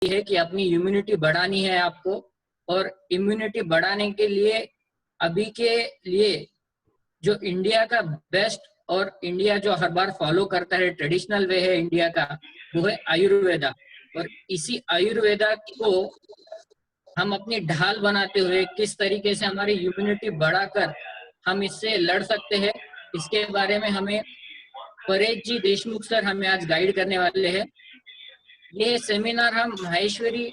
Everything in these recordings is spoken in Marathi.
है कि अपनी इम्यूनिटी बढ़ानी है आपको, और इम्यूनिटी बढ़ाने के लिए अभी के लिए जो इंडिया का बेस्ट और इंडिया जो हर बार फॉलो करता है, ट्रेडिशनल वे है इंडिया का, वो है आयुर्वेदा। और इसी आयुर्वेदा को हम अपनी ढाल बनाते हुए किस तरीके से हमारी इम्यूनिटी बढ़ाकर हम इससे लड़ सकते हैं, इसके बारे में हमें परेश जी देशमुख सर हमें आज गाइड करने वाले हैं। ये सेमिनार हम माहेश्वरी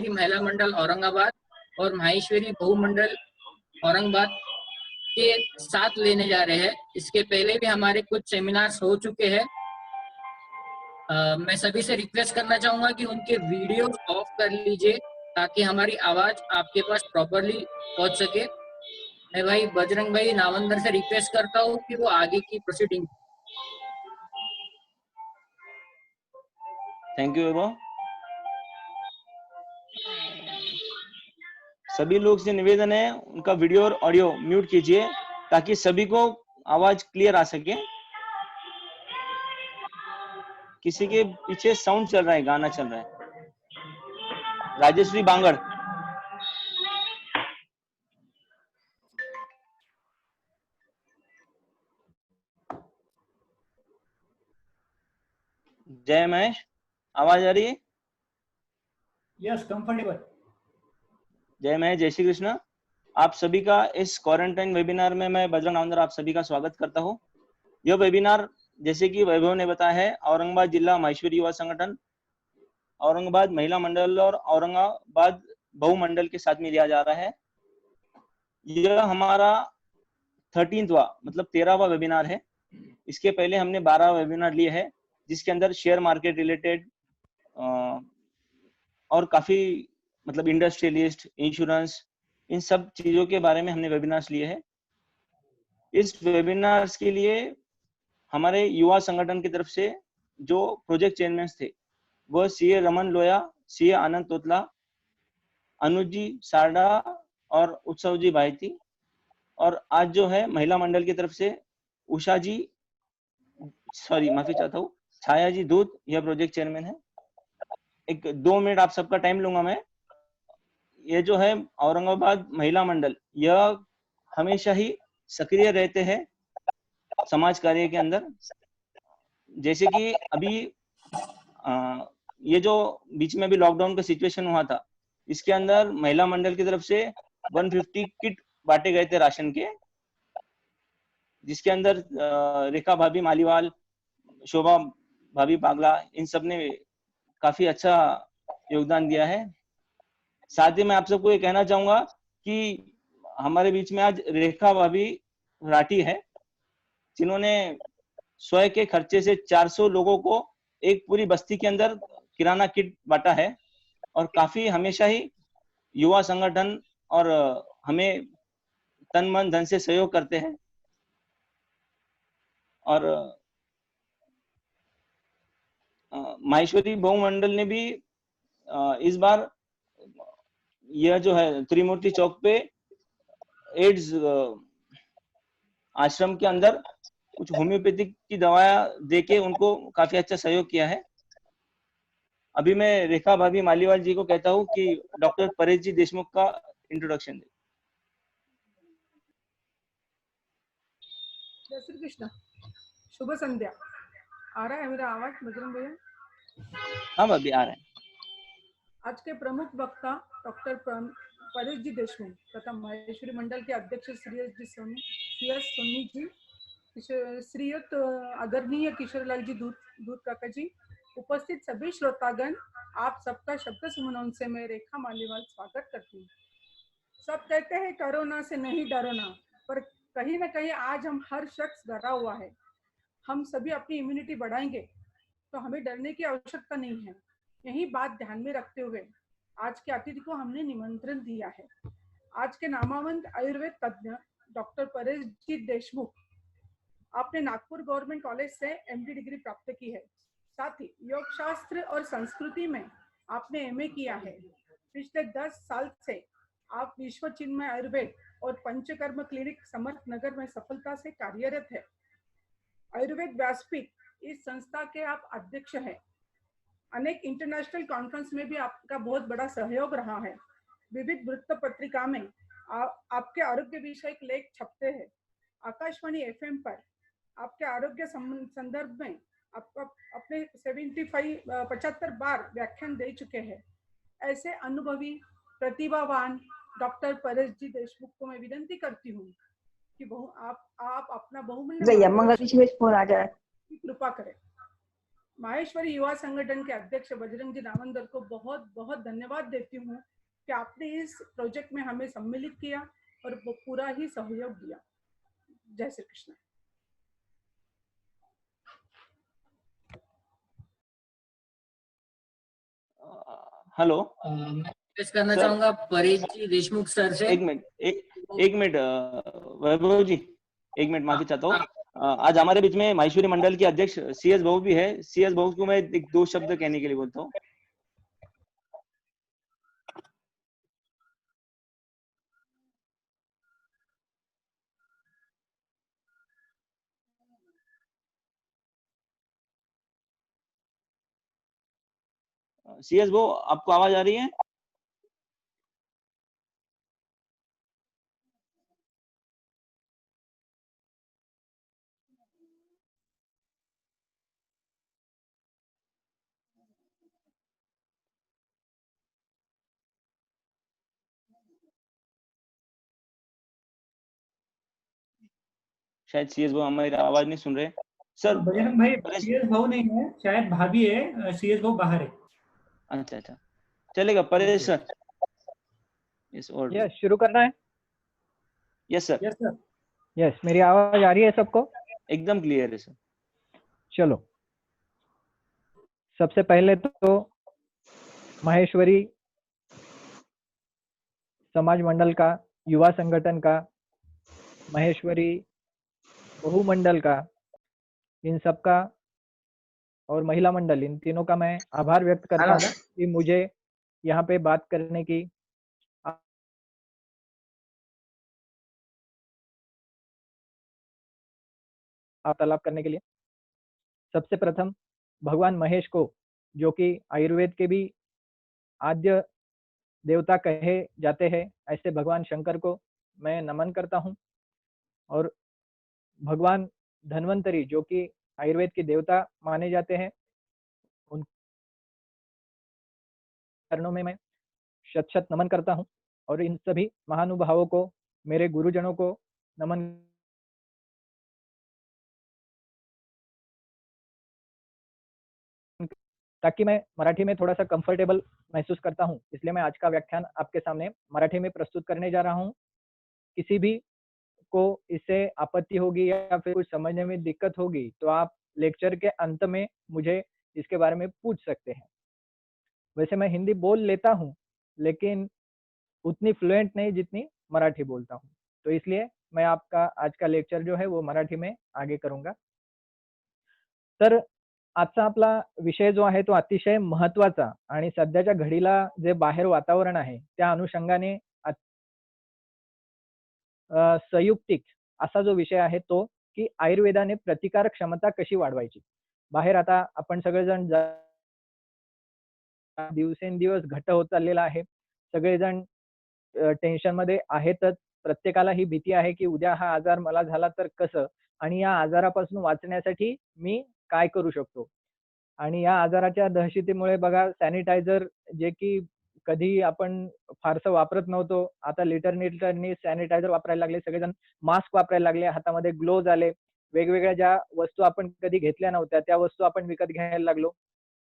महिला मंडल औरंगाबाद और माहेश्वरी बहु मंडल औरंगाबाद के साथ लेने जा रहे हैं। इसके पहले भी हमारे कुछ सेमिनार्स हो चुके हैं। मैं सभी से रिक्वेस्ट करना चाहूंगा कि उनके वीडियोस ऑफ कर लीजिए ताकि हमारी आवाज आपके पास प्रॉपरली पहुंच सके। मैं भाई बजरंग भाई नावंदर से रिक्वेस्ट करता हूँ कि वो आगे की प्रोसीडिंग। थैंक यू वैभव। सभी लोग से निवेदन है उनका वीडियो और ऑडियो म्यूट कीजिए ताकि सभी को आवाज क्लियर आ सके। किसी के पीछे साउंड चल रहा है, गाना चल रहा है। राजेश्वरी बांगड़। जय महेश, आवाज आ रही है? Yes, comfortable. जय महेश, जय श्री कृष्ण। आप सभी का इस क्वारंटाइन वेबिनार में मैं बजरंग नावंदर आप सभी का स्वागत करता हूं। यह वेबिनार जैसे कि वैभव ने बताया है, औरंगाबाद जिला माहेश्वरी युवा संगठन, औरंगाबाद महिला मंडल और औरंगाबाद बहु मंडल के साथ में लिया जा रहा है। यह हमारा 13वां मतलब 13वां वेबिनार है। इसके पहले हमने 12 वेबिनार लिए हैं जिसके अंदर शेयर मार्केट रिलेटेड और काफी मतलब इंडस्ट्रियलिस्ट, इंश्योरेंस, इन सब चीजों के बारे में हमने वेबिनार्स लिए हैं। इस वेबिनार्स के लिए हमारे युवा संगठन की तरफ से जो प्रोजेक्ट चेयरमैन थे वह सीए रमन लोया, सीए आनंद तोतला, अनुज जी सारडा और उत्सव जी भाई थी। और आज जो है महिला मंडल की तरफ से उषा जी, सॉरी माफी चाहता हूँ, छाया जी दूत, यह प्रोजेक्ट चेयरमैन है। एक 2 मिनट आप सबका टाइम लूंगा मैं। ये जो है औरंगाबाद महिला मंडल, यह हमेशा ही सक्रिय रहते हैं समाज कार्य के अंदर। जैसे कि अभी ये जो बीच में भी लॉकडाउन का सिचुएशन हुआ था, इसके अंदर महिला मंडल की तरफ से 150 किट बांटे गए थे राशन के, जिसके अंदर रेखा भाभी मालीवाल, शोभा भाभी पागला, इन सब ने काफी अच्छा योगदान दिया है। साथ ही मैं आप सबको ये कहना चाहूंगा कि हमारे बीच में आज रेखा भाभी राठी है, जिन्होंने स्वयं के खर्चे से 400 लोगों को एक पूरी बस्ती के अंदर किराना किट बांटा है। और काफी हमेशा ही युवा संगठन और हमें तन मन धन से सहयोग करते हैं। और माहेश्वरी बहुमंडल ने भी इस बार यह जो है त्रिमूर्ति चौक पे एड्स आश्रम के अंदर कुछ होम्योपैथिक की दवाएं देके उनको काफी अच्छा सहयोग किया है। अभी मैं रेखा भाभी मालीवाल जी को कहता हूँ कि डॉक्टर परेश जी देशमुख का इंट्रोडक्शन दे। जय श्री कृष्ण, शुभ संध्या। आ रहा है मेरा आवाज बजरंग भैया? हाँ भाभी आ रहे हैं। आज के प्रमुख वक्ता डॉक्टर परेश जी देशमुख तथा माहेश्वरी मंडल के अध्यक्ष श्री एस सोनी जी, श्रीयुक्त आदरणीय किशोरलाल जी दूत काका जी, उपस्थित सभी श्रोतागण, आप सबका शब्द सुमन से मैं रेखा मालीवाल स्वागत करती हूँ। सब कहते हैं कोरोना से नहीं डरना, पर कहीं ना कहीं आज हम हर शख्स डरा हुआ है। हम सभी अपनी इम्यूनिटी बढ़ाएंगे तो हमें डरने की आवश्यकता नहीं है। यही बात ध्यान में रखते हुए आज के अतिथि को हमने निमंत्रण दिया है। आज के नामवंत आयुर्वेद तज्ञ डॉक्टर परेश जी देशमुख, आपने नागपुर गवर्नमेंट कॉलेज से एमडी डिग्री प्राप्त की है। साथ ही योग शास्त्र और संस्कृति में आपने एमए किया है। पिछले 10 साल से आप विश्व चिन्मय आयुर्वेद और पंचकर्म क्लिनिक समर्थ नगर में सफलता से कार्यरत है। आयुर्वेद व्यासपीठ इस संस्था के आप अध्यक्ष हैं। अनेक इंटरनेशनल कॉन्फ्रेंस में भी आपका बहुत बड़ा सहयोग रहा है। विविध वृत्त पत्रिका में आपके आरोग्य विषयक लेख छपते हैं। आकाशवाणी एफएम पर आपके आरोग्य संदर्भ में आपका अपने 75 बार व्याख्यान दे चुके हैं। ऐसे अनुभवी प्रतिभावान डॉक्टर परेश जी देशमुख को मैं विनती करती हूँ कि आप अपना बहुमूल्य फोन आ जाए की कृपा करें। माहेश्वरी युवा संगठन के अध्यक्ष बजरंग जी दामोदर को बहुत बहुत धन्यवाद देती हूँ कि आपने इस प्रोजेक्ट में हमें सम्मिलित किया और पूरा ही सहयोग दिया। जय श्री कृष्ण। हेलो, मैं रिक्वेस्ट करना सर। चाहूंगा परेश जी देशमुख सर से। एक मिनट वैभव जी, एक मिनट माफी चाहता हूँ। आज हमारे बीच में माहेश्वरी मंडल के अध्यक्ष CS बहू भी है। CS बहू को मैं एक दो शब्द कहने के लिए बोलता हूँ। CS बहू, आपको आवाज आ रही है? शायद CS बहू हमारी आवाज नहीं सुन रहे। सर बजरंग भाई, CS भाऊ नहीं है, शायद भाभी है। CS भाऊ बाहर है। अच्छा, चलेगा। परेश सर, यस, शुरू करना है। Yes sir. Yes sir. Yes, मेरी आवाज आ रही है सबको? एकदम क्लियर है सर। चलो, सबसे पहले तो माहेश्वरी समाज मंडल का, युवा संगठन का, माहेश्वरी बहुमंडल का, इन सबका और महिला मंडल, इन तीनों का मैं आभार व्यक्त करता हूँ कि मुझे यहाँ पे बात करने की वार्तालाप करने के लिए। सबसे प्रथम भगवान महेश को, जो कि आयुर्वेद के भी आद्य देवता कहे जाते हैं, ऐसे भगवान शंकर को मैं नमन करता हूँ। और भगवान धन्वंतरी, जो कि आयुर्वेद के देवता माने जाते हैं, उन चरणों में मैं शत शत नमन करता हूँ। और इन सभी महानुभावों को, मेरे गुरुजनों को नमन, ताकि मैं मराठी में थोड़ा सा कंफर्टेबल महसूस करता हूँ, इसलिए मैं आज का व्याख्यान आपके सामने मराठी में प्रस्तुत करने जा रहा हूँ। किसी भी को इससे आपत्ति होगी या फिर कुछ समझने में दिक्कत होगी तो आप लेक्चर के अंत में मुझे इसके बारे में पूछ सकते हैं। वैसे मैं हिंदी बोल लेता हूँ, लेकिन उतनी फ्लुएंट नहीं जितनी मराठी बोलता हूँ, तो इसलिए मैं आपका आज का लेक्चर जो है वो मराठी में आगे करूंगा। तर आजचा आपला विषय जो आहे तो अतिशय महत्त्वाचा आणि सध्याच्या घडीला जे बाहेर वातावरण आहे त्या अनुषंगाने संयुक्तिक असा जो विषय आहे तो की आयुर्वेदाने प्रतिकार क्षमता कशी वाढवायची। बाहेर आता आपण सगळेजण दिवसेंदिवस घट्ट होत चाललेला आहे। सगळेजण टेन्शन मध्ये आहेतच। प्रत्येकाला ही भीती आहे की उद्या हा आजार मला झाला तर कसं, आणि या आजारापासून वाचण्यासाठी मी काय करू शकतो। आणि या आजाराच्या दहशतीमुळे बघा, सॅनिटायझर जे की कधी आपण फारसं वापरत नव्हतो, आता लिटरनी सॅनिटायझर वापरायला लागले, सगळेजण मास्क वापरायला लागले, हातामध्ये ग्लोव्ज आले, वेगवेगळ्या ज्या वस्तू आपण कधी घेतल्या नव्हत्या त्या वस्तू आपण विकत घ्यायला लागलो।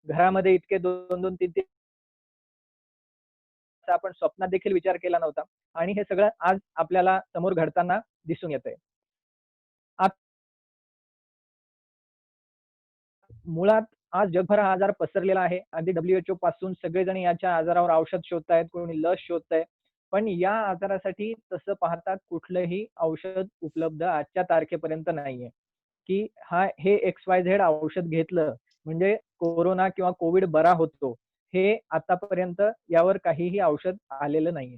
घरामध्ये इतके 2-2, 3-3 आपण स्वप्नात देखील विचार केला नव्हता, आणि हे सगळं आज आपल्याला समोर घडताना दिसून येतंय। मुळात आज जगभर हा आजार पसरलेला आहे। अगदी WHO पासून सगळेजण याच्या आजारावर औषध शोधतायत, कोणी लस शोधतंय, पण या आजारासाठी तसं पाहता कुठलंही औषध उपलब्ध आजच्या तारखेपर्यंत नाहीये की हे XYZ औषध घेतलं म्हणजे कोरोना किंवा कोविड बरा होतो, हे आतापर्यंत यावर काहीही औषध आलेलं नाहीये।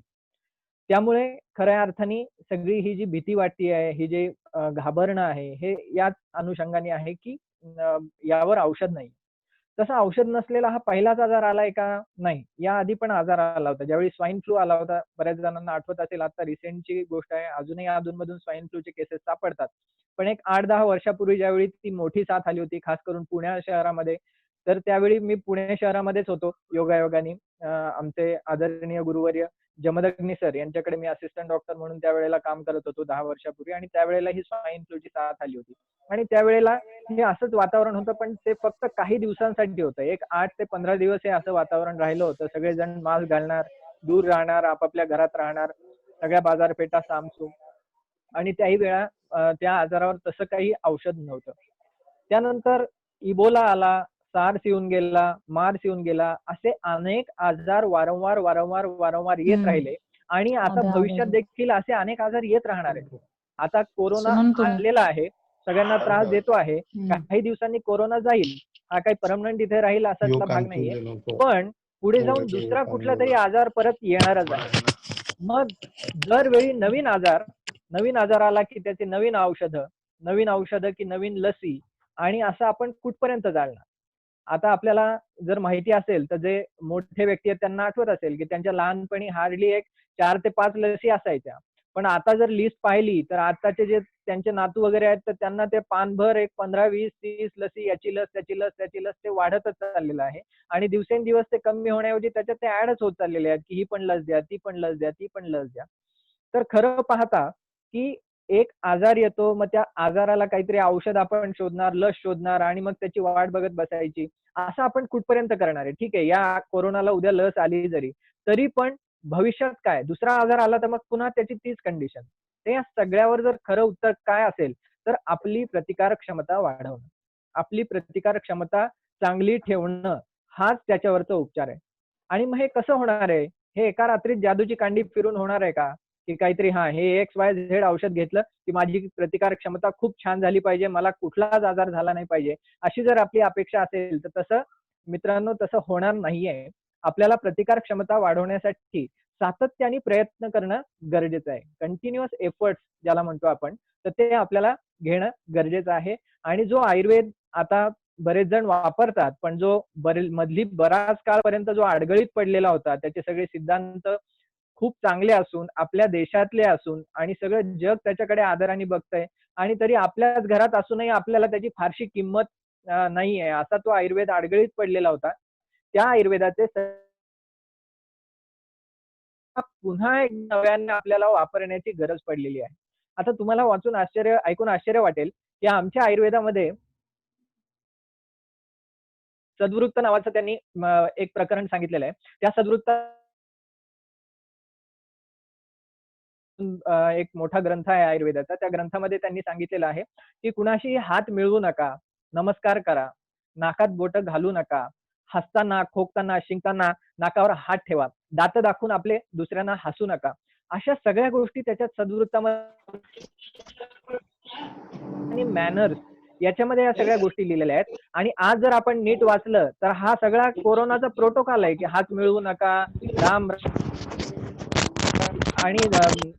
त्यामुळे खऱ्या अर्थाने सगळी ही जी भीती वाटती आहे, ही जे घाबरणं आहे, हे याच अनुषंगाने आहे की यावर औषध नाही। तसा औषध नसलेला हा पहिलाच आजार आलाय का? नाही. या आधी पण आजार आला होता. ज्यावेळी स्वाईन फ्लू आला होता, बऱ्याच जणांना आठवत असेल, आता रिसेंटची गोष्ट आहे. अजूनही अधूनमधून स्वाईन फ्लूचे केसेस सापडतात. पण एक 8-10 वर्षापूर्वी ज्यावेळी ती मोठी साथ आली होती, खास करून पुणे शहरामध्ये, तर त्यावेळी मी पुणे शहरामध्येच होतो योगायोगाने. आमचे आदरणीय गुरुवर्य जमदग्नी सर यांच्याकडे मी असिस्टंट डॉक्टर म्हणून त्यावेळेला काम करत होतो 10 वर्षापूर्वी, आणि त्यावेळेला ही स्वाईन फ्लूची साथ आली होती. आणि त्यावेळेला हे असंच वातावरण होतं, पण ते फक्त काही दिवसांसाठी होतं. एक 8 ते 15 दिवस हे असं वातावरण राहिलं होतं. सगळेजण मास्क घालणार, दूर राहणार, आपापल्या घरात राहणार, सगळ्या बाजारपेठा सामसूम, आणि त्याही वेळा त्या आजारावर तसं काही औषध नव्हतं. त्यानंतर इबोला आला, सार्स येऊन गेला, मार्स येऊन गेला, असे अनेक आजार वारंवार येत राहिले, आणि आता भविष्यात देखील असे अनेक आजार येत राहणार आहेत. आता कोरोना आलेला आहे, सगळ्यांना त्रास देतो आहे. काही दिवसांनी कोरोना जाईल, हा काही परमनंट इथे राहील असातला भाग नाहीये. पण पुढे जाऊन दुसरा कुठला तरी आजार परत येणारच आहे. मग दरवेळी नवीन आजार आला की त्याचे नवीन औषधं की नवीन लसी, आणि असं आपण कुठपर्यंत जाणार? आता आपल्याला जर माहिती असेल तर जे मोठे व्यक्ती आहेत त्यांना आठवत असेल की त्यांच्या लहानपणी हार्डली एक 4 ते 5 लसी असायच्या. पण आता जर लिस्ट पाहिली तर आताचे जे त्यांचे नातू वगैरे आहेत, तर त्यांना ते पानभर एक 15, 20, 30 लसी, याची लस, त्याची लस, त्याची लस, ते वाढतच चाललेलं आहे. आणि दिवसेंदिवस ते कमी होण्याऐवजी त्याच्यात ते ऍडच होत चाललेले आहेत की ही पण लस द्या, ती पण लस द्या, ती पण लस द्या. तर खरं पाहता की एक आजार येतो, मग त्या आजाराला काहीतरी औषध आपण शोधणार, लस शोधणार, आणि मग त्याची वाट बघत बसायची. असं आपण कुठपर्यंत करणार आहे? ठीक आहे, या कोरोनाला उद्या लस आली जरी, तरी पण भविष्यात काय? दुसरा आजार आला तर मग पुन्हा त्याची तीच कंडिशन. तर या सगळ्यावर जर खरं उत्तर काय असेल, तर आपली प्रतिकारक क्षमता वाढवणं, आपली प्रतिकारक क्षमता चांगली ठेवणं, हाच त्याच्यावरचा उपचार आहे. आणि मग हे कसं होणार आहे? हे एका रात्रीत जादूची कांडी फिरून होणार आहे का? की काहीतरी हे XYZ औषध घेतलं की माझी प्रतिकारक क्षमता खूप छान झाली पाहिजे, मला कुठलाच आजार झाला नाही पाहिजे, अशी जर आपली अपेक्षा असेल तर तसं मित्रांनो तसं होणार नाहीये. आपल्याला प्रतिकारक क्षमता वाढवण्यासाठी सातत्याने प्रयत्न करणं गरजेचं आहे. कंटिन्युअस एफर्ट्स ज्याला म्हणतो आपण, तर ते आपल्याला घेणं गरजेचं आहे. आणि जो आयुर्वेद आता बरेच जण वापरतात, पण जो मधली बराच काळपर्यंत जो अडगळीत पडलेला होता, त्याचे सगळे सिद्धांत खूप चांगले असून, आपल्या देशातले असून, आणि सगळं जग त्याच्याकडे आदराने बघतंय, आणि तरी आपल्याच घरात असूनही आपल्याला त्याची फारशी किंमत नाही आहे, असा तो आयुर्वेद अडगळीत पडलेला होता. त्या आयुर्वेदाचे पुन्हा एक नव्याने आपल्याला वापरण्याची गरज पडलेली आहे. आता तुम्हाला ऐकून आश्चर्य वाटेल की आमच्या आयुर्वेदामध्ये सद्वृत्त नावाचं त्यांनी एक प्रकरण सांगितलेलं आहे. त्या सद्वृत्त एक मोठा ग्रंथ आहे आयुर्वेदाचा. त्या ग्रंथामध्ये त्यांनी सांगितलेलं आहे की कुणाशी हात मिळवू नका, नमस्कार करा, नाकात बोटं घालू नका, हसताना, खोकताना, शिंकताना नाकावर हात ठेवा, दात दाखवून आपले दुसऱ्यांना हसू नका. अशा सगळ्या गोष्टी त्याच्यात सद्वृत्तामध्ये आणि मॅनर्स याच्यामध्ये या सगळ्या गोष्टी लिहिलेल्या आहेत. आणि आज जर आपण नीट वाचलं तर हा सगळा कोरोनाचा प्रोटोकॉल आहे की हात मिळवू नका, राम आणि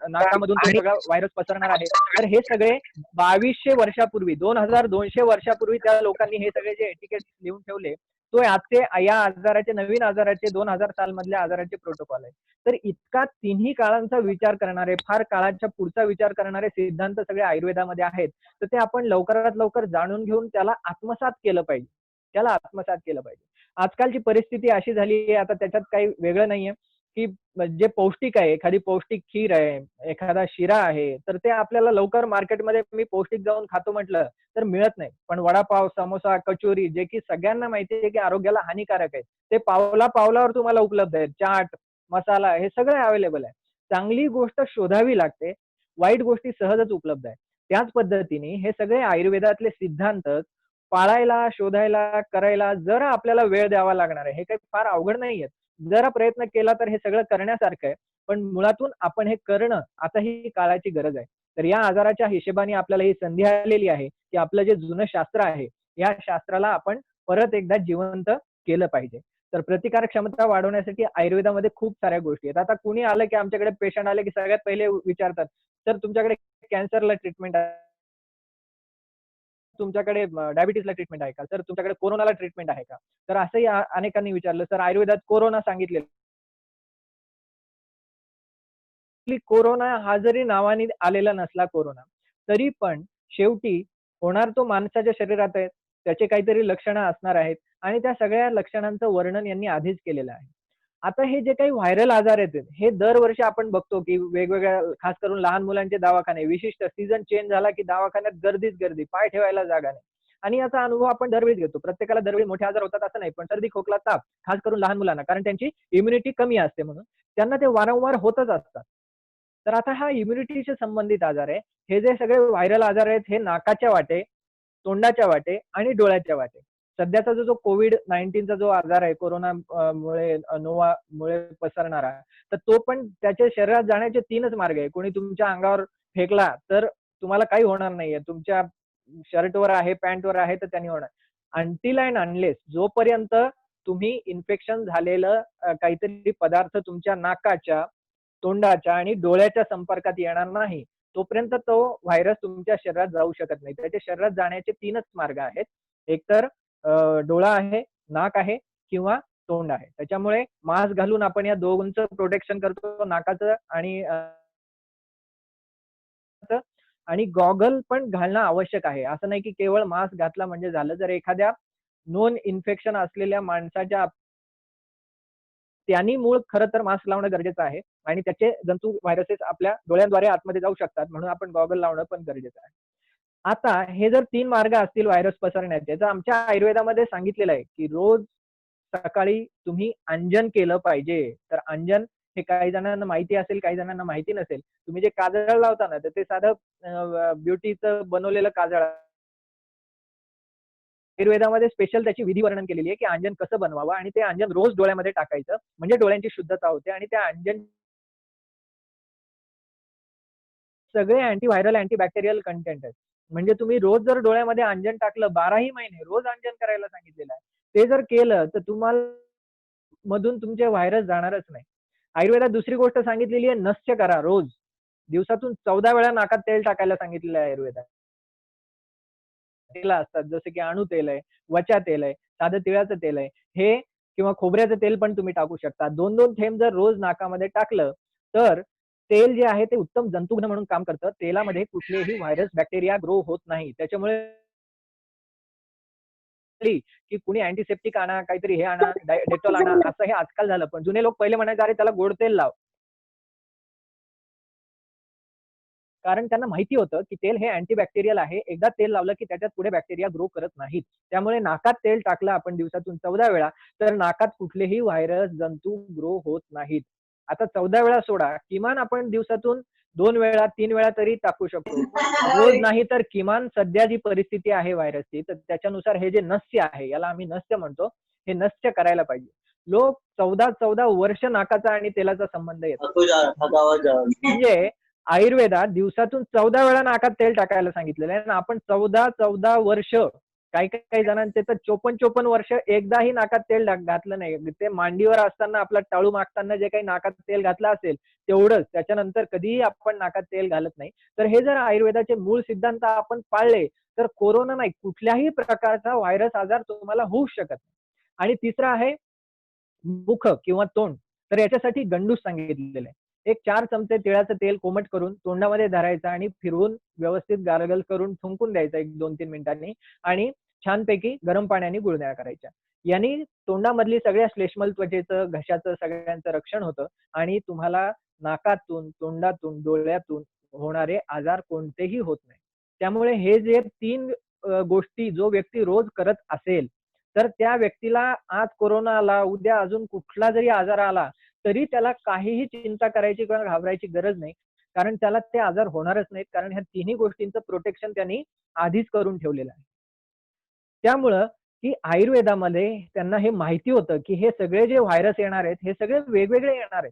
नाकामधून तो सगळा व्हायरस पसरणार आहे. तर हे सगळे 2200 वर्षापूर्वी, 2200 वर्षापूर्वी त्या लोकांनी हे सगळे जे एटिकेट लिहून ठेवले, तो आजचे या आजाराचे, नवीन आजाराचे 2000 साल मधल्या आजाराचे प्रोटोकॉल आहे. तर इतका तिन्ही काळांचा विचार करणारे, फार काळाच्या पुढचा विचार करणारे सिद्धांत सगळे आयुर्वेदामध्ये आहेत. तर ते आपण लवकरात लवकर जाणून घेऊन त्याला आत्मसात केलं पाहिजे. आजकालची परिस्थिती अशी झाली आहे, आता त्याच्यात काही वेगळं नाहीये की जे पौष्टिक आहे, एखादी पौष्टिक खीर आहे, एखादा शिरा आहे, तर ते आपल्याला लवकर मार्केटमध्ये मी पौष्टिक जाऊन खातो म्हटलं तर मिळत नाही. पण वडापाव, समोसा, कचोरी, जे की सगळ्यांना माहिती आहे की आरोग्याला हानिकारक आहे, ते पावलावर तुम्हाला उपलब्ध आहे. चाट, मसाला, हे सगळं अवेलेबल आहे. चांगली गोष्ट शोधावी लागते, वाईट गोष्टी सहजच उपलब्ध आहे. त्याच पद्धतीने हे सगळे आयुर्वेदातले सिद्धांत पाळायला, शोधायला, करायला जरा आपल्याला वेळ द्यावा लागणार आहे. हे काही फार अवघड नाहीये. जरा प्रयत्न केला तर हे सगळं करण्यासारखं आहे. पण मुळातून आपण हे करणं आता ही काळाची गरज आहे. तर या आजाराच्या हिशेबाने आपल्याला ही संधी आलेली आहे की आपलं जे जुनं शास्त्र आहे, या शास्त्राला आपण परत एकदा जिवंत केलं पाहिजे. तर प्रतिकारक क्षमता वाढवण्यासाठी आयुर्वेदामध्ये खूप साऱ्या गोष्टी आहेत. आता कुणी आलं की आमच्याकडे पेशंट आले की सगळ्यात पहिले विचारतात, तर तुमच्याकडे कॅन्सरला ट्रीटमेंट आहे तुमच्याकडे डायबिटीसला ट्रीटमेंट आहे का, सर तुमच्याकडे कोरोनाला ट्रीटमेंट आहे का, तर असंही अनेकांनी विचारलं. सर आयुर्वेदात कोरोना सांगितलेलं, कोरोना हा जरी नावाने आलेला नसला कोरोना, तरी पण शेवटी होणार तो माणसाच्या शरीरात आहे, त्याचे काहीतरी लक्षणं असणार आहेत आणि त्या सगळ्या लक्षणांचं वर्णन यांनी आधीच केलेलं आहे. आता हे जे काही व्हायरल आजार आहेत, हे दरवर्षी आपण बघतो की वेगवेगळ्या, खास करून लहान मुलांचे दवाखाने, विशिष्ट सीझन चेंज झाला की दवाखान्यात गर्दीच गर्दी, पाय ठेवायला जागा नाही. आणि याचा अनुभव आपण दरवेळी घेतो. प्रत्येकाला दरवेळी मोठे आजार होतात असं नाही, पण सर्दी, खोकला, ताप, खास करून लहान मुलांना, कारण त्यांची इम्युनिटी कमी असते म्हणून त्यांना ते वारंवार होतच असतात. तर आता हा इम्युनिटीशी संबंधित आजार आहे. हे जे सगळे व्हायरल आजार आहेत, हे नाकाच्या वाटे, तोंडाच्या वाटे आणि डोळ्याच्या वाटे. सध्याचा जो कोविड-19चा जो आजार आहे, कोरोना मुळे नोवामुळे पसरणारा, तर तो पण त्याच्या शरीरात जाण्याचे 3च मार्ग आहे. कोणी तुमच्या अंगावर फेकला तर तुम्हाला काही होणार नाहीये. तुमच्या शर्टवर आहे, पॅन्टवर आहे, तर त्यांनी होणार. अंटिल अँड अनलेस जोपर्यंत तुम्ही इन्फेक्शन झालेलं काहीतरी पदार्थ तुमच्या नाकाच्या, तोंडाच्या आणि डोळ्याच्या संपर्कात येणार नाही, तोपर्यंत तो व्हायरस तुमच्या शरीरात जाऊ शकत नाही. त्याच्या शरीरात जाण्याचे 3च मार्ग आहेत. एकतर डोळा आहे, नाक आहे किंवा तोंड आहे. त्याच्यामुळे मास्क घालून आपण या दोघांचं प्रोटेक्शन करतो, नाकाचं आणि गॉगल पण घालणं आवश्यक आहे. असं नाही की केवळ मास्क घातला म्हणजे झालं. जर एखाद्या नोन इन्फेक्शन असलेल्या माणसाच्या, त्यांनी मूळ खरं तर मास्क लावणं गरजेचं आहे आणि त्याचे जंतू, व्हायरसेस आपल्या डोळ्यांद्वारे आतमध्ये जाऊ शकतात, म्हणून आपण गॉगल लावणं पण गरजेचं आहे. आता हे जर 3 मार्ग असतील व्हायरस पसरण्याचे, तर आमच्या आयुर्वेदामध्ये सांगितलेलं आहे की रोज सकाळी तुम्ही अंजन केलं पाहिजे. तर अंजन हे काही जणांना माहिती असेल, काही जणांना माहिती नसेल. तुम्ही जे काजळ लावता ना, तर ते साधं ब्युटीचं बनवलेलं काजळ आहे. आयुर्वेदामध्ये स्पेशल त्याची विधी वर्णन केलेली आहे की अंजन कसं बनवावं आणि ते अंजन रोज डोळ्यामध्ये टाकायचं, म्हणजे डोळ्यांची शुद्धता होते आणि त्या अंजन सगळे अँटीव्हायरल, अँटीबॅक्टेरियल कंटेंट आहेत. म्हणजे तुम्ही रोज जर डोळ्यामध्ये अंजन टाकलं, 12ही महिने रोज अंजन करायला सांगितलेलं आहे. ते जर केलं तर तुम्हाला मधून तुमचे व्हायरस जाणारच नाही. आयुर्वेदात दुसरी गोष्ट सांगितलेली आहे, नस्य करा रोज. दिवसातून 14 वेळा नाकात तेल टाकायला सांगितलेलं आहे आयुर्वेदात. तेल असतात जसे की अणू तेल आहे, वचा तेल आहे, साधं तिळाचं तेल आहे, हे किंवा खोबऱ्याचं तेल पण तुम्ही टाकू शकता. 2-2 थेंब जर रोज नाकामध्ये टाकलं, तर तेल जे आहे ते उत्तम जंतुघ्न म्हणून काम करतं. तेलामध्ये कुठलेही व्हायरस, बॅक्टेरिया ग्रो होत नाही. त्याच्यामुळे की कुणी अँटिसेप्टिक आणा, काहीतरी हे आणा, डेटॉल आणा, असं हे आजकाल झालं. पण जुने लोक पहिले म्हणायचे, "अरे त्याला गोड तेल लाव." कारण त्यांना माहिती होतं की तेल हे अँटीबॅक्टेरियल आहे. एकदा तेल लावलं की त्याच्यात पुढे बॅक्टेरिया ग्रो करत नाहीत. त्यामुळे नाकात तेल टाकलं आपण दिवसातून 14 वेळा, तर नाकात कुठलेही व्हायरस, जंतू ग्रो होत नाहीत. आता 14 वेळा सोडा, किमान आपण दिवसातून 2 वेळा, 3 वेळा तरी टाकू शकतो. रोज नाही तर किमान सध्या जी परिस्थिती आहे व्हायरसची, तर त्याच्यानुसार हे जे नस्य आहे, याला आम्ही नस्य म्हणतो, हे नस्य करायला पाहिजे. लोक 14-14 वर्ष नाकाचा आणि तेलाचा संबंध येतो. म्हणजे आयुर्वेदात दिवसातून 14 वेळा नाकात तेल टाकायला सांगितलेलं आहे आणि आपण 14-14 वर्ष, काही काही जणांचे तर 54-54 वर्ष एकदाही नाकात तेल घातलं नाही. ते मांडीवर असताना, आपला टाळू मागताना जे काही नाकात तेल घातलं असेल तेवढंच. त्याच्यानंतर कधीही आपण नाकात तेल घालत नाही. तर हे जर आयुर्वेदाचे मूळ सिद्धांत आपण पाळले, तर कोरोना नाही, कुठल्याही प्रकारचा व्हायरस आजार तुम्हाला होऊ शकत नाही. आणि तिसरं आहे मुख किंवा तोंड. तर याच्यासाठी गंडूस सांगितलेलं आहे. एक 4 चमचे तिळाचं तेल कोमट करून तोंडामध्ये धरायचं आणि फिरवून व्यवस्थित गार्गल करून थुंकून द्यायचं 1-2-3 मिनिटांनी आणि छानपैकी गरम पाण्याने गुळण्या करायच्या. यांनी तोंडामधली सगळ्या श्लेष्मल त्वचेचं, घशाचं, सगळ्यांचं रक्षण होतं आणि तुम्हाला नाकातून, तोंडातून, डोळ्यातून होणारे आजार कोणतेही होत नाही. त्यामुळे हे जे 3 गोष्टी जो व्यक्ती रोज करत असेल, तर त्या व्यक्तीला आज कोरोना आला, उद्या अजून कुठला जरी आजार आला, तरी त्याला काहीही चिंता करायची किंवा घाबरायची गरज नाही. कारण त्याला ते आजार होणारच नाहीत. कारण ह्या तिन्ही गोष्टींचं प्रोटेक्शन त्यांनी आधीच करून ठेवलेलं आहे. त्यामुळं की आयुर्वेदामध्ये त्यांना हे माहिती होतं की हे सगळे जे व्हायरस येणार आहेत, हे सगळे वेगवेगळे येणार आहेत.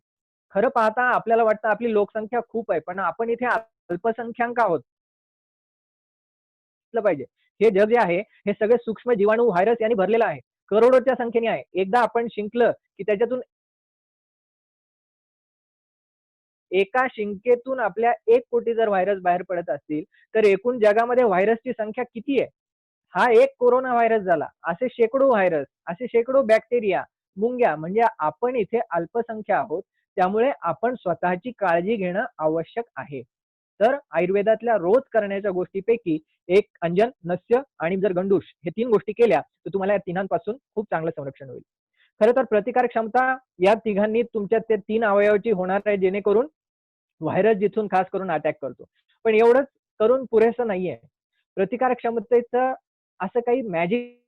खरं पाहता आपल्याला वाटतं आपली लोकसंख्या खूप आहे, पण आपण इथे अल्पसंख्याक आहोत. पाहिजे. हे जग जे आहे, हे सगळे सूक्ष्म जीवाणू, व्हायरस यांनी भरलेलं आहे. करोडोच्या संख्येने आहे. एकदा आपण शिंकलं की त्याच्यातून एका शिंकेतून आपल्या 1 कोटी जर व्हायरस बाहेर पडत असतील, तर एकूण जगामध्ये व्हायरसची संख्या किती आहे? हा एक कोरोना व्हायरस झाला, असे शेकडो व्हायरस, असे शेकडो बॅक्टेरिया, मुंग्या, म्हणजे आपण इथे अल्पसंख्य आहोत. त्यामुळे आपण स्वतःची काळजी घेणं आवश्यक आहे. तर आयुर्वेदातल्या रोज करण्याच्या गोष्टीपैकी एक अंजन, नस्य आणि जर गंडूश हे 3 गोष्टी केल्या तर तुम्हाला या तिन्हांपासून खूप चांगलं संरक्षण होईल. खरं तर प्रतिकारक क्षमता या तिघांनी तुमच्या त्या 3 अवयवाची होणार आहे, जेणेकरून व्हायरस जिथून खास करून अटॅक करतो. पण एवढंच करून पुरेसं नाहीये. प्रतिकारक क्षमतेचं असं काही मॅजिक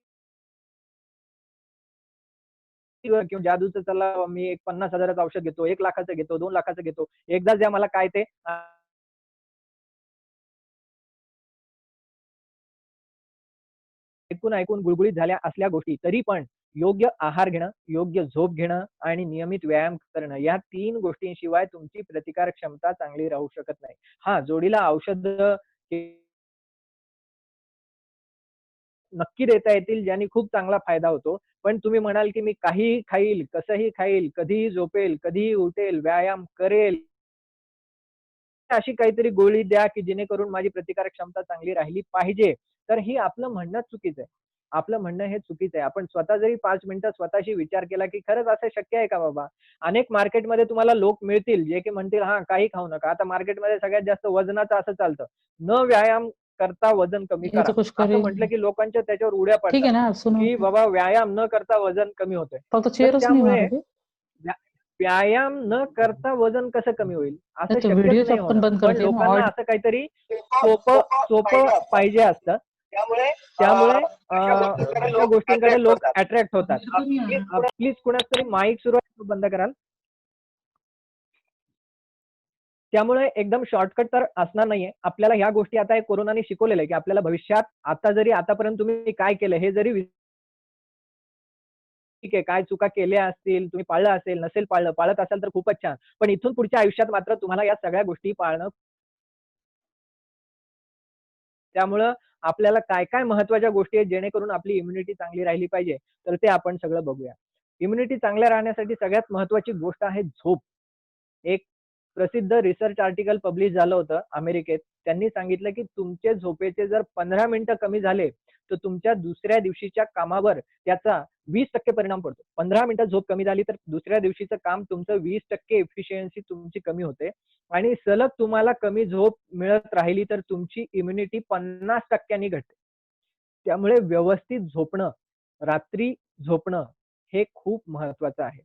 किंवा जादूचं चला मी एक 50,000चं औषध घेतो, 1,00,000चं घेतो, 2,00,000चं घेतो. एकदाच द्या मला काय ते ऐकून ऐकून गुळगुळीत झाल्या असल्या गोष्टी, तरी पण योग्य आहार घेणं, योग्य झोप घेणं आणि नियमित व्यायाम करणं, या 3 गोष्टींशिवाय तुमची प्रतिकारक क्षमता चांगली राहू शकत नाही. हां, जोडीला औषधं नक्की देता येतील, ज्याने खूप चांगला फायदा होतो. पण तुम्ही म्हणाल, की मी काहीही खाईल, कसंही खाईल, कधीही झोपेल, कधीही उठेल, व्यायाम करेल, अशी काहीतरी गोळी द्या, की जेणेकरून माझी प्रतिकारक क्षमता चांगली राहिली पाहिजे. तर ही आपलं म्हणणं चुकीचं आहे. आपलं म्हणणं हे चुकीचं आहे. आपण स्वतः जरी 5 मिनिटं स्वतःशी विचार केला, की खरंच असं शक्य आहे का बाबा? अनेक मार्केटमध्ये तुम्हाला लोक मिळतील, जे की म्हणतील, "हां, काही खाऊ नका." आता मार्केटमध्ये सगळ्यात जास्त वजनाचं असं चालतं. न व्यायाम करता वजन कमी ये करा. तो कुछ कर असं ही म्हटलं, नहीं. की लोकांच्या त्याच्यावर उड्या ठीक पडतात, है ना, सुनो. की बाबा व्यायाम न करता वजन कमी होतंय. फक्त तर चेअरच नाही त्यामुळे मारू दे. व्या व्यायाम न करता वजन कसं कमी होईल? नाही असं तो शक्यच व्हिडिओच नाही आपण होणं. बंद पण करते ना. लोकांना असं काहीतरी सोपं सोपं पाहिजे असतं. त्यामुळे अशा गोष्टींकडे लोक अट्रॅक्ट होतात. प्लीज कुणाच तरी माईक सुरू आहे, तो बंद कराल? त्यामुळे एकदम शॉर्टकट तर असणार नाहीये. आपल्याला ह्या गोष्टी आता कोरोनाने शिकवलेलं आहे, की आपल्याला भविष्यात आता जरी आतापर्यंत तुम्ही काय केलं हे जरी ठीक आहे, काय चुका केल्या असतील, तुम्ही पाळलं असेल, नसेल पाळलं, पाळत असाल तर खूपच छान. पण इथून पुढच्या आयुष्यात मात्र तुम्हाला या सगळ्या गोष्टी पाळणं. त्यामुळं आपल्याला काय-काय महत्त्वाच्या गोष्टी आहेत, जेणेकरून आपली इम्युनिटी चांगली राहिली पाहिजे, तर ते आपण सगळं बघूया. इम्युनिटी चांगल्या राहण्यासाठी सगळ्यात महत्त्वाची गोष्ट आहे झोप. एक प्रसिद्ध रिसर्च आर्टिकल पब्लिश झालं होतं अमेरिकेत. त्यांनी सांगितलं, की तुमचे झोपेचे जर 15 मिनिटं कमी झाले, तर तुमच्या दुसऱ्या दिवशीच्या कामावर त्याचा 20% परिणाम पडतो. 15 मिनिटं झोप कमी झाली, तर दुसऱ्या दिवशीचं काम तुमचं 20% एफिशियन्सी तुमची कमी होते आणि सलग तुम्हाला कमी झोप मिळत राहिली, तर तुमची इम्युनिटी 50% घटते. त्यामुळे व्यवस्थित झोपणं, रात्री झोपणं हे खूप महत्त्वाचं आहे.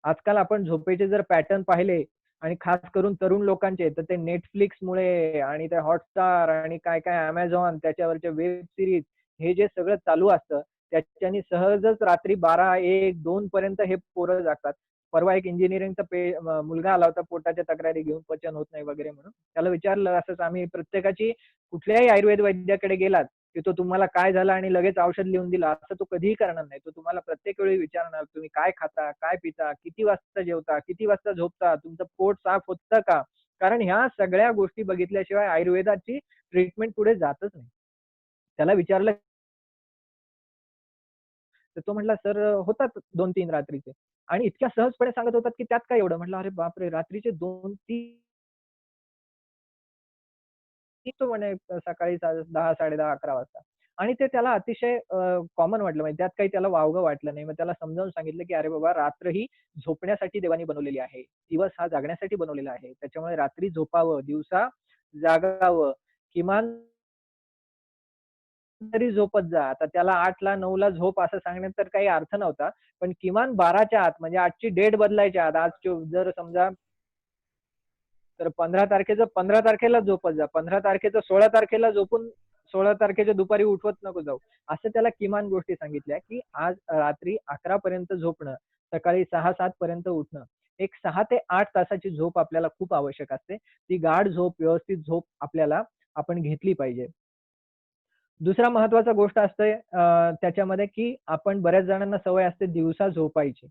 आजकाल आपण झोपेचे जर पॅटर्न पाहिले आणि खास करून तरुण लोकांचे, तर ते Netflixमुळे आणि ते Hotstar आणि काय-काय Amazon त्याच्यावरचे वेब सीरीज हे जे सगळं चालू असतं, त्याच्याने सहजच रात्री 12, 1, 2 पर्यंत हे पोरं जागतात. परवा एक इंजिनिअरिंगचा मुलगा आला होता पोटाच्या तक्रारी घेऊन, पचन होत नाही वगैरे म्हणून. त्याला विचारलं असंच आम्ही प्रत्येकाची कुठल्याही आयुर्वेद वैद्याकडे गेलात, की तो तुम्हाला काय झालं आणि लगेच औषध लिहून दिलं, असं तो कधीही करणार नाही. तो तुम्हाला प्रत्येक वेळी विचारणार, तुम्ही काय खाता, काय पिता, किती वाजता जेवता, किती वाजता झोपता, तुमचं पोट साफ होतं का? कारण ह्या सगळ्या गोष्टी बघितल्याशिवाय आयुर्वेदाची ट्रीटमेंट पुढे जातच नाही. त्याला विचारलं, तर तो म्हटला, "सर होतात 2-3 रात्रीचे." आणि इतक्या सहजपणे सांगत होतात, की त्यात काय एवढं? म्हटलं, "अरे बापरे! रात्रीचे 2-3." तो म्हणे सकाळी 10, 10:30, 11 वाजता. आणि ते त्याला अतिशय कॉमन वाटलं, म्हणजे त्यात काही त्याला वावगं वाटलं नाही. मग त्याला समजावून सांगितलं, की "अरे बाबा, रात्र ही झोपण्यासाठी देवानी बनवलेली आहे. दिवस हा जागण्यासाठी बनवलेला आहे. त्याच्यामुळे रात्री झोपावं, दिवसा जागावं. किमान तरी झोपत जा." आता त्याला 8ला 9ला झोप असं सांगण्यात तर काही अर्थ नव्हता. पण किमान 12च्या आत, म्हणजे आजची डेट बदलायच्या आत, आज जर समजा तर 15 तारखेचं 15 तारखेला झोपत जा. 15 तारखेचं 16 तारखेला झोपून 16 तारखेच्या दुपारी उठवत नको जाऊ. असं त्याला किमान गोष्टी सांगितल्या, की आज रात्री 11 पर्यंत झोपणं, सकाळी 6-7 पर्यंत उठणं. एक 6 ते 8 तासाची झोप आपल्याला खूप आवश्यक असते. ती गाढ झोप, व्यवस्थित झोप आपल्याला आपण घेतली पाहिजे. दुसरा महत्त्वाचा गोष्ट असते त्याच्यामध्ये, की आपण बऱ्याच जणांना सवय असते दिवसा झोपायची.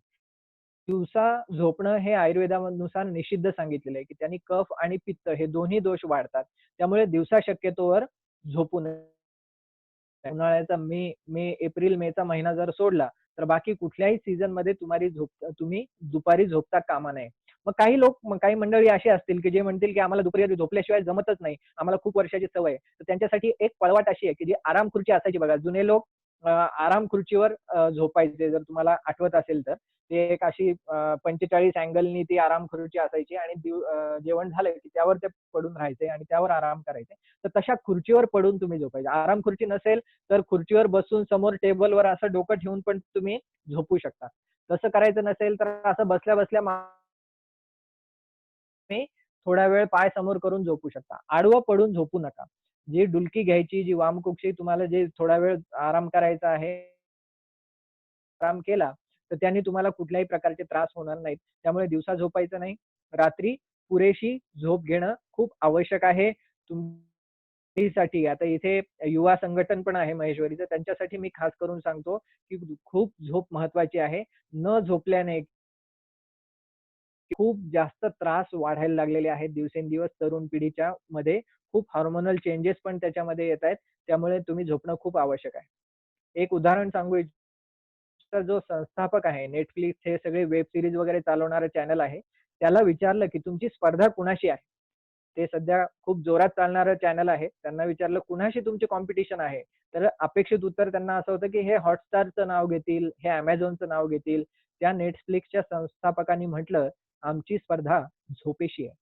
दिवसा झोपणं हे आयुर्वेदानुसार निषिद्ध सांगितलेलं आहे, की त्यांनी कफ आणि पित्त हे दोन्ही दोष वाढतात. त्यामुळे दिवसा शक्यतोवर झोपू नये. उन्हाळ्याचा एप्रिल मेचा महिना जर सोडला, तर बाकी कुठल्याही सीझनमध्ये तुम्ही दुपारी झोपता कामा नये. मग काही मंडळी अशी असतील की जे म्हणतील की आम्हाला दुपारी झोपल्याशिवाय जमतच नाही, आम्हाला खूप वर्षाची सवय आहे. तर त्यांच्यासाठी एक पळवाट अशी आहे की जी आराम खुर्ची असायची बघा. जुने लोक आराम खुर्चीवर झोपायचे, जर तुम्हाला आठवत असेल तर. ते एक अशी 45 अँगलनी ती आराम खुर्ची असायची आणि जेवण झालं की त्यावर ते पडून राहायचे आणि त्यावर आराम करायचे. तर तशा खुर्चीवर पडून तुम्ही झोपायचे. आराम खुर्ची नसेल तर खुर्चीवर बसून समोर टेबलवर असं डोकं ठेवून पण तुम्ही झोपू शकता. तसं करायचं नसेल तर असं बसल्या बसल्या तुम्ही थोडा वेळ पाय समोर करून झोपू शकता. आडवं पडून झोपू नका. जी डुलकी घ्यायची, जी वामकुक्षी तुम्हाला जे थोडा वेळ आराम करायचा आहे, आराम केला तर त्याने तुम्हाला कुठल्याही प्रकारचे त्रास होणार नाहीत. त्यामुळे दिवसा झोपायचं नाही. रात्री पुरेशी झोप घेणं खूप आवश्यक आहे. साठी आता इथे युवा संघटन पण आहे महेश्वरीचं, त्यांच्यासाठी मी खास करून सांगतो की खूप झोप महत्वाची आहे. न झोपल्याने खूप जास्त त्रास वाढायला लागलेले आहेत दिवसेंदिवस तरुण पिढीच्या मध्ये. खूप हार्मोनल चेंजेस पण त्याच्यामध्ये येत आहेत. त्यामुळे तुम्ही झोपणं खूप आवश्यक आहे. एक उदाहरण सांगू इच्छितो, जो संस्थापक आहे नेटफ्लिक्स हे सगळे वेब सिरीज वगैरे चालवणारं चॅनल आहे, त्याला विचारलं की तुमची स्पर्धा कुणाशी आहे? ते सध्या खूप जोरात चालणारं चॅनल आहे. त्यांना विचारलं कुणाशी तुमची कॉम्पिटिशन आहे? तर अपेक्षित उत्तर त्यांना असं होतं की हे हॉटस्टारचं नाव घेतील, हे Amazonचं नाव घेतील. त्या नेटफ्लिक्सच्या संस्थापकांनी म्हटलं, आमची स्पर्धा झोपेशी आहे.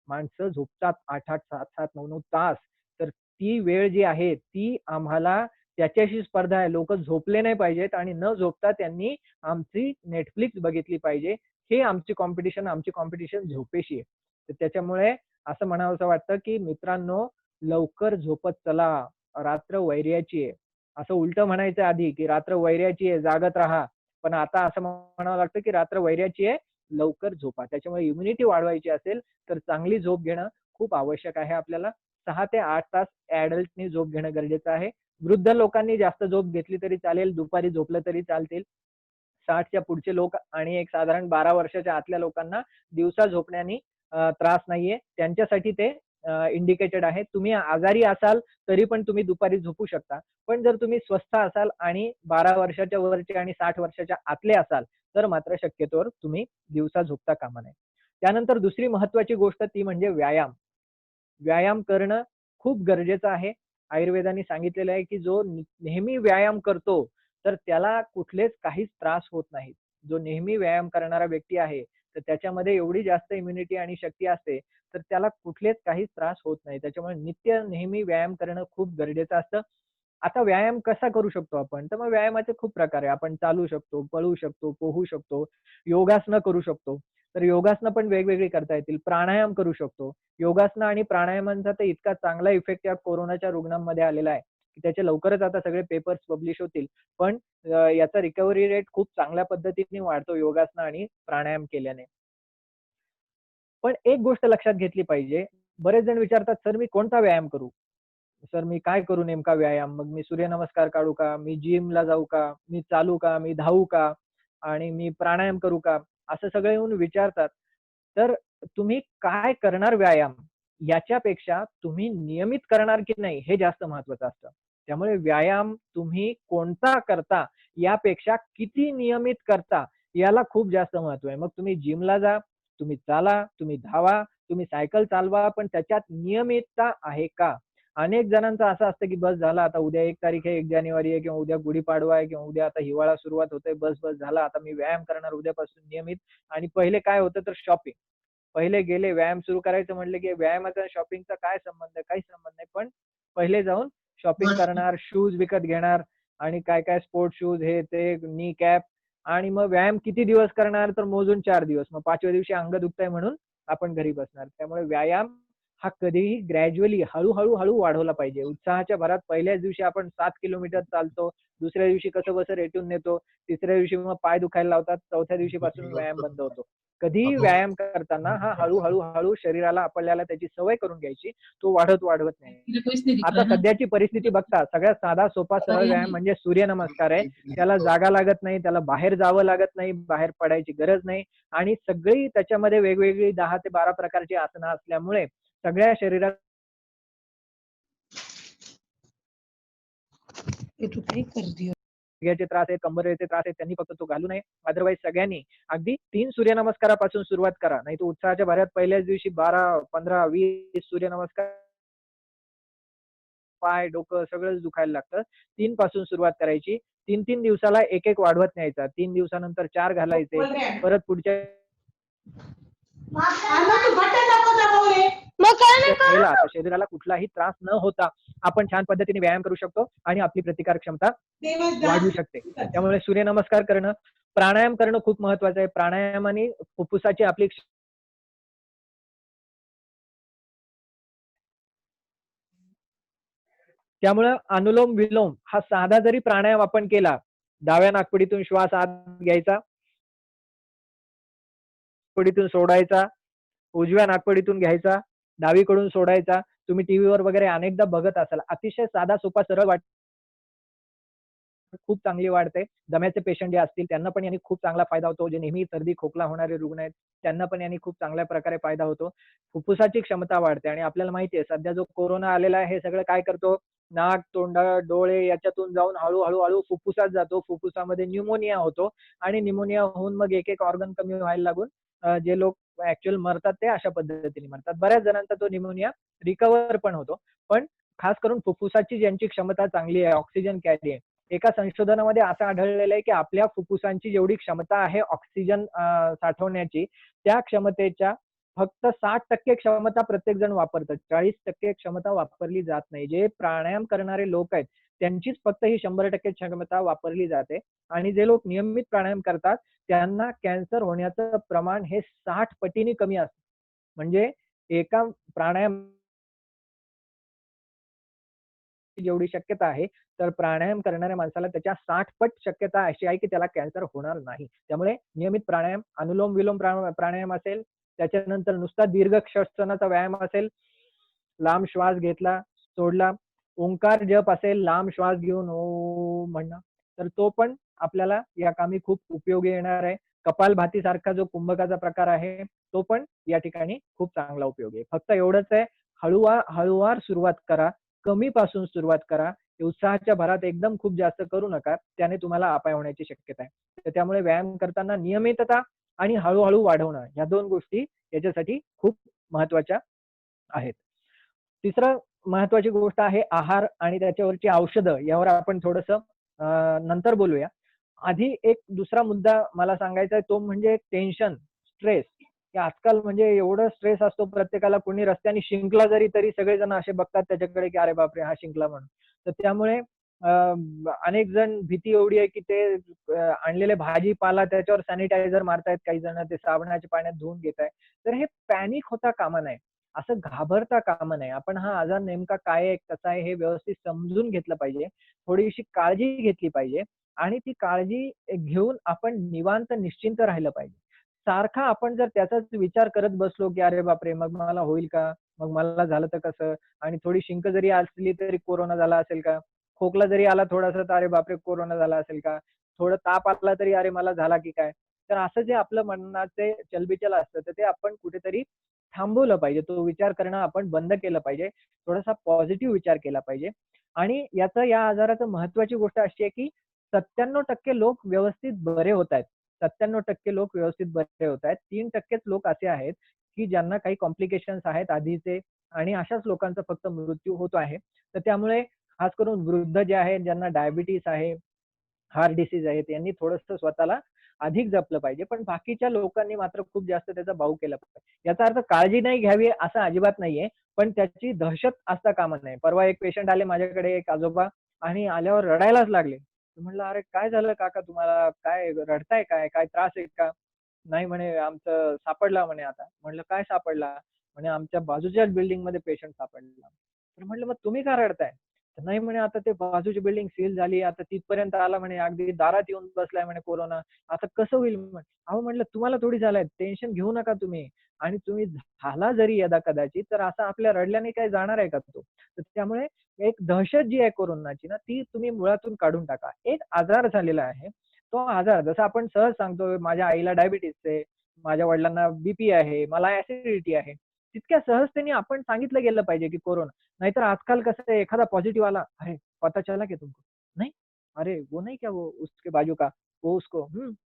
माणसं झोपतात 8-8, 7-7, 9-9 तास. तर ती वेळ जी आहे ती आम्हाला त्याच्याशी स्पर्धा आहे. लोकं झोपले नाही पाहिजेत आणि न झोपता त्यांनी आमची नेटफ्लिक्स बघितली पाहिजे. हे आमची कॉम्पिटिशन झोपेशी आहे. तर त्याच्यामुळे असं म्हणावंसं वाटतं की मित्रांनो, लवकर झोपत चला. रात्र वैर्याची आहे. असं उलटं म्हणायचं आधी की रात्र वैर्याची आहे, जागत राहा. पण आता असं म्हणावं लागतं की रात्र वैर्याची आहे, लवकर झोपा. त्याच्यामुळे इम्युनिटी वाढवायची असेल तर चांगली झोप घेणं खूप आवश्यक आहे आपल्याला. 6 ते 8 तास ॲडल्टनी झोप घेणं गरजेचं आहे. वृद्ध लोकांनी जास्त झोप घेतली तरी चालेल, दुपारी झोपलं तरी चालतील. 60च्या पुढचे लोक आणि एक साधारण 12 वर्षाच्या आतल्या लोकांना दिवसा झोपण्याने त्रास नाहीये. त्यांच्यासाठी ते इंडिकेटेड आहे. तुम्ही आजारी असाल तरी पण तुम्ही दुपारी झोपू शकता. पण जर तुम्ही स्वस्थ असाल आणि 12 वर्षाच्या वरचे आणि 60 वर्षाच्या आतले असाल, तर मात्र शक्यतोवर तुम्ही दिवसा झोपता कामा नये. त्यानंतर दुसरी महत्त्वाची गोष्ट ती म्हणजे व्यायाम. व्यायाम करणं खूप गरजेचं आहे. आयुर्वेदाने सांगितलेलं आहे, की जो नेहमी व्यायाम करतो, तर त्याला कुठलेच काहीच त्रास होत नाहीत. जो नेहमी व्यायाम करणारा व्यक्ती आहे, तर त्याच्यामध्ये एवढी जास्त इम्युनिटी आणि शक्ती असते, तर त्याला कुठलेच काहीच त्रास होत नाही. त्याच्यामुळे नित्य नेहमी व्यायाम करणं खूप गरजेचं असतं. आता व्यायाम कसा करू शकतो आपण? तर मग व्यायामाचे खूप प्रकार आहे. आपण चालू शकतो, पळू शकतो, पोहू शकतो, योगासनं करू शकतो. तर योगासनं पण वेगवेगळी करता येतील. प्राणायाम करू शकतो. योगासनं आणि प्राणायामांचा तर इतका चांगला इफेक्ट या कोरोनाच्या रुग्णांमध्ये आलेला आहे, की त्याचे लवकरच आता सगळे पेपर्स पब्लिश होतील. पण याचा रिकव्हरी रेट खूप चांगल्या पद्धतीने वाढतो योगासनं आणि प्राणायाम केल्याने. पण एक गोष्ट लक्षात घेतली पाहिजे. बरेच जण विचारतात, "सर मी कोणता व्यायाम करू? सर मी काय करू नेमका व्यायाम? मग मी सूर्यनमस्कार काढू का? मी जिमला जाऊ का? मी चालू का? मी धावू का? आणि मी प्राणायाम करू का?" असं सगळे येऊन विचारतात. तर तुम्ही काय करणार व्यायाम, याच्यापेक्षा तुम्ही नियमित करणार की नाही हे जास्त महत्वाचं असतं. त्यामुळे व्यायाम तुम्ही कोणता करता, यापेक्षा किती नियमित करता, याला खूप जास्त महत्व आहे. मग तुम्ही जिमला जा, तुम्ही चाला, तुम्ही धावा, तुम्ही सायकल चालवा, पण त्याच्यात नियमितता आहे का? अनेक जणांचं असं असतं की बस झालं, आता उद्या 1 तारीख आहे, 1 जानेवारी आहे किंवा उद्या गुढीपाडवा आहे किंवा उद्या आता हिवाळा सुरुवात होतोय, बस झालं, आता मी व्यायाम करणार उद्यापासून नियमित. आणि पहिले काय होतं तर शॉपिंग. पहिले गेले व्यायाम सुरू करायचं म्हटलं की व्यायामाचा आणि शॉपिंगचा काय संबंध आहे? काहीच संबंध नाही. पण पहिले जाऊन शॉपिंग करणार, शूज विकत घेणार आणि काय-काय स्पोर्ट्स शूज हे ते, नी कॅप, आणि मग व्यायाम किती दिवस करणार तर मोजून 4 दिवस. मग 5व्या दिवशी अंग दुखतंय म्हणून आपण घरी बसणार. त्यामुळे व्यायाम हा कधीही ग्रॅज्युअली हळू वाढवला पाहिजे. उत्साहाच्या भरात पहिल्याच दिवशी आपण 7 किलोमीटर चालतो, दुसऱ्या दिवशी कसंबसं रेटून नेतो, तिसऱ्या दिवशी मग पाय दुखायला लावतात, चौथ्या दिवशीपासून व्यायाम बंद होतो. कधीही व्यायाम करताना हा हळू शरीराला आपल्याला त्याची सवय करून घ्यायची. तो वाढवत नाही. आता सध्याची परिस्थिती बघता सगळ्यात साधा, सोपा, सरळ व्यायाम म्हणजे सूर्यनमस्कार आहे. त्याला जागा लागत नाही, त्याला बाहेर जावं लागत नाही, बाहेर पडायची गरज नाही आणि सगळी त्याच्यामध्ये वेगवेगळी 10 ते 12 प्रकारची आसनं असल्यामुळे सगळ्या शरीरात ये तो क्या ही कर दिया। गुडघ्याचे त्रास आहेत, कंबरेचे त्रास आहेत, त्यांनी फक्त तो घालू नये. अदरवाईज सगळ्यांनी अगदी 3 सूर्यनमस्कारापासून सुरुवात करा. नाही तर उत्साहाच्या भरात पहिल्याच दिवशी 12, 15, 20 सूर्यनमस्कार, पाय, डोकं सगळंच दुखायला लागतं. 3 पासून सुरुवात करायची. 3-3 दिवसाला एक वाढवत न्यायचा. 3 दिवसानंतर 4 घालायचे. परत पुढच्या पहिला आता शरीराला कुठलाही त्रास न होता आपण छान पद्धतीने व्यायाम करू शकतो आणि आपली प्रतिकार क्षमता वाढवू शकते. त्यामुळे सूर्यनमस्कार करणं, प्राणायाम करणं खूप महत्वाचं आहे. प्राणायामाने फुफ्फुसाची आपली त्यामुळे अनुलोम विलोम हा साधा जरी प्राणायाम आपण केला, डाव्या नाकपुडीतून श्वास आत घ्यायचा, नाकपुडीतून सोडायचा, उजव्या नाकपुडीतून घ्यायचा, डावीकडून सोडायचा. तुम्ही टीव्हीवर वगैरे अनेकदा बघत असाल. अतिशय साधा सोपा सरळ वाट खूप चांगली वाढते. दम्याचे पेशंट जे असतील त्यांना पण यांनी खूप चांगला फायदा होतो. जे नेहमी सर्दी खोकला होणारे रुग्ण आहेत त्यांना पण यांनी खूप चांगल्या प्रकारे फायदा होतो. फुफ्फुसाची क्षमता वाढते आणि आपल्याला माहिती आहे सध्या जो कोरोना आलेला आहे हे सगळं काय करतो, नाक, तोंड, डोळे याच्यातून जाऊन हळूहळू फुफ्फुसात जातो. फुफ्फुसामध्ये न्यूमोनिया होतो आणि न्यूमोनिया होऊन मग एक ऑर्गन कमी व्हायला लागून जे लोक ऍक्च्युअल मरतात ते अशा पद्धतीने मरतात. बऱ्याच जणांचा तो न्यूमोनिया रिकव्हर पण होतो. पण खास करून फुफ्फुसाची ज्यांची क्षमता चांगली आहे, ऑक्सिजन कॅरी आहे, एका संशोधनामध्ये असं आढळलेलं आहे की आपल्या फुफ्फुसांची जेवढी क्षमता आहे ऑक्सिजन साठवण्याची, त्या क्षमतेच्या फक्त 60% क्षमता प्रत्येक जण वापरतात. 40% क्षमता वापरली जात नाही. जे प्राणायाम करणारे लोक आहेत त्यांचीच फक्त ही 100% क्षमता वापरली जाते आणि जे लोक नियमित प्राणायाम करतात त्यांना कॅन्सर होण्याचं प्रमाण हे 60 पटीने कमी असतं. म्हणजे एका प्राणायाम जेवढी शक्यता आहे, तर प्राणायाम करणाऱ्या माणसाला त्याच्या 60 पट शक्यता अशी आहे की त्याला कॅन्सर होणार नाही. त्यामुळे नियमित प्राणायाम, अनुलोम विलोम प्राणायाम असेल, त्याच्यानंतर नुसता दीर्घ श्वसनाचा व्यायाम असेल, लांब श्वास घेतला, सोडला, ओंकार जप असेल, लांब श्वास घेऊन ओम म्हणणं, तर तो पण आपल्याला या कामी खूप उपयोगी येणार आहे. कपालभाती सारखा जो कुंभकाचा प्रकार आहे, तो पण या ठिकाणी खूप चांगला उपयोगी आहे. फक्त एवढंच आहे, हळूवार सुरुवात करा. कमी पासून सुरुवात करा. उत्साहाच्या भरात एकदम खूप जास्त करू नका. त्याने तुम्हाला अपाय होण्याची शक्यता आहे. तर त्यामुळे व्यायाम करताना नियमितता आणि हळूहळू वाढवणं या 2 गोष्टी याच्यासाठी खूप महत्वाच्या आहेत. तिसरं महत्वाची गोष्ट आहे आहार आणि त्याच्यावरची औषधं. यावर आपण थोडंसं नंतर बोलूया. आधी एक दुसरा मुद्दा मला सांगायचा आहे तो म्हणजे टेन्शन, स्ट्रेस. की आजकाल म्हणजे एवढं स्ट्रेस असतो प्रत्येकाला, कोणी रस्त्याने शिंकला तरी सगळेजण असे बघतात त्याच्याकडे की अरे बापरे हा शिंकला म्हणून. तर त्यामुळे अनेक जण भीती एवढी आहे की ते आणलेले भाजीपाला त्याच्यावर सॅनिटायझर मारतायत, काही जण ते साबणाच्या पाण्यात धुवून घेत आहेत. तर हे पॅनिक होता कामा नये, असं घाबरता कामा नये. आपण हा आजार नेमका काय आहे, कसा आहे हे व्यवस्थित समजून घेतलं पाहिजे, थोडीशी काळजी घेतली पाहिजे आणि ती काळजी घेऊन आपण निवांत निश्चिंत राहिलं पाहिजे. सारखा आपण जर त्याचाच विचार करत बसलो की अरे बापरे मग मला होईल का, मग मला झालं तर कसं, आणि थोडी शिंक जरी असली तरी कोरोना झाला असेल का, खोकला जरी आला थोडासा तर अरे बापरे कोरोना झाला असेल का, थोडं ताप आला तरी अरे मला झाला की काय. तर असं जे आपलं मनाचे चलबिचल असतं तर ते आपण कुठेतरी थांबवलं पाहिजे. तो विचार करणं आपण बंद केलं पाहिजे. थोडासा पॉझिटिव्ह विचार केला पाहिजे. आणि या आजाराचं महत्वाची गोष्ट अशी आहे की 97% लोक व्यवस्थित बरे होत आहेत. 97% लोक व्यवस्थित बरे होत आहेत. 3%च लोक असे आहेत की ज्यांना काही कॉम्प्लिकेशन्स आहेत आधीचे आणि अशाच लोकांचा फक्त मृत्यू होतो आहे. तर त्यामुळे खास करून वृद्ध जे आहेत, ज्यांना डायबिटीस आहे, हार्ट डिसीज आहे, यांनी थोडंसं स्वतःला अधिक जपलं पाहिजे. पण बाकीच्या लोकांनी मात्र खूप जास्त त्याचा बाऊ केला पाहिजे. याचा अर्थ काळजी नाही घ्यावी असं अजिबात नाहीये, पण त्याची दहशत असता कामा नये. परवा एक पेशंट आले माझ्याकडे, एक आजोबा, आणि आल्यावर रडायलाच लागले. म्हणलं अरे काय झालं काका, तुम्हाला काय रडताय, काय काय त्रास आहे का? नाही म्हणे आमचं सापडला म्हणे आता. म्हणलं काय सापडला? म्हणे आमच्या बाजूच्याच बिल्डिंग मध्ये पेशंट सापडला. तर म्हणलं मग तुम्ही का रडताय? तर नाही म्हणे आता ते बाजूची बिल्डिंग सील झाली, आता तिथपर्यंत आला म्हणे, अगदी दारात येऊन बसलाय म्हणे कोरोना, आता कसं होईल म्हणे. अहो म्हणलं तुम्हाला थोडी झालाय, टेन्शन घेऊ नका तुम्ही. आणि तुम्ही झाला जरी यदा कदाचित तर असं आपल्या रडल्याने काय जाणार आहे का तो? तर त्यामुळे एक दहशत जी आहे कोरोनाची ना, ती तुम्ही मुळातून काढून टाका. एक आजार झालेला आहे, तो आजार जसं आपण सहज सांगतो माझ्या आईला डायबिटीस आहे, माझ्या वडिलांना बीपी आहे, मला ऍसिडिटी आहे, तितक्या सहजतेने आपण सांगितलं गेलं पाहिजे की कोरोना. नाहीतर आजकाल कसं आहे, एखादा पॉझिटिव्ह आला, अरे पता चला की तुमको, नाही अरे वो नहीं क्या, वो उसके बाजू का, वो उसको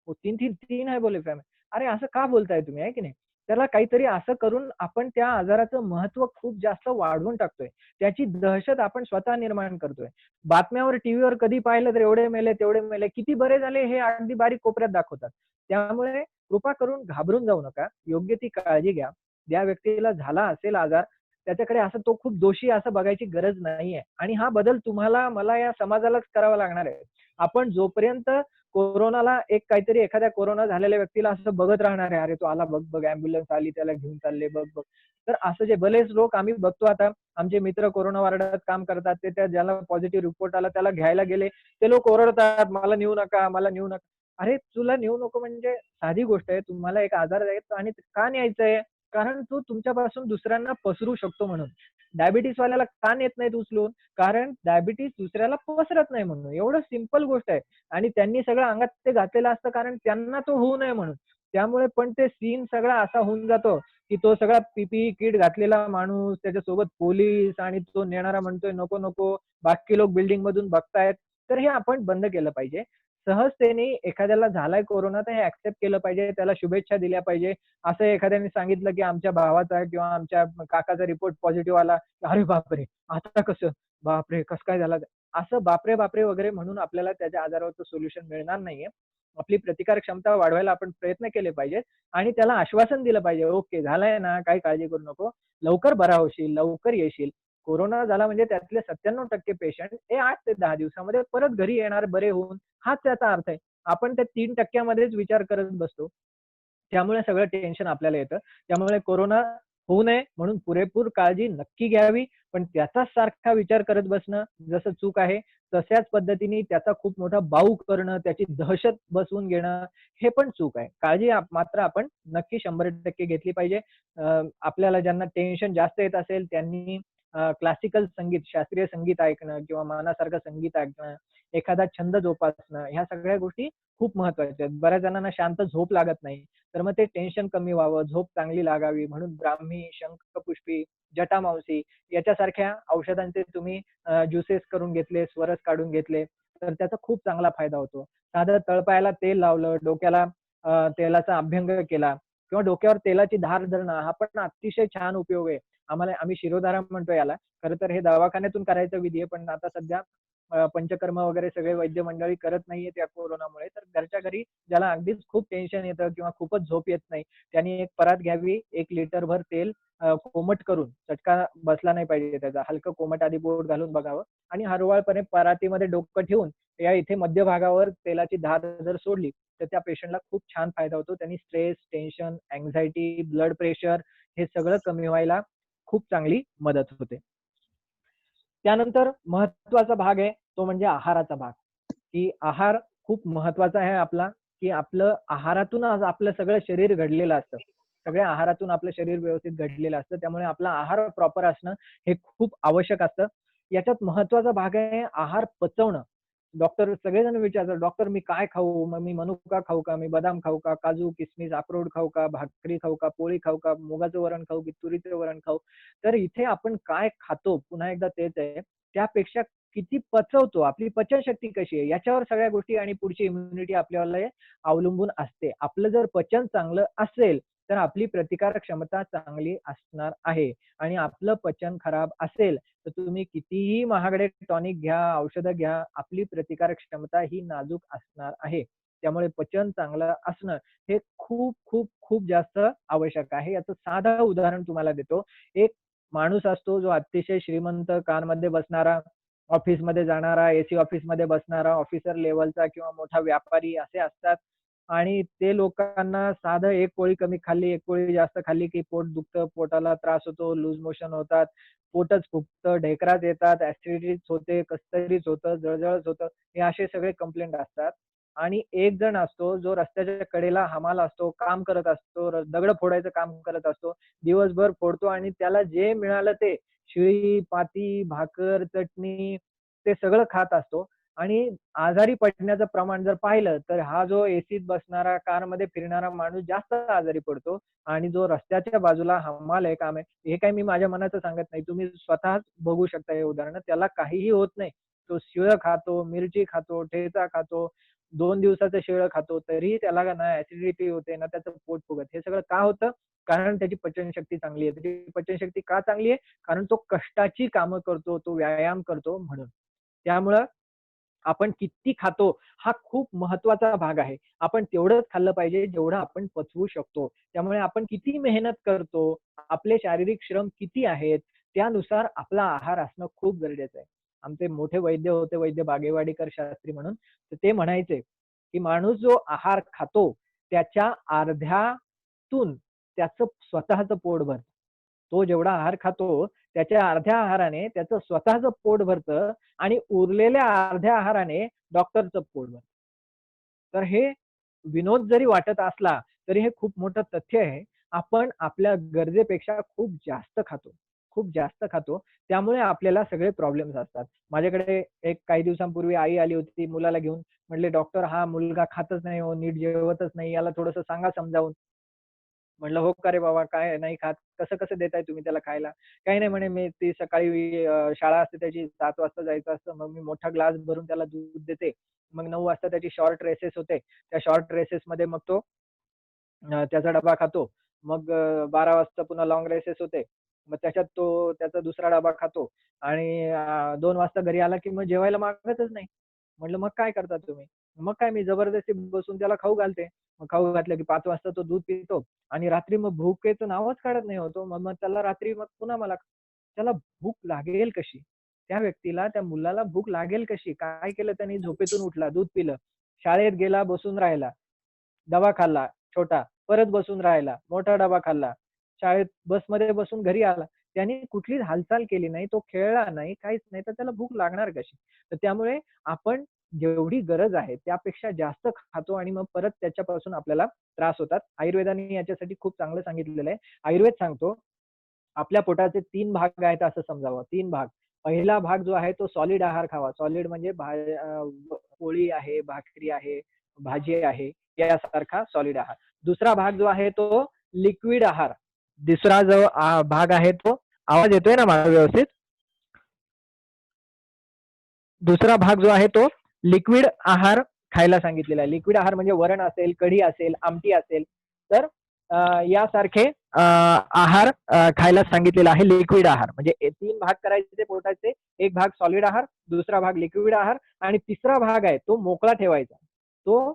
वो तीन आहे बोले फॅमिली. अरे असं का बोलताय तुम्ही, आहे की नाही? त्याला काहीतरी असं करून आपण त्या आजाराचं महत्व खूप जास्त वाढवून टाकतोय. त्याची दहशत आपण स्वतः निर्माण करतोय. बातम्यावर, टीव्हीवर कधी पाहिलं तर एवढे मेले, तेवढे मेले, किती बरे झाले हे अगदी बारीक कोपऱ्यात दाखवतात. त्यामुळे कृपा करून घाबरून जाऊ नका. योग्य ती काळजी घ्या. ज्या व्यक्तीला झाला असेल आजार, त्याच्याकडे असं तो खूप दोषी असं बघायची गरज नाहीये. आणि हा बदल तुम्हाला, मला, या समाजालाच करावा लागणार आहे. आपण जोपर्यंत कोरोनाला एक काहीतरी एखाद्या कोरोना झालेल्या व्यक्तीला असं बघत राहणार आहे, अरे तो आला बघ बघ, ॲम्ब्युलन्स आली, त्याला घेऊन चालले बघ बघ. तर असं जे बरेच लोक आम्ही बघतो आता, आमचे मित्र कोरोना वार्डात काम करतात, ते त्या ज्याला पॉझिटिव्ह रिपोर्ट आला त्याला घ्यायला गेले, ते लोक ओरडतात, मला नेऊ नका, मला नेऊ नका. अरे तुला नेऊ नको म्हणजे साधी गोष्ट आहे. तुम्हाला एक आजार आहे आणि का न्यायचंय? कारण तो तुमच्यापासून दुसऱ्यांना पसरू शकतो म्हणून. डायबिटीस वाल्याला का नेत नाहीत उचलून? कारण डायबिटीस दुसऱ्याला पसरत नाही म्हणून. एवढं सिंपल गोष्ट आहे. आणि त्यांनी सगळं अंगात ते घातलेलं असतं कारण त्यांना तो होऊ नये म्हणून. त्यामुळे पण ते सीन सगळा असा होऊन जातो, की तो सगळा पीपीई किट घातलेला माणूस, त्याच्यासोबत पोलीस, आणि तो नेणारा म्हणतोय नको नको, बाकी लोक बिल्डिंग मधून बघतायत. तर हे आपण बंद केलं पाहिजे. सहजतेने एखाद्याला झालाय कोरोना तर हे ऍक्सेप्ट केलं पाहिजे, त्याला शुभेच्छा दिल्या पाहिजे. असं एखाद्याने सांगितलं की आमच्या भावाचा किंवा आमच्या काकाचा रिपोर्ट पॉझिटिव्ह आला, अरे बापरे, आता कसं, बापरे कसं काय झालं, असं बापरे बापरे वगैरे म्हणून आपल्याला त्याच्या आजारावरचं सोल्युशन मिळणार नाहीये. आपली प्रतिकार क्षमता वाढवायला आपण प्रयत्न केले पाहिजेत आणि त्याला आश्वासन दिलं पाहिजे, ओके झालंय ना, काही काळजी करू नको, लवकर बरा होशील, लवकर येशील. कोरोना झाला म्हणजे त्यातले 97% पेशंट हे 8 ते 10 दिवसामध्ये परत घरी येणार बरे होऊन, हाच त्याचा अर्थ आहे. आपण त्या 3%मध्येच विचार करत बसतो. त्यामुळे सगळं टेन्शन आपल्याला येतं. त्यामुळे कोरोना होऊ नये म्हणून पुरेपूर काळजी नक्की घ्यावी. पण त्याचाच सारखा विचार करत बसणं जसं चूक आहे, तशाच पद्धतीने त्याचा खूप मोठा बाऊ करणं, त्याची दहशत बसवून घेणं, हे पण चूक आहे. काळजी मात्र आपण नक्की 100% घेतली पाहिजे. आपल्याला ज्यांना टेन्शन जास्त येत असेल त्यांनी क्लासिकल संगीत, शास्त्रीय संगीत ऐकणं किंवा मनासारखं संगीत ऐकणं, एखादा छंद जोपासणं, ह्या सगळ्या गोष्टी खूप महत्त्वाच्या आहेत. बऱ्याच जणांना शांत झोप लागत नाही. तर मग ते टेन्शन कमी व्हावं, झोप चांगली लागावी म्हणून ब्राह्मी, शंखपुष्पी, जटामांसी याच्यासारख्या औषधांचे तुम्ही ज्युसेस करून घेतले, स्वरस काढून घेतले, तर त्याचा खूप चांगला फायदा होतो. साधं तळपायाला तेल लावलं, डोक्याला तेलाचा अभ्यंग केला किंवा डोक्यावर तेलाची धार धरणं, हा पण अतिशय छान उपयोग आहे. आम्ही शिरोधारा म्हणतो याला. खरं तर हे दवाखान्यातून करायचा विधी आहे, पण आता सध्या पंचकर्म वगैरे सगळे वैद्य मंडळी करत नाहीये त्या कोरोनामुळे. तर घरच्या घरी ज्याला अगदीच खूप टेन्शन येतं किंवा खूपच झोप येत नाही, त्यांनी एक परात घ्यावी, 1 लिटरभर तेल कोमट करून, चटका बसला नाही पाहिजे त्याचा, हलकं कोमट आधी बोट घालून बघावं आणि हळूवारपणे परातीमध्ये डोकं ठेवून या इथे मध्यभागावर तेलाची धार जर सोडली, तर त्या पेशंटला खूप छान फायदा होतो. त्यांनी stress, tension, anxiety, blood pressure हे सगळं कमी व्हायला खूप चांगली मदत होते. त्यानंतर महत्त्वाचा भाग आहे तो म्हणजे आहाराचा भाग, की आहार खूप महत्त्वाचा आहे आपला, की आपलं आहारातून आज आपलं सगळं शरीर घडलेलं असतं. सगळ्या आहारातून आपलं शरीर व्यवस्थित घडलेलं असतं. त्यामुळे आपला आहार प्रॉपर असणं हे खूप आवश्यक असतं. याच्यात महत्त्वाचा भाग आहे आहार पचवणं. डॉक्टर सगळेजण विचारतात, "डॉक्टर मी काय खाऊ? मग मी मनुका खाऊ का? मी बदाम खाऊ का? काजू, किसमिस, अक्रोड खाऊ का? भाकरी खाऊ का? पोळी खाऊ का? मुगाचं वरण खाऊ की तुरीचं वरण खाऊ?" तर इथे आपण काय खातो, पुन्हा एकदा तेच आहे. त्यापेक्षा किती पचवतो, आपली पचनशक्ती कशी आहे, याच्यावर सगळ्या गोष्टी आणि पुढची इम्युनिटी आपल्याला अवलंबून असते. आपलं जर पचन चांगलं असेल, तर आपली प्रतिकारक क्षमता चांगली असणार आहे. आणि आपलं पचन खराब असेल, तर तुम्ही कितीही महागडे टॉनिक घ्या, औषधं घ्या, आपली प्रतिकारक क्षमता ही नाजूक असणार आहे. त्यामुळे पचन चांगलं असणं हे खूप खूप खूप जास्त आवश्यक आहे. याचं साधं उदाहरण तुम्हाला देतो. एक माणूस असतो जो अतिशय श्रीमंत, कारमध्ये बसणारा, ऑफिसमध्ये जाणारा, एसी ऑफिसमध्ये बसणारा, ऑफिसर लेव्हलचा किंवा मोठा व्यापारी असे असतात. आणि ते लोकांना साधं एक पोळी कमी खाल्ली, एक पोळी जास्त खाल्ली की पोट दुखतं, पोटाला त्रास होतो, लूज मोशन होतात, पोटच फुगतं, ढेकरात येतात, ॲसिडिटीच होते, कसतरीच होतं, जळजळच होतं. हे असे सगळे कंप्लेंट असतात. आणि एक जण असतो जो रस्त्याच्या कडेला हमाल असतो, काम करत असतो, दगडं फोडायचं काम करत असतो. दिवसभर फोडतो आणि त्याला जे मिळालं ते शिळी, पाती, भाकर, चटणी ते सगळं खात असतो. आणि आजारी पडण्याचं प्रमाण जर पाहिलं तर हा जो एसीत बसणारा, कारमध्ये फिरणारा माणूस जास्त आजारी पडतो. आणि जो रस्त्याच्या बाजूला हमाल आहे, काम आहे, हे काही मी माझ्या मनाचं सांगत नाही. तुम्ही स्वतःच बघू शकता हे उदाहरण. त्याला काहीही होत नाही. तो शिळं खातो, मिरची खातो, ठेचा खातो, 2 दिवसाचं शिळं खातो, तरीही त्याला ना ऍसिडिटी होते, ना त्याचं पोट फुगत. हे सगळं का होतं? कारण त्याची पचनशक्ती चांगली आहे. त्याची पचनशक्ती का चांगली आहे? कारण तो कष्टाची कामं करतो, तो व्यायाम करतो म्हणून. त्यामुळं आपण किती खातो हा खूप महत्वाचा भाग आहे. आपण तेवढंच खाल्लं पाहिजे जेवढं आपण पचवू शकतो. त्यामुळे आपण किती मेहनत करतो, आपले शारीरिक श्रम किती आहेत, त्यानुसार आपला आहार असणं खूप गरजेचं आहे. आमचे मोठे वैद्य होते, वैद्य बागेवाडीकर शास्त्री म्हणून. तर ते म्हणायचे, की माणूस जो आहार खातो त्याच्या अर्ध्यातून त्याचं स्वतःचं पोट भरतं. तो जेवढा आहार खातो त्याच्या अर्ध्या आहाराने त्याचं स्वतःचं पोट भरतं आणि उरलेल्या अर्ध्या आहाराने डॉक्टरचं पोट भरतं. तर हे विनोद जरी वाटत असला तरी हे खूप मोठं तथ्य आहे. आपण आपल्या गरजेपेक्षा खूप जास्त खातो. खूप जास्त खातो. त्यामुळे आपल्याला सगळे प्रॉब्लेम्स असतात. माझ्याकडे एक काही दिवसांपूर्वी आई आली होती मुलाला घेऊन. म्हटले, "डॉक्टर हा मुलगा खातच नाही हो, नीट जेवतच नाही. याला थोडंसं सांगा समजावून." म्हटलं, "हो का रे बाबा, काय नाही खात? कसं-कसं देताय तुम्ही त्याला खायला?" "काही नाही," म्हणे, "मी ती सकाळी शाळा असते त्याची 7 वाजता जायचं असतं. मग मी मोठा ग्लास भरून त्याला दूध देते. मग 9 वाजता त्याची शॉर्ट रेसेस होते. त्या शॉर्ट रेसेसमध्ये मग तो त्याचा डबा खातो. मग 12 वाजता पुन्हा लाँग रेसेस होते. मग त्याच्यात तो त्याचा दुसरा डबा खातो आणि 2 वाजता घरी आला की मग जेवायला मागतच नाही." म्हटलं, "मग काय करता तुम्ही?" "मग काय मी जबरदस्ती बसून त्याला खाऊ घालते." मग खाऊ घातलं की 5 वाजता तो दूध पितो आणि रात्री मग भुकेचं नावच काढत नाही हो तो. मग मग त्याला रात्री मग पुन्हा मला त्याला भूक लागेल कशी? त्या व्यक्तीला, त्या मुलाला भूक लागेल कशी? काय केलं त्यांनी? झोपेतून उठला, दूध पिलं, शाळेत गेला, बसून राहिला, डबा खाल्ला छोटा, परत बसून राहिला, मोठा डबा खाल्ला, शाळेत बसमध्ये बसून घरी आला. त्याने कुठलीच हालचाल केली नाही, तो खेळला नाही, काहीच नाही, तर त्याला भूक लागणार कशी? तर त्यामुळे आपण जेवढी गरज आहे त्यापेक्षा जास्त खातो आणि मग परत त्याच्यापासून आपल्याला त्रास होतात. आयुर्वेदाने याच्यासाठी खूप चांगलं सांगितलेलं आहे. आयुर्वेद सांगतो, आपल्या पोटाचे 3 भाग आहेत असं समजावं. 3 भाग. पहिला भाग जो आहे तो सॉलिड आहार खावा. सॉलिड म्हणजे पोळी आहे, भाकरी आहे, भाजी आहे, यासारखा सॉलिड आहार. दुसरा भाग जो आहे तो लिक्विड आहार. दुसरा जो भाग आहे तो आवाज येतोय ना माझा व्यवस्थित? दुसरा भाग जो आहे तो लिक्विड आहार खायला सांगितलेला आहे. लिक्विड आहार म्हणजे वरण असेल, कढी असेल, आमटी असेल, तर यासारखे आहार खायला सांगितलेला आहे. लिक्विड आहार म्हणजे 3 भाग करायचे पोटाचे. एक भाग सॉलिड आहार, दुसरा भाग लिक्विड आहार आणि तिसरा भाग आहे तो मोकळा ठेवायचा. तो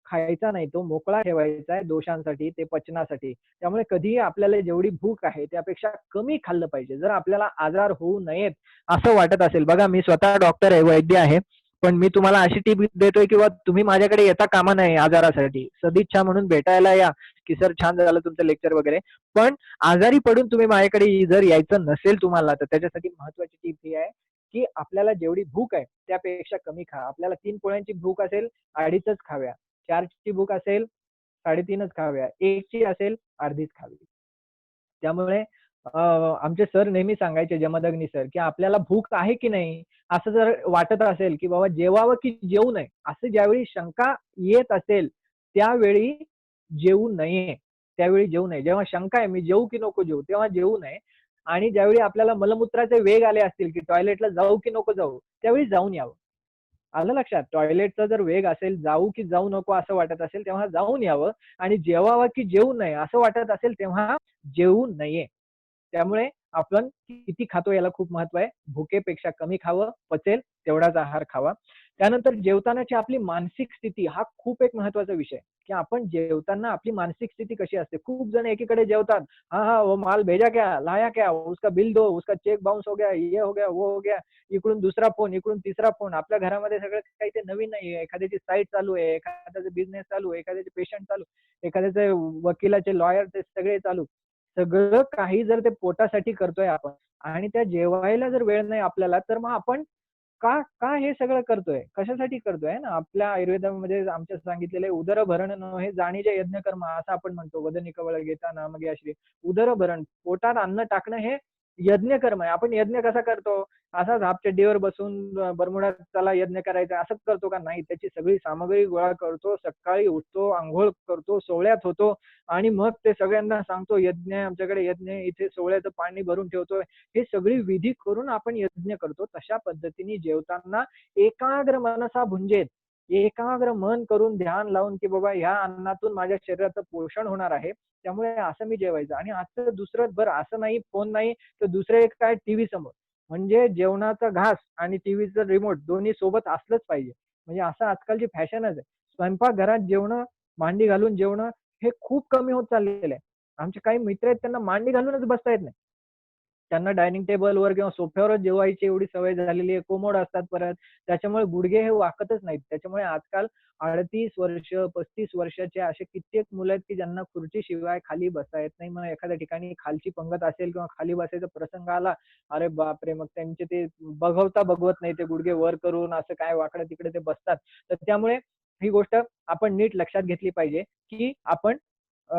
खायचा नाही, तो मोकळा ठेवायचा आहे दोषांसाठी, ते पचनासाठी. त्यामुळे कधीही आपल्याला जेवढी भूक आहे त्यापेक्षा कमी खाल्लं पाहिजे. जर आपल्याला आजार होऊ नयेत असं वाटत असेल, बघा मी स्वतः डॉक्टर आहे, वैद्य आहे. पण मी तुम्हाला अशी टिप देतोय किंवा तुम्ही माझ्याकडे येता कामा नये आजारासाठी. सदिच्छा म्हणून भेटायला या, की सर छान झालं तुमचं लेक्चर वगैरे. पण आजारी पडून तुम्ही माझ्याकडे जर यायचं नसेल तुम्हाला, तर त्याच्यासाठी महत्वाची टिप ही आहे, की आपल्याला जेवढी भूक आहे त्यापेक्षा कमी खा. आपल्याला 3 पोळ्यांची भूक असेल, 2.5च खाव्या. 4ची भूक असेल, 3.5च खाव्या. 1ची असेल, अर्धीच खावी. त्यामुळे आमचे सर नेहमी सांगायचे, जमदग्नी सर, की आपल्याला भूक आहे की नाही? असं जर वाटत असेल, की बाबा जेवावं की जेवू नये? असं ज्यावेळी शंका येत असेल, त्यावेळी जेवू नये. त्यावेळी जेवू नये. जेव्हा शंका आहे, मी जेवू की नको जेवू? तेव्हा जेवू नये. आणि ज्यावेळी आपल्याला मलमूत्राचे वेग आले असतील, की टॉयलेटला जाऊ की नको जाऊ? त्यावेळी जाऊन यावं. आलं लक्षात? टॉयलेटचा जर वेग असेल, जाऊ की जाऊ नको असं वाटत असेल, तेव्हा जाऊन यावं आणि जेवावं की जेवू नये असं वाटत असेल, तेव्हा जेवू नये. त्यामुळे आपण किती खातो याला खूप महत्व आहे. भुकेपेक्षा कमी खावं, पचेल तेवढाच आहार खावा. त्यानंतर जेवतानाची आपली मानसिक स्थिती हा खूप एक महत्वाचा विषय, की आपण जेवताना आपली मानसिक स्थिती कशी असते. खूप जण एकीकडे जेवतात, "हाँ, हाँ, वो माल भेजा क्या? लाया क्या? उसका बिल दो, उसका चेक बाउंस हो गया, ये हो गया, वो हो गया." इकडून दुसरा फोन, इकडून तिसरा फोन. आपल्या घरामध्ये सगळं काही ते नवीन नाहीये. एखाद्याची साईट चालू आहे, एखाद्याचा बिझनेस चालू आहे, एखाद्याचे पेशंट चालू, एखाद्याचे वकिलाचे, लॉयरचे सगळे चालू. सगळं काही जर ते पोटासाठी करतोय आपण आणि त्या जेवायला जर वेळ नाही आपल्याला, तर मग आपण का का हे सगळं करतोय? कशासाठी करतोय ना? आपल्या आयुर्वेदामध्ये आमच्या सांगितलेलं आहे, उदरभरण हे जाणीजे यज्ञकर्म असं आपण म्हणतो. वदनी कवळ घेता नामग्या श्री. उदरभरण, पोटात अन्न टाकणं हे यज्ञकर्म आहे. आपण यज्ञ कसा करतो? असाच हाफचड्डीवर बसून बरमुडा चला यज्ञ करायचा असंच करतो का? नाही. त्याची सगळी सामग्री गोळा करतो, सकाळी उठतो, अंघोळ करतो, सोवळ्यात होतो आणि मग ते सगळ्यांना सांगतो, यज्ञ आहे आमच्याकडे, यज्ञ आहे, इथे सोवळ्याचं पाणी भरून ठेवतोय. हे सगळी विधी करून आपण यज्ञ करतो. तशा पद्धतीने जेवताना एकाग्र मनसा भुंजेत, एकाग्र मन करून ध्यान लावून की बाबा ह्या अन्नातून माझ्या शरीराचं पोषण होणार आहे, त्यामुळे असं मी जेवायचं. आणि आजचं दुसरं बरं असं नाही, फोन नाही तर दुसरं एक काय, टीव्ही समोर. म्हणजे जेवणाचा घास आणि टीव्हीचं रिमोट दोन्ही सोबत असलंच पाहिजे. म्हणजे असं आजकालची फॅशनच आहे. स्वयंपाकघरात जेवणं, मांडी घालून जेवणं हे खूप कमी होत चाललेलं आहे. आमचे काही मित्र आहेत त्यांना मांडी घालूनच बसता येत नाही. त्यांना डायनिंग टेबलवर किंवा सोफ्यावरच जेवायची एवढी सवय झालेली आहे. कोमोड असतात परत. त्याच्यामुळे गुडघे हे वाकतच नाहीत. त्याच्यामुळे आजकाल 38 वर्ष, 35 वर्षाचे असे कित्येक मुलं आहेत की ज्यांना खुर्चीशिवाय खाली बसता येत नाही. मग एखाद्या ठिकाणी खालची पंगत असेल किंवा खाली बसायचा प्रसंग आला, अरे बापरे! मग त्यांचे ते बघवत नाही ते गुडघे वर करून असं काय वाकडं-तिकडे ते बसतात. तर त्यामुळे ही गोष्ट आपण नीट लक्षात घेतली पाहिजे, की आपण अ,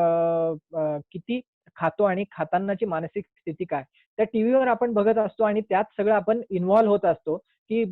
किती खातो आणि खातानाची मानसिक स्थिती काय. त्या टीव्हीवर आपण बघत असतो आणि त्यात सगळं आपण इन्व्हॉल्व होत असतो, की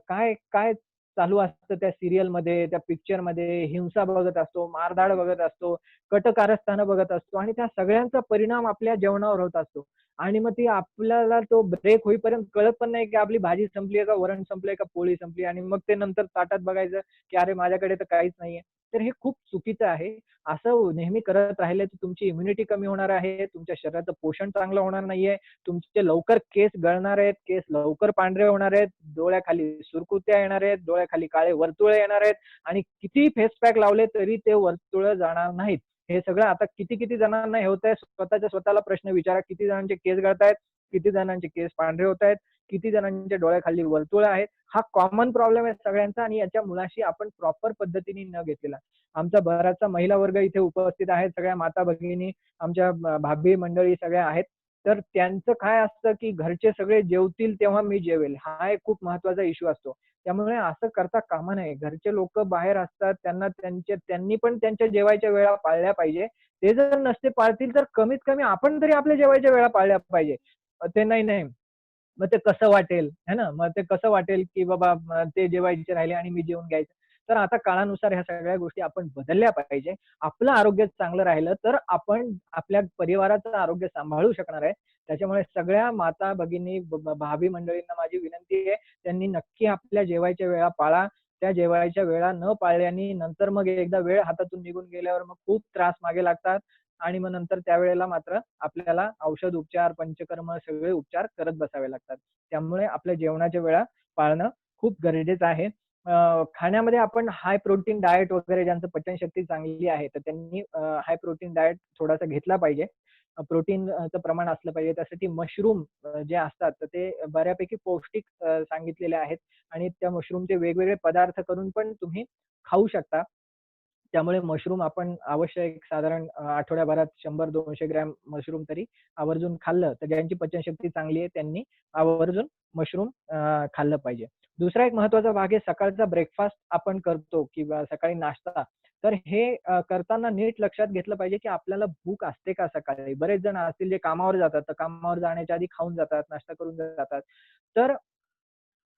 काय काय चालू असतं त्या सीरियलमध्ये, त्या पिक्चरमध्ये, हिंसा बघत असतो, मारधाड बघत असतो, कटकारस्थानं बघत असतो आणि त्या सगळ्यांचा परिणाम आपल्या जेवणावर होत असतो. आणि मग ती आपल्याला तो ब्रेक होईपर्यंत कळत पण नाही, की आपली भाजी संपली आहे का, वरण संपलंय का, पोळी संपली, आणि मग ते नंतर ताटात बघायचं, की अरे माझ्याकडे तर काहीच नाहीये. तर हे खूप चुकीचं आहे. असं नेहमी करत राहिले तर तुमची इम्युनिटी कमी होणार आहे, तुमच्या शरीराचं पोषण चांगलं होणार नाहीये, तुमचे लवकर केस गळणार आहेत, केस लवकर पांढरे होणार आहेत, डोळ्याखाली सुरकुत्या येणार आहेत, डोळ्याखाली काळे वर्तुळे येणार आहेत आणि किती फेस पॅक लावले तरी ते वर्तुळे जाणार नाहीत. हे सगळं आता किती किती जणांना हे होत आहे. स्वतःच्या स्वतःला प्रश्न विचारा, किती जणांचे केस गळतायत, किती जणांचे केस पांढरे होत आहेत, किती जणांच्या डोळ्याखाली वर्तुळे आहेत. हा कॉमन प्रॉब्लेम आहे सगळ्यांचा आणि याच्या मुलाशी आपण प्रॉपर पद्धतीने न घेतलेला. आमचा बराचसा महिला वर्ग इथे उपस्थित आहेत, सगळ्या माता भगिनी, आमच्या भाभी मंडळी सगळ्या आहेत. तर त्यांचं काय असतं, की घरचे सगळे जेवतील तेव्हा मी जेवेल, हा एक खूप महत्वाचा इश्यू असतो. त्यामुळे असं करता कामा नये. घरचे लोक बाहेर असतात, त्यांनी पण त्यांच्या जेवायच्या वेळा पाळल्या पाहिजे. ते जर नसते पाळतील तर कमीत कमी आपण तरी आपल्या जेवायच्या वेळा पाळल्या पाहिजे. ते नाही नाही, मग ते कसं वाटेल, है ना? मग ते कसं वाटेल, की बाबा ते जेवायचे राहिले आणि मी जेवून घ्यायचं. तर आता काळानुसार ह्या सगळ्या गोष्टी आपण बदलल्या पाहिजे. आपलं आरोग्य चांगलं राहिलं तर आपण आपल्या परिवाराचं आरोग्य सांभाळू शकणार आहे. त्याच्यामुळे सगळ्या माता भगिनी, भावी मंडळींना माझी विनंती आहे, त्यांनी नक्की आपल्या जेवायच्या वेळा पाळा. त्या जेवायच्या वेळा न पाळल्याने नंतर मग एकदा वेळ हातातून निघून गेल्यावर मग खूप त्रास मागे लागतात आणि मग नंतर त्यावेळेला मात्र आपल्याला औषध उपचार, पंचकर्म सगळे उपचार करत बसावे लागतात. त्यामुळे आपल्या जेवणाच्या वेळा पाळणं खूप गरजेचं आहे. खाण्यामध्ये आपण हाय प्रोटीन डाएट वगैरे, ज्यांचं पचनशक्ती चांगली आहे, तर त्यांनी हाय प्रोटीन डाएट थोडासा घेतला पाहिजे. प्रोटीनचं प्रमाण असलं पाहिजे. त्यासाठी मशरूम जे असतात तर ते बऱ्यापैकी पौष्टिक सांगितलेले आहेत आणि त्या मशरूमचे वेगवेगळे पदार्थ करून पण तुम्ही खाऊ शकता. त्यामुळे मशरूम आपण अवश्य एक साधारण आठवड्याभरात 100-200 ग्रॅम मशरूम तरी आवर्जून खाल्लं, तर ज्यांची पचनशक्ती चांगली आहे त्यांनी आवर्जून मशरूम खाल्लं पाहिजे. दुसरा एक महत्त्वाचा भाग आहे सकाळचा ब्रेकफास्ट आपण करतो किंवा सकाळी नाश्ता. तर हे करताना नीट लक्षात घेतलं पाहिजे, की आपल्याला भूक असते का सकाळी? बरेच जण असतील जे कामावर जातात, तर कामावर जाण्याच्या आधी खाऊन जातात, नाश्ता करून जातात. तर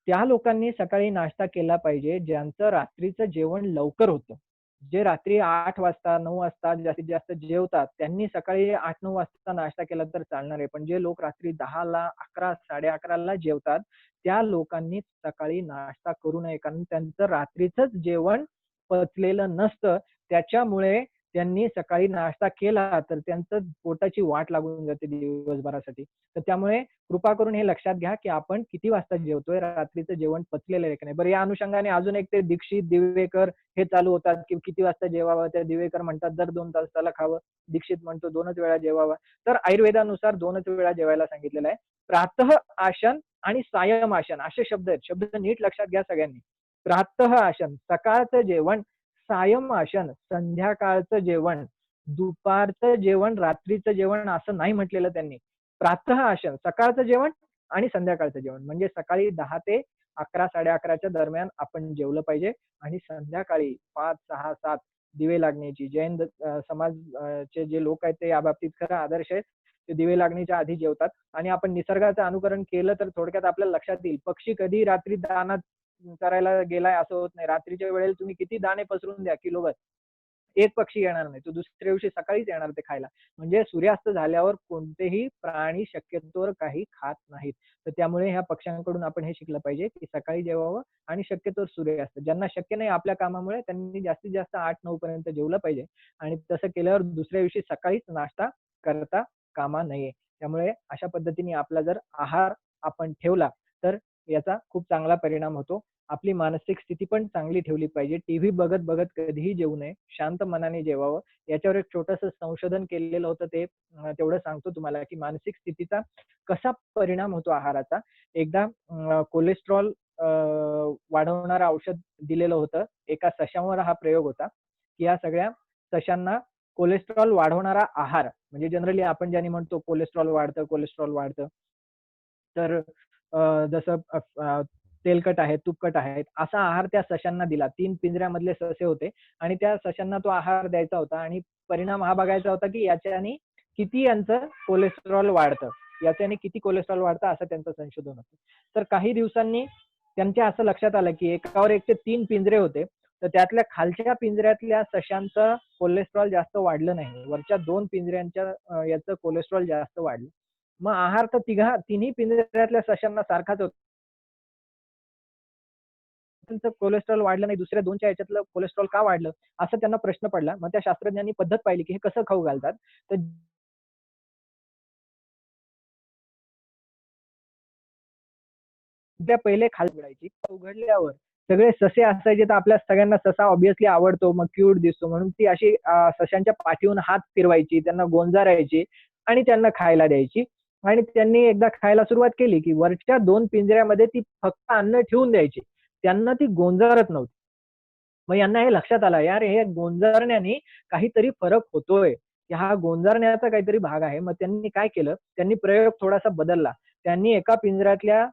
त्या लोकांनी सकाळी नाश्ता केला पाहिजे, ज्यांचं रात्रीचं जेवण लवकर होतं. जे रात्री 8 वाजता, 9 वाजता जास्तीत जास्त जेवतात, त्यांनी सकाळी 8-9 वाजता नाश्ता केला तर चालणार आहे. पण जे लोक रात्री 10ला, 11, 11:30ला जेवतात, त्या लोकांनी सकाळी नाश्ता करू नये. कारण त्यांचं रात्रीचंच जेवण पचलेलं नसतं. त्याच्यामुळे त्यांनी सकाळी नाश्ता केला तर त्यांचं पोटाची वाट लागून जाते दिवसभरासाठी. तर त्यामुळे कृपा करून हे लक्षात घ्या, की आपण किती वाजता जेवतोय, रात्रीचं जेवण पचलेलं आहे की नाही. बरं, या अनुषंगाने अजून एक ते दीक्षित, दिवेकर हे चालू होतात, की किती वाजता जेवावं. त्या दिवेकर म्हणतात दर 2 तासाला खावं. दीक्षित म्हणतो 2च वेळा जेवावं. तर आयुर्वेदानुसार 2च वेळा जेवायला सांगितलेलं आहे. प्रातः आशन आणि सायम आशन असे शब्द आहेत. शब्द नीट लक्षात घ्या सगळ्यांनी. प्रातः आशन सकाळचं जेवण, सायम आशन संध्याकाळचं जेवण, दुपारचं जेवण, रात्रीचं जेवण असं नाही म्हटलेलं त्यांनी. प्रातः आशन सकाळचं जेवण आणि संध्याकाळचं जेवण. म्हणजे सकाळी 10 ते 11, 11:30च्या दरम्यान आपण जेवलं पाहिजे आणि संध्याकाळी 5, 6, 7 दिवे लागण्याची जैन समाज चे जे लोक आहेत ते याबाबतीत खरं आदर्श आहेत. ते दिवे लागणीच्या आधी जेवतात. आणि आपण निसर्गाचं अनुकरण केलं तर थोडक्यात आपल्याला लक्षात येईल, पक्षी कधी रात्री दाना करायला गेलाय असं होत नाही. रात्रीच्या वेळेला तुम्ही किती दाणे पसरून द्या किलोभर, एक पक्षी येणार नाही, तो दुसऱ्या दिवशी सकाळीच येणार ते खायला. म्हणजे सूर्यास्त झाल्यावर कोणतेही प्राणी शक्यतोवर काही खात नाहीत. तर त्यामुळे ह्या पक्ष्यांकडून आपण हे शिकलं पाहिजे की सकाळी जेवावं आणि शक्यतोवर सूर्यास्त. ज्यांना शक्य नाही आपल्या कामामुळे त्यांनी जास्तीत जास्त 8-9 पर्यंत जेवलं पाहिजे आणि तसं केल्यावर दुसऱ्या दिवशी सकाळीच नाश्ता करता कामा नये. त्यामुळे अशा पद्धतीने आपला जर आहार आपण ठेवला तर याचा खूप चांगला परिणाम होतो. आपली मानसिक स्थिती पण चांगली ठेवली पाहिजे. टीव्ही बघत बघत कधीही जेवू नये. शांत मनाने जेवावं. याच्यावर एक छोटंसं संशोधन केलेलं होतं, ते तेवढं सांगतो तुम्हाला की मानसिक स्थितीचा कसा परिणाम होतो आहाराचा. एकदा कोलेस्ट्रॉल वाढवणारं औषध दिलेलं होतं. एका सशावर हा प्रयोग होता की या सगळ्या सशांना कोलेस्ट्रॉल वाढवणारा आहार, म्हणजे जनरली आपण ज्याने म्हणतो कोलेस्ट्रॉल वाढतं, तर जसं तेलकट आहेत, तुपकट आहेत, असा आहार त्या सशांना दिला. 3 पिंजऱ्यामधले ससे होते आणि त्या सशांना तो आहार द्यायचा होता आणि परिणाम हा बघायचा होता की याच्याने किती यांचं कोलेस्ट्रॉल वाढतं, असं त्यांचं संशोधन होतं. तर काही दिवसांनी त्यांच्या असं लक्षात आलं की एकावर एक ते 3 पिंजरे होते, तर त्यातल्या खालच्या पिंजऱ्यातल्या सशांचं कोलेस्ट्रॉल जास्त वाढलं नाही. वरच्या 2 पिंजऱ्यांच्या याचं कोलेस्ट्रॉल जास्त वाढलं. मग आहार तर तिन्ही पिंजऱ्यातल्या सशांना सारखाच होता. त्यांचं कोलेस्ट्रॉल वाढलं नाही, दुसऱ्या 2च्या ह्याच्यातलं कोलेस्ट्रॉल का वाढलं? असा त्यांना प्रश्न पडला. मग त्या शास्त्रज्ञांनी पद्धत पाहिली की हे कसं खाऊ घालतात. तर त्या पहिले खाली उघडायची. उघडल्यावर सगळे ससे असायचे, तर आपल्या सगळ्यांना ससा ऑब्व्हियसली आवडतो, मग क्यूट दिसतो म्हणून ती अशी सशांच्या पाठीवरून हात फिरवायची, त्यांना गोंजारायची आणि त्यांना खायला द्यायची. आणि त्यांनी एकदा खायला सुरुवात केली की वरच्या 2 पिंजऱ्यामध्ये ती फक्त अन्न ठेवून द्यायची. त्यांना ती गोंजारत नव्हती. मग यांना हे लक्षात आलं, यार हे गोंजारण्याने काहीतरी फरक होतोय, की हा गोंजारण्याचा काहीतरी भाग आहे. मग त्यांनी काय केलं, त्यांनी प्रयोग थोडासा बदलला. त्यांनी एका पिंजऱ्यातल्या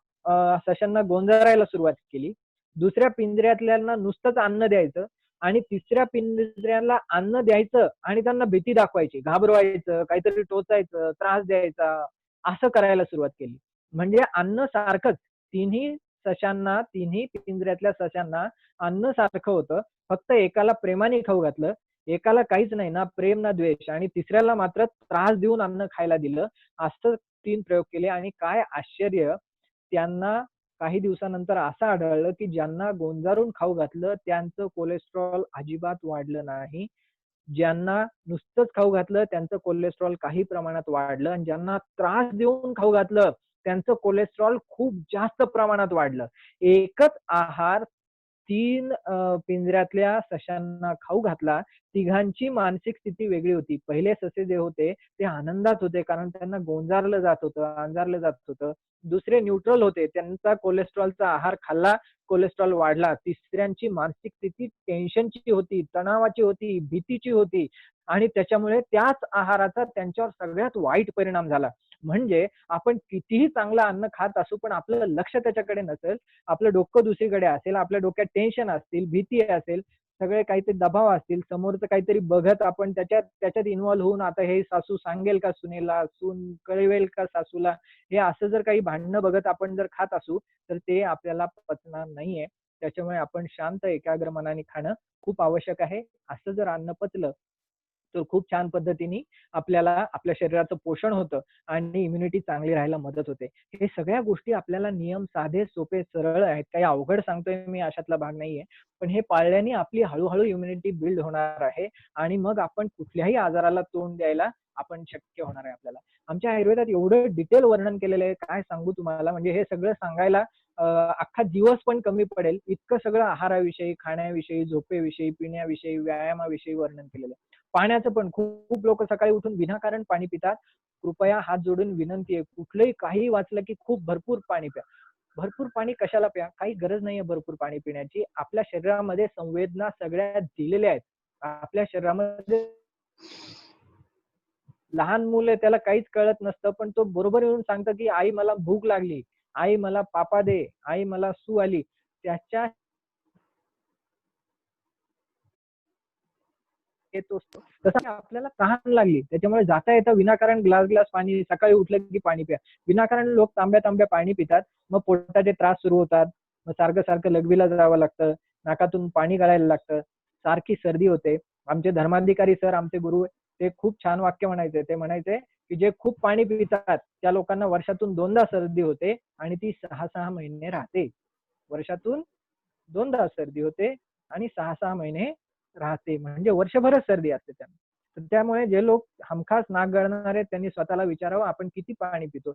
सशांना गोंजारायला सुरुवात केली. दुसऱ्या पिंजऱ्यातल्यांना नुसतंच अन्न द्यायचं आणि तिसऱ्या पिंजऱ्याला अन्न द्यायचं आणि त्यांना भीती दाखवायची, घाबरवायचं, काहीतरी टोचायचं, त्रास द्यायचा, असं करायला सुरुवात केली. म्हणजे अन्न सारखंच तिन्ही पिंजऱ्यातल्या सशांना अन्न सारखं होतं. फक्त एकाला प्रेमाने खाऊ घातलं, एकाला काहीच नाही, ना प्रेम ना द्वेष, आणि तिसऱ्याला मात्र त्रास देऊन अन्न खायला दिलं. असं 3 प्रयोग केले आणि काय आश्चर्य, त्यांना काही दिवसानंतर असं आढळलं की ज्यांना गोंजारून खाऊ घातलं त्यांचं कोलेस्ट्रॉल अजिबात वाढलं नाही. ज्यांना नुसतंच खाऊ घातलं त्यांचं कोलेस्ट्रॉल काही प्रमाणात वाढलं आणि ज्यांना त्रास देऊन खाऊ घातलं त्यांचं कोलेस्ट्रॉल खूप जास्त प्रमाणात वाढलं. एकच आहार 3 पिंजऱ्यातल्या सशांना खाऊ घातला. तिघांची मानसिक स्थिती वेगळी होती. पहिले ससे जे होते ते आनंदात होते, कारण त्यांना गोंजारलं जात होतं, अंजारलं जात होतं. दुसरे न्यूट्रल होते, त्यांचा कोलेस्ट्रॉलचा आहार खाल्ला, कोलेस्ट्रॉल वाढला. तिसऱ्यांची मानसिक स्थिती टेन्शनची होती, तणावाची होती, भीतीची होती आणि त्याच्यामुळे त्याच आहाराचा त्यांच्यावर सगळ्यात वाईट परिणाम झाला. म्हणजे आपण कितीही चांगलं अन्न खात असू पण आपलं लक्ष त्याच्याकडे नसेल, आपलं डोकं दुसरीकडे असेल, आपल्या डोक्यात टेन्शन असतील, भीती असेल, सगळे काहीतरी दबाव असतील, समोरचं काहीतरी बघत आपण त्याच्यात इन्व्हॉल्व होऊन आता हे सासू सांगेल का सुनेला, सून कळवेल का सासूला, हे असं जर काही भांडणं बघत आपण जर खात असू तर ते आपल्याला पचणार नाहीये. त्याच्यामुळे आपण शांत एकाग्र मनाने खाणं खूप आवश्यक आहे. असं जर अन्न पचलं तर खूप छान पद्धतीने आपल्याला आपल्या शरीराचं पोषण होतं आणि इम्युनिटी चांगली राहायला मदत होते. हे सगळ्या गोष्टी आपल्याला नियम साधे, सोपे, सरळ आहेत. काही अवघड सांगतोय मी अशातला भाग नाहीये. पण हे पाळल्याने आपली हळूहळू इम्युनिटी बिल्ड होणार आहे आणि मग आपण कुठल्याही आजाराला तोंड द्यायला आपण शक्य होणार आहे आपल्याला. आमच्या आयुर्वेदात एवढं डिटेल वर्णन केलेलं आहे, काय सांगू तुम्हाला. म्हणजे हे सगळं सांगायला अख्खा दिवस पण कमी पडेल, इतकं सगळं आहाराविषयी, खाण्याविषयी, झोपेविषयी, पिण्याविषयी, व्यायामाविषयी वर्णन केलेलं आहे. पाण्याचं पण खूप लोक सकाळी उठून विनाकारण पाणी पितात. कृपया हात जोडून विनंती आहे, कुठलंही काही वाचलं की खूप भरपूर पाणी प्या. भरपूर पाणी कशाला प्या, काही गरज नाहीये भरपूर पाणी पिण्याची. आपल्या शरीरामध्ये संवेदना सगळ्या दिलेल्या आहेत. आपल्या शरीरामध्ये लहान मुलं त्याला काहीच कळत नसतं, पण तो बरोबर येऊन सांगतं की आई मला भूक लागली, आई मला पापा दे, आई मला सू आली. त्याच्या येत असतो, तसं आपल्याला तहान लागली त्याच्यामुळे जाता येता विनाकारण ग्लास पाणी, सकाळी उठलं की पाणी प्या. विनाकारण लोक तांब्या पाणी पितात, मग पोटाचे त्रास सुरू होतात, मग सारखं लघवीला जावं लागतं, नाकातून पाणी गळायला लागतं, सारखी सर्दी होते. आमचे धर्माधिकारी सर, आमचे गुरु, ते खूप छान वाक्य म्हणायचे. ते म्हणायचे की जे खूप पाणी पितात त्या लोकांना वर्षातून 2दा सर्दी होते आणि ती 6-6 महिने राहते. वर्षातून 2दा सर्दी होते आणि 6-6 महिने राहते, म्हणजे वर्षभरच सर्दी असते त्यांना. तर त्यामुळे जे लोक हमखास नाक गळणारे त्यांनी स्वतःला विचारावं, आपण किती पाणी पितो.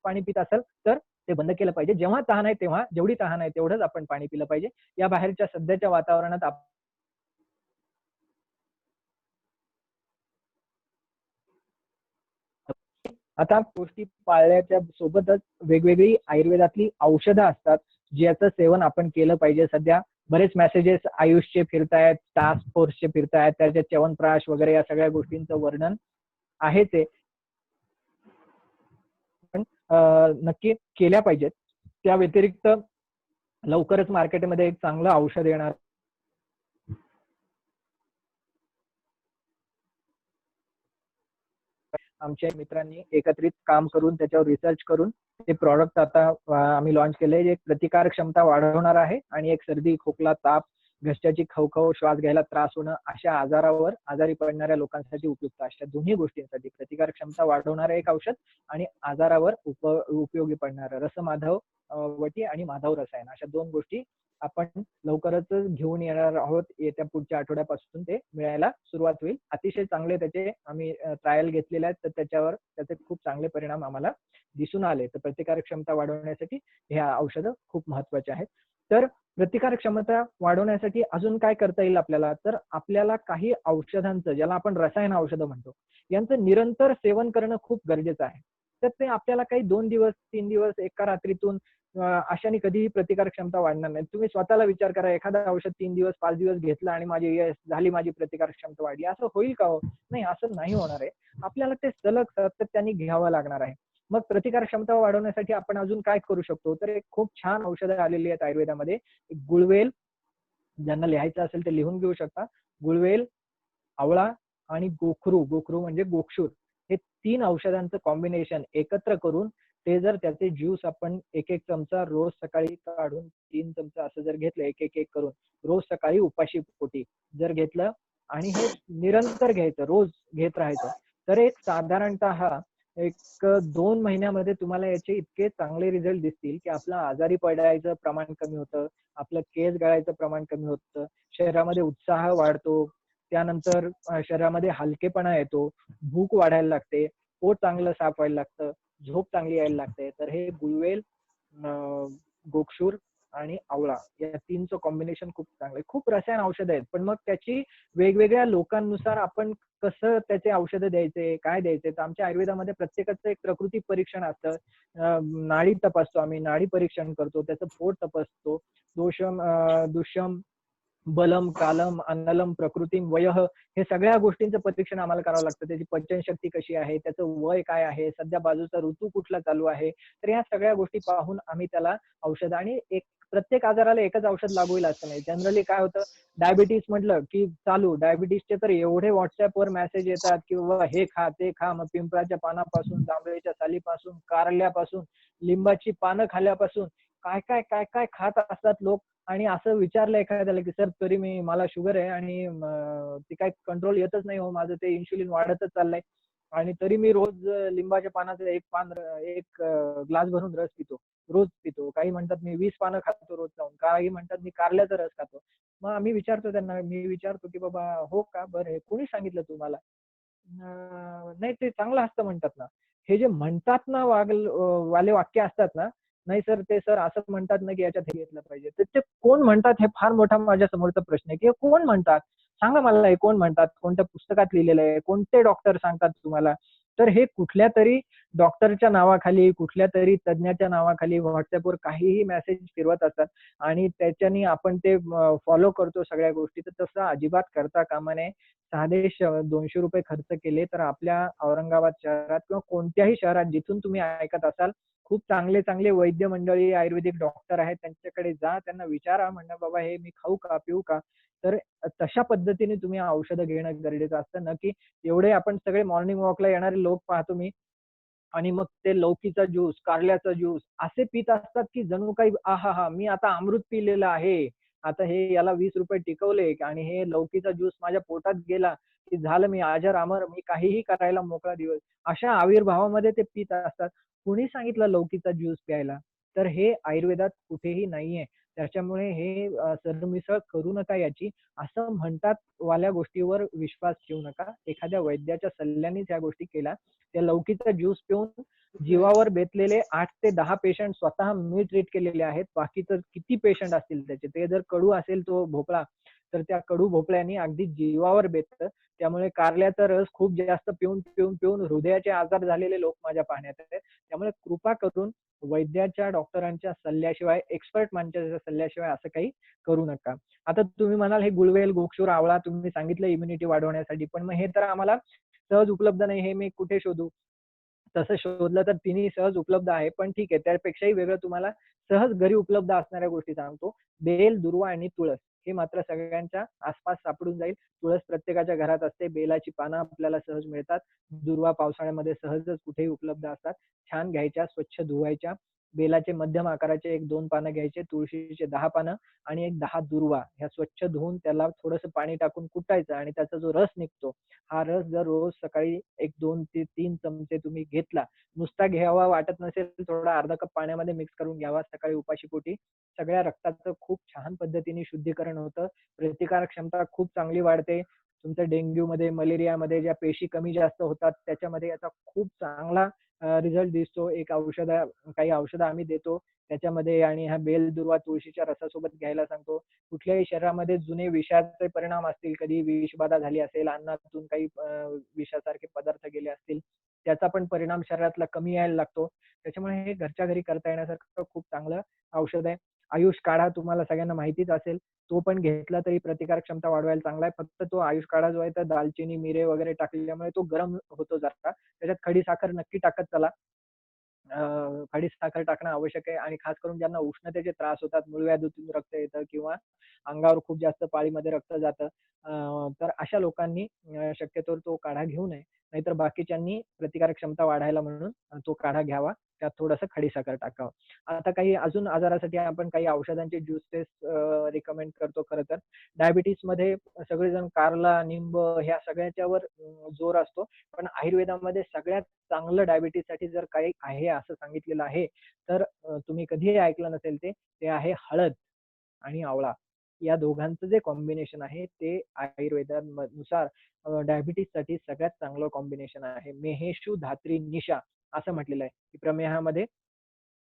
पाणी पित असेल तर ते बंद केलं पाहिजे. जेव्हा तहान आहे तेव्हा, जेवढी तहान आहे तेवढंच आपण पाणी पिलं पाहिजे. या बाहेरच्या सध्याच्या वातावरणात आता गोष्टी पाळल्याच्या सोबतच वेगवेगळी आयुर्वेदातली औषधं असतात, ज्याचं सेवन आपण केलं पाहिजे. सध्या बरेच मेसेजेस आयुषचे फिरतायत, टास्क फोर्सचे फिरतायत, त्याचे च्यवनप्राश वगैरे या सगळ्या गोष्टींचं वर्णन आहेच आहे. पण नक्की केल्या पाहिजेत. त्या व्यतिरिक्त लवकरच मार्केटमध्ये एक चांगलं औषध येणार. आमच्या मित्रांनी एकत्रित काम करून त्याच्यावर रिसर्च करून ते प्रॉडक्ट आता आम्ही लॉन्च केले, जे प्रतिकारक क्षमता वाढवणार आहे आणि एक सर्दी, खोकला, ताप, घशाची खवखव, श्वास घ्यायला त्रास होणं अशा आजारी पडणाऱ्या लोकांसाठी उपयुक्त. अशा दोन्ही गोष्टींसाठी प्रतिकारक क्षमता वाढवणारं एक औषध आणि आजारावर उपयोगी पडणारं रसमाधव वटी आणि माधव रसायन, अशा 2 गोष्टी आपण लवकरच घेऊन येणार आहोत. येत्या पुढच्या आठवड्यापासून ते मिळायला सुरुवात होईल. अतिशय चांगले त्याचे आम्ही ट्रायल घेतलेले आहेत, तर त्याचे खूप चांगले परिणाम आम्हाला दिसून आले. तर प्रतिकारक क्षमता वाढवण्यासाठी ह्या औषधं खूप महत्वाचे आहेत. तर प्रतिकारक क्षमता वाढवण्यासाठी अजून काय करता येईल आपल्याला, तर आपल्याला काही औषधांचं, ज्याला आपण रसायन औषधं म्हणतो, यांचं निरंतर सेवन करणं खूप गरजेचं आहे. तर ते आपल्याला काही 2 दिवस 3 दिवस एका रात्रीतून अशाने कधीही प्रतिकारक क्षमता वाढणार नाही. तुम्ही स्वतःला विचार करा, एखादं औषध 3 दिवस 5 दिवस घेतलं आणि माझी प्रतिकारक क्षमता वाढली, असं होईल का हो? नाही, असं नाही होणार आहे. आपल्याला ते सलग सातत्याने घ्यावं लागणार आहे. मग प्रतिकारक क्षमता वाढवण्यासाठी आपण अजून काय करू शकतो, तर एक खूप छान औषधं आलेली आहेत आयुर्वेदामध्ये. गुळवेल, ज्यांना लिहायचं असेल ते लिहून घेऊ शकता. गुळवेल, आवळा आणि गोखरू म्हणजे गोक्षूर, हे 3 औषधांचं कॉम्बिनेशन एकत्र करून ते जर त्याचे ज्यूस आपण 1-1 चमचा रोज सकाळी काढून 3 चमचा असं जर घेतलं, एक करून रोज सकाळी उपाशी पोटी जर घेतलं आणि हे निरंतर घ्यायचं, रोज घेत राहायचं, तर एक साधारणतः एक 2 महिन्यामध्ये तुम्हाला याचे इतके चांगले रिझल्ट दिसतील की आपलं आजारी पडायचं प्रमाण कमी होतं, आपलं केस गळायचं प्रमाण कमी होतं, शरीरामध्ये उत्साह वाढतो, त्यानंतर शरीरामध्ये हलकेपणा येतो, भूक वाढायला लागते, पोट चांगलं साफ व्हायला लागतं, झोप चांगली यायला लागते. तर हे गुळवेल, गोक्षूर आणि आवळा या 3चं कॉम्बिनेशन खूप चांगलं. खूप रसायन औषधं आहेत, पण मग त्याची वेगवेगळ्या लोकांनुसार आपण कसं त्याचे औषधं द्यायचे, काय द्यायचे, तर आमच्या आयुर्वेदामध्ये प्रत्येकाचं एक प्रकृती परीक्षण असतं. नाडी तपासतो आम्ही, नाडी परीक्षण करतो, त्याचं पोट तपासतो, दुष्यम, बलम, कालम, अनलम, प्रकृतीम, वयः, हे सगळ्या गोष्टींचं परीक्षण आम्हाला करावं लागतं. त्याची पचनशक्ती कशी आहे, त्याचं वय काय आहे, सध्या बाजूचा ऋतू कुठला चालू आहे, तर या सगळ्या गोष्टी पाहून आम्ही त्याला औषध, आणि प्रत्येक आजाराला एकच औषध लागू होईल असं नाही. जनरली काय होतं, डायबिटीस म्हटलं की चालू, डायबिटीसचे तर एवढे व्हॉट्सअपवर मेसेज येतात की बाबा हे खा ते खा, मग पिंपळाच्या पानापासून, जांभळीच्या सालीपासून, कारल्यापासून, लिंबाची पानं खाल्यापासून काय काय खात असतात लोक. आणि असं विचारलं एखाद्याला की सर तरी मला शुगर आहे आणि ती काय कंट्रोल येतच नाही हो, माझं ते इन्शुलिन वाढतच चाललंय आणि तरी मी रोज लिंबाच्या पानाचं एक ग्लास भरून रस पितो, रोज पितो. काही म्हणतात मी 20 पानं खातो रोज जाऊन, काही म्हणतात मी कारल्याचा रस खातो. मग आम्ही विचारतो त्यांना, मी विचारतो की बाबा हो का, बरं हे कोणी सांगितलं तुम्हाला? नाही ते चांगलं असतं म्हणतात ना. हे जे म्हणतात ना वाले वाक्य असतात ना, नाही सर ते सर असं म्हणतात ना की याच्यात हे घेतलं पाहिजे, तर ते कोण म्हणतात हे फार मोठा माझ्या समोरचा प्रश्न आहे की कोण म्हणतात, सांगा मला हे कोण म्हणतात, कोणत्या पुस्तकात लिहिलेलं आहे, कोणते डॉक्टर सांगतात तुम्हाला. तर हे कुठल्या तरी डॉक्टरच्या नावाखाली, कुठल्या तरी तज्ञाच्या नावाखाली व्हॉट्सअपवर काहीही मेसेज फिरवत असतात आणि त्याच्यानी आपण ते फॉलो करतो सगळ्या गोष्टी. तर तसं अजिबात करता कामा नये. साधे ₹200 खर्च केले तर आपल्या औरंगाबाद शहरात किंवा कोणत्याही शहरात जिथून तुम्ही ऐकत असाल, खूप चांगले चांगले वैद्य मंडळी, आयुर्वेदिक डॉक्टर आहेत, त्यांच्याकडे जा, त्यांना विचारा, म्हणा बाबा हे मी खाऊ का, पिऊ का? तर तशा पद्धतीने तुम्ही औषधं घेणं गरजेचं असतं. ना की एवढे आपण सगळे मॉर्निंग वॉकला येणारे लोक पाहतो मी आणि मग ते लौकीचा ज्यूस, कारल्याचा ज्यूस असे पीत असतात, की जणू काही आहाहा! मी आता अमृत पिलेलं आहे. आता हे याला ₹20 टिकवले आणि हे लौकीचा ज्यूस माझ्या पोटात गेला, की झालं मी अजर अमर, मी काहीही करायला मोकळा दिवस. अशा आविर्भावामध्ये ते पीत असतात. कुणी सांगितलं लौकीचा ज्यूस प्यायला? तर हे आयुर्वेदात कुठेही नाहीये. त्याच्यामुळे हे सरमिसळ करू नका याची. असं म्हणतात वाल्या गोष्टीवर विश्वास ठेवू नका. एखाद्या वैद्याच्या सल्ल्यानेच ह्या गोष्टी केल्या. त्या लौकीचा ज्यूस पिऊन जीवावर बेतलेले 8 ते 10 पेशंट स्वतः मी ट्रीट केलेले आहेत. बाकी तर किती पेशंट असतील त्याचे. ते जर कडू असेल तो भोपळा, तर त्या कडू भोपळ्याने अगदी जीवावर बेततं. त्यामुळे कारल्याचा रस खूप जास्त पिऊन हृदयाचे आजार झालेले लोक माझ्या पाहण्यात आहेत. त्यामुळे कृपा करून वैद्याच्या, डॉक्टरांच्या सल्ल्याशिवाय, एक्सपर्ट माणसाच्या सल्ल्याशिवाय असं काही करू नका. आता तुम्ही म्हणाल हे गुळवेल, गोक्षूर, आवळा तुम्ही सांगितलं इम्युनिटी वाढवण्यासाठी, पण मग हे तर आम्हाला सहज उपलब्ध नाही, हे मी कुठे शोधू? तसं शोधलं तर तिन्ही सहज उपलब्ध आहे. पण ठीक आहे, त्यापेक्षाही वेगळं तुम्हाला सहज घरी उपलब्ध असणाऱ्या गोष्टी सांगतो. बेल, दुर्वा आणि तुळस हे मात्र सगळ्यांच्या आसपास सापडून जाईल. तुळस प्रत्येकाच्या घरात असते. बेलाची पानं आपल्याला सहज मिळतात. दुर्वा पावसाळ्यामध्ये सहजच कुठेही उपलब्ध असतात. छान घ्यायच्या, स्वच्छ धुवायच्या. बेलाचे मध्यम आकाराचे 1-2 पानं घ्यायचे. तुळशीचे 10 पानं आणि एक 10 दुर्वा ह्या स्वच्छ धुवून त्याला थोडंसं पाणी टाकून कुटायचं आणि त्याचा जो रस निघतो, हा रस जर रोज सकाळी 1, 2 ते 3 चमचे तुम्ही घेतला, नुसता घ्यावा वाटत नसेल, थोडा अर्धा कप पाण्यामध्ये मिक्स करून घ्यावा सकाळी उपाशीपोटी. सगळ्या रक्ताचं खूप छान पद्धतीने शुद्धीकरण होतं. प्रतिकारक क्षमता खूप चांगली वाढते. तुमचं डेंग्यूमध्ये, मलेरियामध्ये ज्या पेशी कमी जास्त होतात, त्याच्यामध्ये याचा खूप चांगला रिझल्ट दिसतो. काही औषधं आम्ही देतो त्याच्यामध्ये आणि हा बेल, दुर्वा, तुळशीच्या रसासोबत घ्यायला सांगतो. कुठल्याही शरीरामध्ये जुने विषाचे परिणाम असतील, कधी विषबाधा झाली असेल, अन्नातून काही विषासारखे पदार्थ गेले असतील, त्याचा पण परिणाम शरीरातला कमी यायला लागतो. त्याच्यामुळे हे घरच्या घरी करता येण्यासारखं खूप चांगलं औषध आहे. आयुष काढा तुम्हाला सगळ्यांना माहितीच असेल. तो पण घेतला तरी प्रतिकारक क्षमता वाढवायला चांगला आहे. फक्त तो आयुष काढा जो आहे तर दालचिनी, मिरे वगैरे टाकल्यामुळे तो गरम होतो जरा. त्याच्यात खडी साखर नक्की टाकत चला. खडी साखर टाकणं आवश्यक आहे आणि खास करून ज्यांना उष्णतेचे त्रास होतात, मूळव्याधीतून रक्त येतं किंवा अंगावर खूप जास्त पाळीमध्ये रक्त जातं, तर अशा लोकांनी शक्यतो तो काढा घेऊ नये. नाहीतर बाकीच्यांनी प्रतिकारक क्षमता वाढायला म्हणून तो काढा घ्यावा. त्यात थोडंसं खडीसाखर टाकावं. आता काही अजून आजारासाठी आपण काही औषधांचे ज्यूसेस रिकमेंड करतो खरं तर. डायबिटीसमध्ये सगळेजण कारला, निंब ह्या सगळ्याच्यावर जोर असतो. पण आयुर्वेदामध्ये सगळ्यात चांगलं डायबिटीससाठी जर काही आहे असं सांगितलेलं आहे, तर तुम्ही कधीही ऐकलं नसेल ते आहे हळद आणि आवळा. या दोघांचं जे कॉम्बिनेशन आहे ते आयुर्वेदानुसार डायबिटीससाठी सगळ्यात चांगलं कॉम्बिनेशन आहे. मेहेशू धात्री निशा असं म्हटलेलं आहे, की प्रमेहामध्ये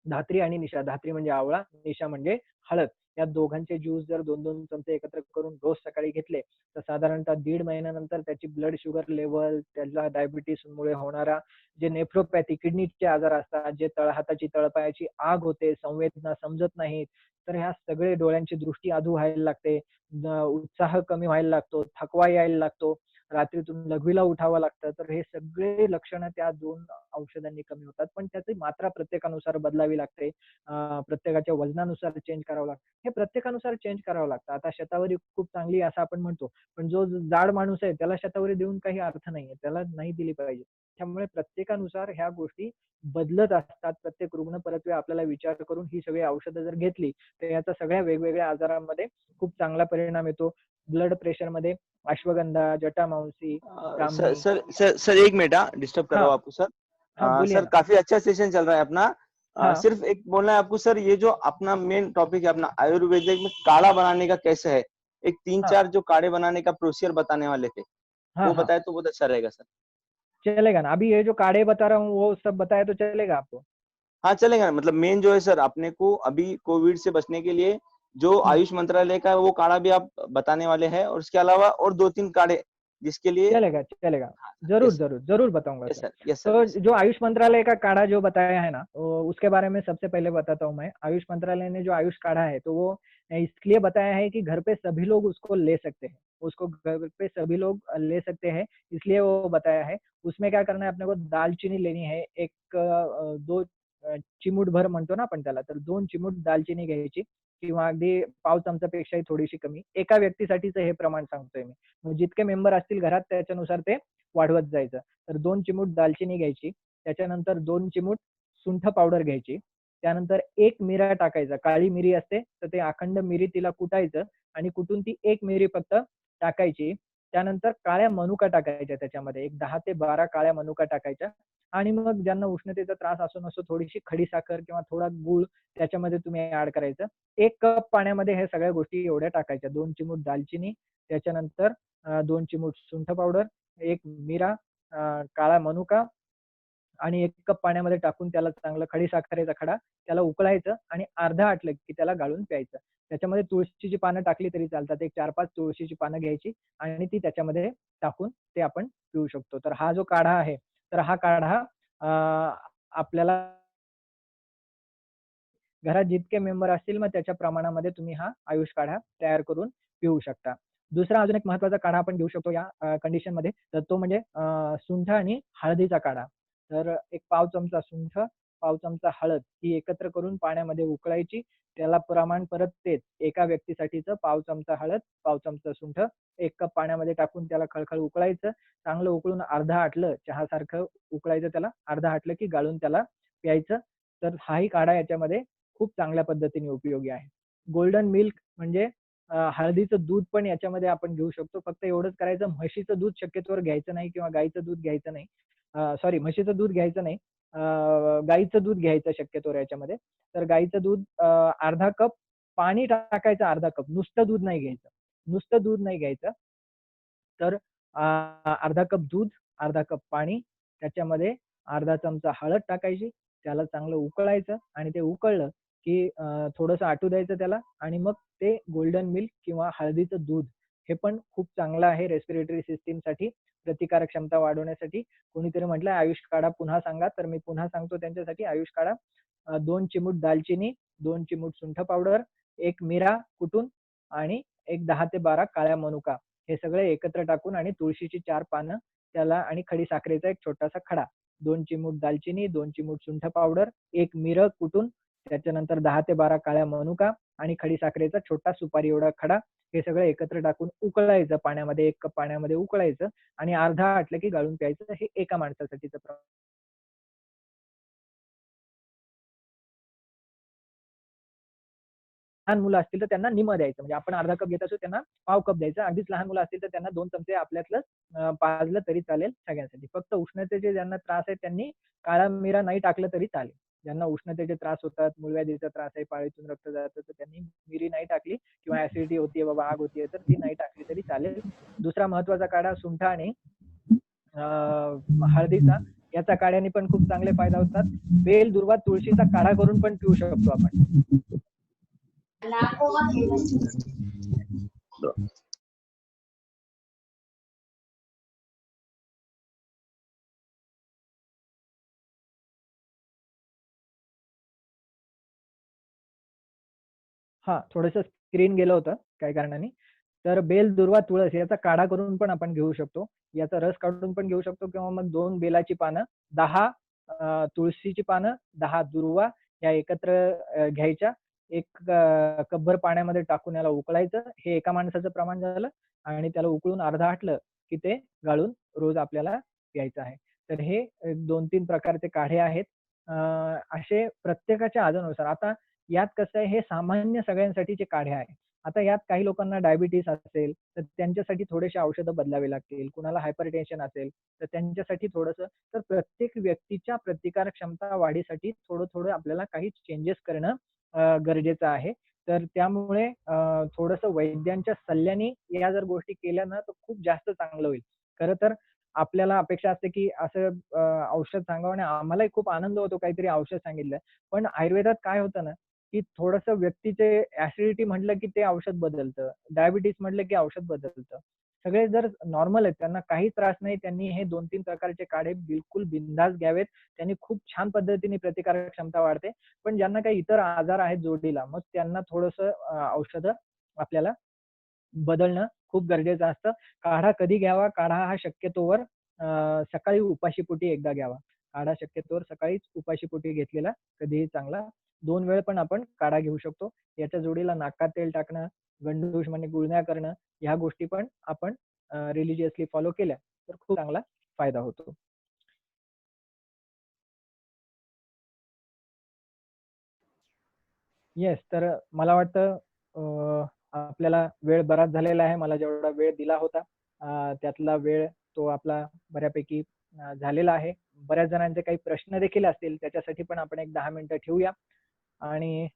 धात्री आणि निशा. धात्री म्हणजे आवळा, निशा म्हणजे हळद. या दोघांचे ज्यूस जर 2-2 चमचे एकत्र करून रोज सकाळी घेतले, तर साधारणतः 1.5 महिन्यानंतर त्याची ब्लड शुगर लेवल, त्याला डायबिटीसमुळे होणारा जे नेफ्रोपॅथी, किडनीचे आजार असतात, जे हाताची तळपायाची आग होते, संवेदना समजत नाहीत, तर ह्या सगळे डोळ्यांची दृष्टी अधू व्हायला लागते, उत्साह कमी व्हायला लागतो, थकवा यायला लागतो, रात्रीतून लघवीला उठावं लागतं. तर हे सगळे लक्षणं त्या 2 औषधांनी कमी होतात. पण त्याची मात्रा प्रत्येकानुसार बदलावी लागते. प्रत्येकाच्या वजनानुसार चेंज करावं लागतं. हे प्रत्येकानुसार चेंज करावं लागतं. आता शतावरी खूप चांगली असं आपण म्हणतो, पण जो जाड माणूस आहे त्याला शतावरी देऊन काही अर्थ नाहीये. त्याला नाही दिली पाहिजे. त्यामुळे प्रत्येकानुसार ह्या गोष्टी बदलत असतात. प्रत्येक रुग्ण परत्वे आपल्याला विचार करून ही सगळी औषधं जर घेतली, तर याचा सगळ्या वेगवेगळ्या आजारांमध्ये खूप चांगला परिणाम येतो. ब्लड प्रेशरमध्ये अश्वगंधा, जटामांसी, सर ब्राह्मी. सर सर सर एक मिनट, डिस्टर्ब कर रहा हूँ हाँ, आपको सर। हाँ बोलिए सर ना। काफी अच्छा सेशन चल रहा है अपना। हाँ, सिर्फ एक बोलना है आपको सर, ये जो अपना मेन टॉपिक है अपना आयुर्वेदिक में काढ़ा बनाने का कैसे है, एक 3-4 हाँ, जो काढ़े बनाने का प्रोसीजर बताने वाले थे, हाँ, वो हाँ, बताए तो बहुत अच्छा रहेगा सर। चलेगा ना। अभी ये जो काढ़े बता रहा हूँ वो सब बताया तो चलेगा आपको? हाँ चलेगा ना, मतलब मेन जो है सर अपने को अभी कोविड से बचने के लिए जो हुँ, आयुष मंत्रालय का है वो काढ़ा भी आप बताने वाले हैं, और उसके अलावा और 2-3 काढ़े जिसके लिए चलेगा चलेगा, हाँ, जरूर यस जरूर जरूर बताऊंगा yes sir. Sir yes sir तो यस जो आयुष मंत्रालय का काढ़ा जो बताया है ना, उसके बारे में सबसे पहले बताता हूँ मैं। आयुष मंत्रालय ने जो आयुष काढ़ा है, तो वो इसलिए बताया है कि घर पे सभी लोग उसको ले सकते हैं, उसको घर पे सभी लोग ले सकते हैं, इसलिए वो बताया है। उसमें क्या करना है, अपने को दालचीनी लेनी है, एक 2 चिमूट भर म्हणतो ना आपण त्याला, तर 2 चिमूट दालचिनी घ्यायची किंवा अगदी पाव चमचापेक्षाही थोडीशी कमी. एका व्यक्तीसाठीचं हे प्रमाण सांगतोय मी. मग जितके मेंबर असतील घरात त्याच्यानुसार ते वाढवत जायचं. तर 2 चिमूट दालचिनी घ्यायची, त्याच्यानंतर 2 चिमूट सुंठ पावडर घ्यायची, त्यानंतर 1 मिरा टाकायचा. काळी मिरी असते, तर ते अखंड मिरी तिला कुटायचं आणि कुटून ती 1 मिरी फक्त टाकायची. त्यानंतर काळ्या मनुका टाकायच्या त्याच्यामध्ये, एक 10 ते 12 काळ्या मनुका टाकायच्या आणि मग ज्यांना उष्णतेचा त्रास असो नसो, थोडीशी खडीसाखर किंवा थोडा गूळ त्याच्यामध्ये तुम्ही ॲड करायचं. 1 कप पाण्यामध्ये हे सगळ्या गोष्टी एवढ्या टाकायच्या. 2 चिमूट दालचिनी, त्याच्यानंतर 2 चिमूट सुंठ पावडर, 1 मिरा, काळा मनुका आणि 1 कप पाण्यामध्ये टाकून त्याला चांगलं खडीसाखरेचा खडा त्याला उकळायचं आणि अर्धं आटलं की त्याला गाळून प्यायचं. त्याच्यामध्ये तुळशीची पानं टाकली तरी चालतात. एक 4-5 तुळशीची पानं घ्यायची आणि ती त्याच्यामध्ये टाकून ते आपण पिऊ शकतो. तर हा जो काढा आहे, तर हा काढा आपल्याला घरात जितके मेंबर असतील मग त्याच्या प्रमाणामध्ये तुम्ही हा आयुष काढा तयार करून पिऊ शकता. दुसरा अजून एक महत्त्वाचा काढा आपण घेऊ शकतो या कंडिशनमध्ये, तर तो म्हणजे सुंठ आणि हळदीचा काढा. तर एक पाव चमचा सुंठ, पाव चमचा हळद ही एकत्र करून पाण्यामध्ये उकळायची. त्याला प्रमाण परत तेच, एका व्यक्तीसाठीचं पाव चमचा हळद, पाव चमचा सुंठ, 1 कप पाण्यामध्ये टाकून त्याला खळखळ उकळायचं. चांगलं उकळून अर्धं आटलं, चहासारखं उकळायचं त्याला, अर्धं आटलं की गाळून त्याला प्यायचं. तर हाही काढा याच्यामध्ये खूप चांगल्या पद्धतीने उपयोगी आहे. गोल्डन मिल्क म्हणजे हळदीचं दूध पण याच्यामध्ये आपण घेऊ शकतो. फक्त एवढंच करायचं, म्हशीचं दूध शक्यतोवर घ्यायचं नाही किंवा गाईचं दूध घ्यायचं नाही. सॉरी, म्हशीचं दूध घ्यायचं नाही. गाईचं दूध घ्यायचं शक्यतोवर याच्यामध्ये. तर गाईचं दूध अर्धा कप, पाणी टाकायचं अर्धा कप, नुसतं दूध नाही घ्यायचं. नुसतं दूध नाही घ्यायचं. तर अर्धा कप दूध, अर्धा कप पाणी, त्याच्यामध्ये अर्धा चमचा हळद टाकायची, त्याला चांगलं उकळायचं आणि ते उकळलं की थोडंसं आटू द्यायचं त्याला आणि मग ते गोल्डन मिल्क किंवा हळदीचं दूध हे पण खूप चांगलं आहे रेस्पिरेटरी सिस्टीमसाठी, प्रतिकारक क्षमता वाढवण्यासाठी. कोणीतरी म्हटलं आयुष काढा पुन्हा सांगा, तर मी पुन्हा सांगतो त्यांच्यासाठी. आयुष काढा 2 चिमूट दालचिनी, 2 चिमूट सुंठ पावडर, 1 मिरा कुटून आणि एक 10 ते 12 काळ्या मनुका हे सगळे एकत्र टाकून आणि तुळशीची 4 पानं त्याला आणि खडीसाखरेचा एक छोटासा खडा, 2 चिमूट दालचिनी, 2 चिमूट सुंठ पावडर, 1 मिरं कुटून, त्याच्यानंतर 10 ते 12 काळ्या मनुका आणि खडीसाखरेचा छोटा सुपारी एवढा खडा हे सगळं एकत्र टाकून उकळायचं पाण्यामध्ये, 1 कप पाण्यामध्ये उकळायचं आणि अर्धा आटलं की गाळून प्यायचं. हे एका माणसासाठीचं प्रमाण. लहान मुलं असतील तर त्यांना निम्मं द्यायचं. म्हणजे आपण अर्धा कप घेत असू त्यांना पाव कप द्यायचा. अगदीच लहान मुलं असतील तर त्यांना 2 चमचे आपल्यातलं पाजलं तरी चालेल सगळ्यांसाठी. फक्त उष्णतेचे ज्यांना त्रास आहे त्यांनी काळा मिरा नाही टाकलं तरी चालेल. ज्यांना उष्णतेचे त्रास होतात, मूळव्याधीचा त्रास आहे, पाळीतून रक्त जातं, तर त्यांनी मिरी नाही टाकली किंवा ॲसिडिटी होतीये बाबा, आग होतीये, तर ती नाही टाकली तरी चालेल. दुसरा महत्त्वाचा काढा सुंठ आणि हळदीचा. याचा काढ्याने पण खूप चांगले फायदा होतात. बेल, दुर्वा, तुळशीचा काढा करून पण पिऊ शकतो आपण. हां, थोडंसं स्क्रीन गेलं होतं काही कारणाने. तर बेल, दुर्वा, तुळस याचा काढा करून पण आपण घेऊ शकतो. याचा रस काढून पण घेऊ शकतो किंवा मग 2 बेलाची पानं, 10 तुळशीची पानं, 10 दुर्वा या एकत्र घ्यायच्या. 1 कपभर पाण्यामध्ये टाकून याला उकळायचं. हे एका माणसाचं प्रमाण झालं आणि त्याला उकळून अर्धं आटलं की ते गाळून रोज आपल्याला प्यायचं आहे. तर हे 2-3 प्रकारचे काढे आहेत. असे प्रत्येकाच्या आजारानुसार. आता यात कसं आहे, हे सामान्य सगळ्यांसाठीचे काढे आहे. आता यात काही लोकांना डायबिटीज असेल, तर त्यांच्यासाठी थोडेसे औषधं बदलावे लागतील. कुणाला हायपरटेन्शन असेल, तर त्यांच्यासाठी थोडंसं. तर प्रत्येक व्यक्तीच्या प्रतिकारक क्षमता वाढीसाठी थोडं-थोडं आपल्याला काही चेंजेस करणं गरजेचं आहे. तर त्यामुळे थोडंसं वैद्यांच्या सल्ल्याने या जर गोष्टी केल्या ना, तर खूप जास्त चांगलं होईल. खरं तर आपल्याला अपेक्षा असते, की असं औषध सांगावं आणि आम्हालाही खूप आनंद होतो काहीतरी औषध सांगितलं. पण आयुर्वेदात काय होतं ना, की थोडंसं व्यक्तीचे ॲसिडिटी म्हटलं की ते औषध बदलतं. डायबिटीज म्हटलं की औषध बदलतं. सगळे जर नॉर्मल आहेत, त्यांना काही त्रास नाही, त्यांनी हे 2-3 प्रकारचे काढे बिलकुल बिनधास्त घ्यावेत. त्यांनी खूप छान पद्धतीने प्रतिकारक क्षमता वाढते. पण ज्यांना काही इतर आजार आहेत जोडीला, मग त्यांना थोडंसं औषधं आपल्याला बदलणं खूप गरजेचं असतं. काढा कधी घ्यावा? काढा हा शक्यतोवर सकाळी उपाशीपोटी एकदा घ्यावा. काढा शक्यतोवर सकाळीच उपाशीपोटी घेतलेला कधीही चांगला. 2 वेळ पण आपण काढा घेऊ शकतो. याच्या जोडीला नाकात तेल टाकणं, गंडूश म्हणजे गुळण्या करणं, ह्या गोष्टी पण आपण रिलिजियसली फॉलो केल्या तर खूप चांगला फायदा होतो. येस, तर मला वाटतं आपल्याला वेळ बराच झालेला आहे. मला जेवढा वेळ दिला होता त्यातला वेळ तो आपला बऱ्यापैकी झालेला आहे. बऱ्याच जणांचे काही प्रश्न देखील असतील, त्याच्यासाठी पण आपण एक 10 मिनिटं ठेवूया आणि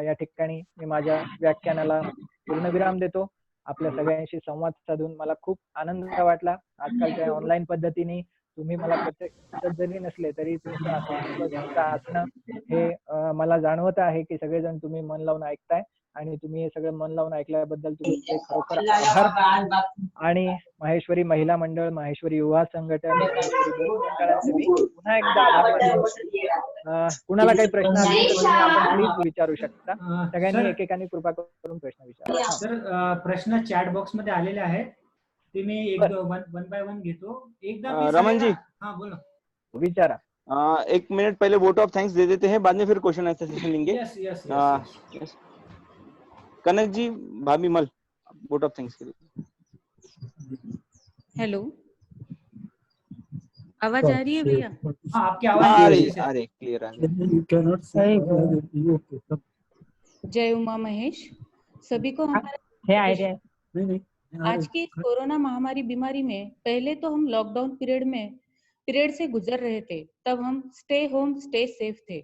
या ठिकाणी मी माझ्या व्याख्यानाला पूर्णविराम देतो. आपल्या सगळ्यांशी संवाद साधून मला खूप आनंद वाटला. आजकालच्या ऑनलाईन पद्धतीने तुम्ही मला प्रत्यक्षात जरी नसले तरी तुमचा संपर्क, तुमचं हसणं हे मला जाणवत आहे की सगळेजण तुम्ही मन लावून ऐकताय आणि तुम्ही हे सगळं मन लावून ऐकल्याबद्दल तुमचे खरोखर आभार. आणि माहेश्वरी महिला मंडळ, माहेश्वरी युवा संघटन, माहेश्वरी बहुमंडळाचे मी पुन्हा एकदा आभार मानतो. कुणाला काही प्रश्न असतील तर तुम्ही आपण प्लीज विचारू शकता. सगळ्यांनी एकेकाने कृपा करून प्रश्न विचारा. सर प्रश्न चॅट बॉक्स मध्ये आलेले आहेत, ते मी एक वन बाय वन घेतो. एकदा रमन जी, हाँ बोलो, विचारा. 1 मिनट पहले वोट ऑफ थैंक्स दे देते हैं, बाद में फिर क्वेश्चन आंसर सेशन लेंगे. यस यस यस, कनक जी, भाभी मल, वोट ऑफ थैंक्स करिए. हेलो, आवाज आ रही है भैया? हाँ, आपकी आ आवाज रही क्लियर आ रही. जय उमा महेश. सभी को हमारा आज की कोरोना महामारी बीमारी में पहले तो हम लॉकडाउन पीरियड से गुजर रहे थे, तब हम स्टे होम स्टे सेफ थे,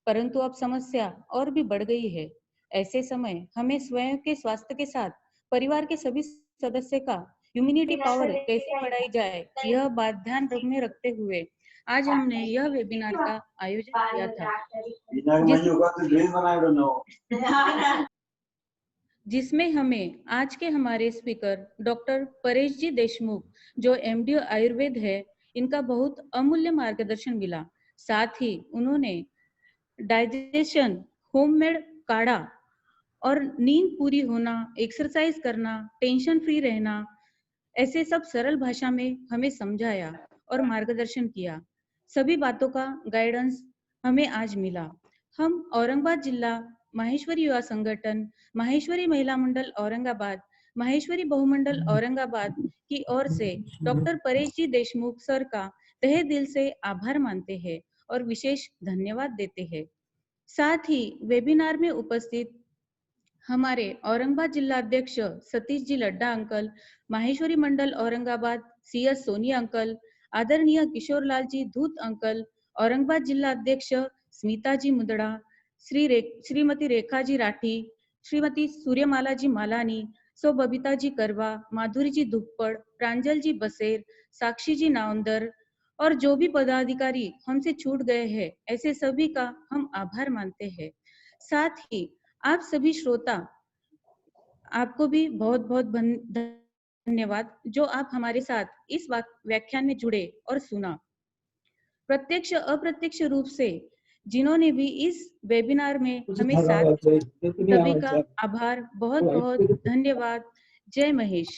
परंतु अब समस्या और भी बढ़ गई है. ऐसे समय हमें स्वयं के स्वास्थ्य के साथ परिवार के सभी सदस्य का इम्यूनिटी पावर कैसे बढ़ाई जाए, यह बात ध्यान में रखते हुए आज हमने यह वेबिनार का आयोजन किया था, जिसमें हमें आज के हमारे स्पीकर डॉक्टर परेश जी देशमुख, जो MD आयुर्वेद है, इनका बहुत अमूल्य मार्गदर्शन मिला. साथ ही उन्होंने डाइजेशन, होममेड काढ़ा और नींद पूरी होना, एक्सरसाइज करना, टेंशन फ्री रहना, ऐसे सब सरल भाषा में हमें समझाया और मार्गदर्शन किया. सभी बातों का गाइडेंस हमें आज मिला. हम औरंगाबाद जिला माहेश्वरी युवा संगठन, माहेश्वरी महिला मंडल औरंगाबाद, माहेश्वरी बहुमंडल औरंगाबाद की ओर से डॉक्टर परेश जी देशमुख सर का तहे दिल से आभार मानते हैं और विशेष धन्यवाद देते हैं. साथ ही वेबिनार में उपस्थित हमारे औरंगाबाद जिला अध्यक्ष सतीश जी लड्डा अंकल, माहेश्वरी मंडल औरंगाबाद CS सोनी अंकल, आदरणीय किशोरलाल जी धूत अंकल, औरंगाबाद जिला अध्यक्ष स्मिता जी मुदड़ा, श्रीमती रेखा जी राठी, श्रीमती सूर्यमाला जी मालानी, सो बबीता जी करवा, माधुरी जी दुप्पड़, प्रांजल जी बसेर, साक्षी जी नावंदर और जो भी पदाधिकारी हमसे छूट गए हैं, ऐसे सभी का हम आभार मानते हैं. साथ ही आप सभी श्रोता, आपको भी बहुत बहुत धन्यवाद जो आप हमारे साथ इस व्याख्यान में जुड़े और सुना. प्रत्यक्ष अप्रत्यक्ष रूप से जिन्होंने भी इस वेबिनार में हमें साथ, सभी का आभार, बहुत बहुत धन्यवाद. जय महेश.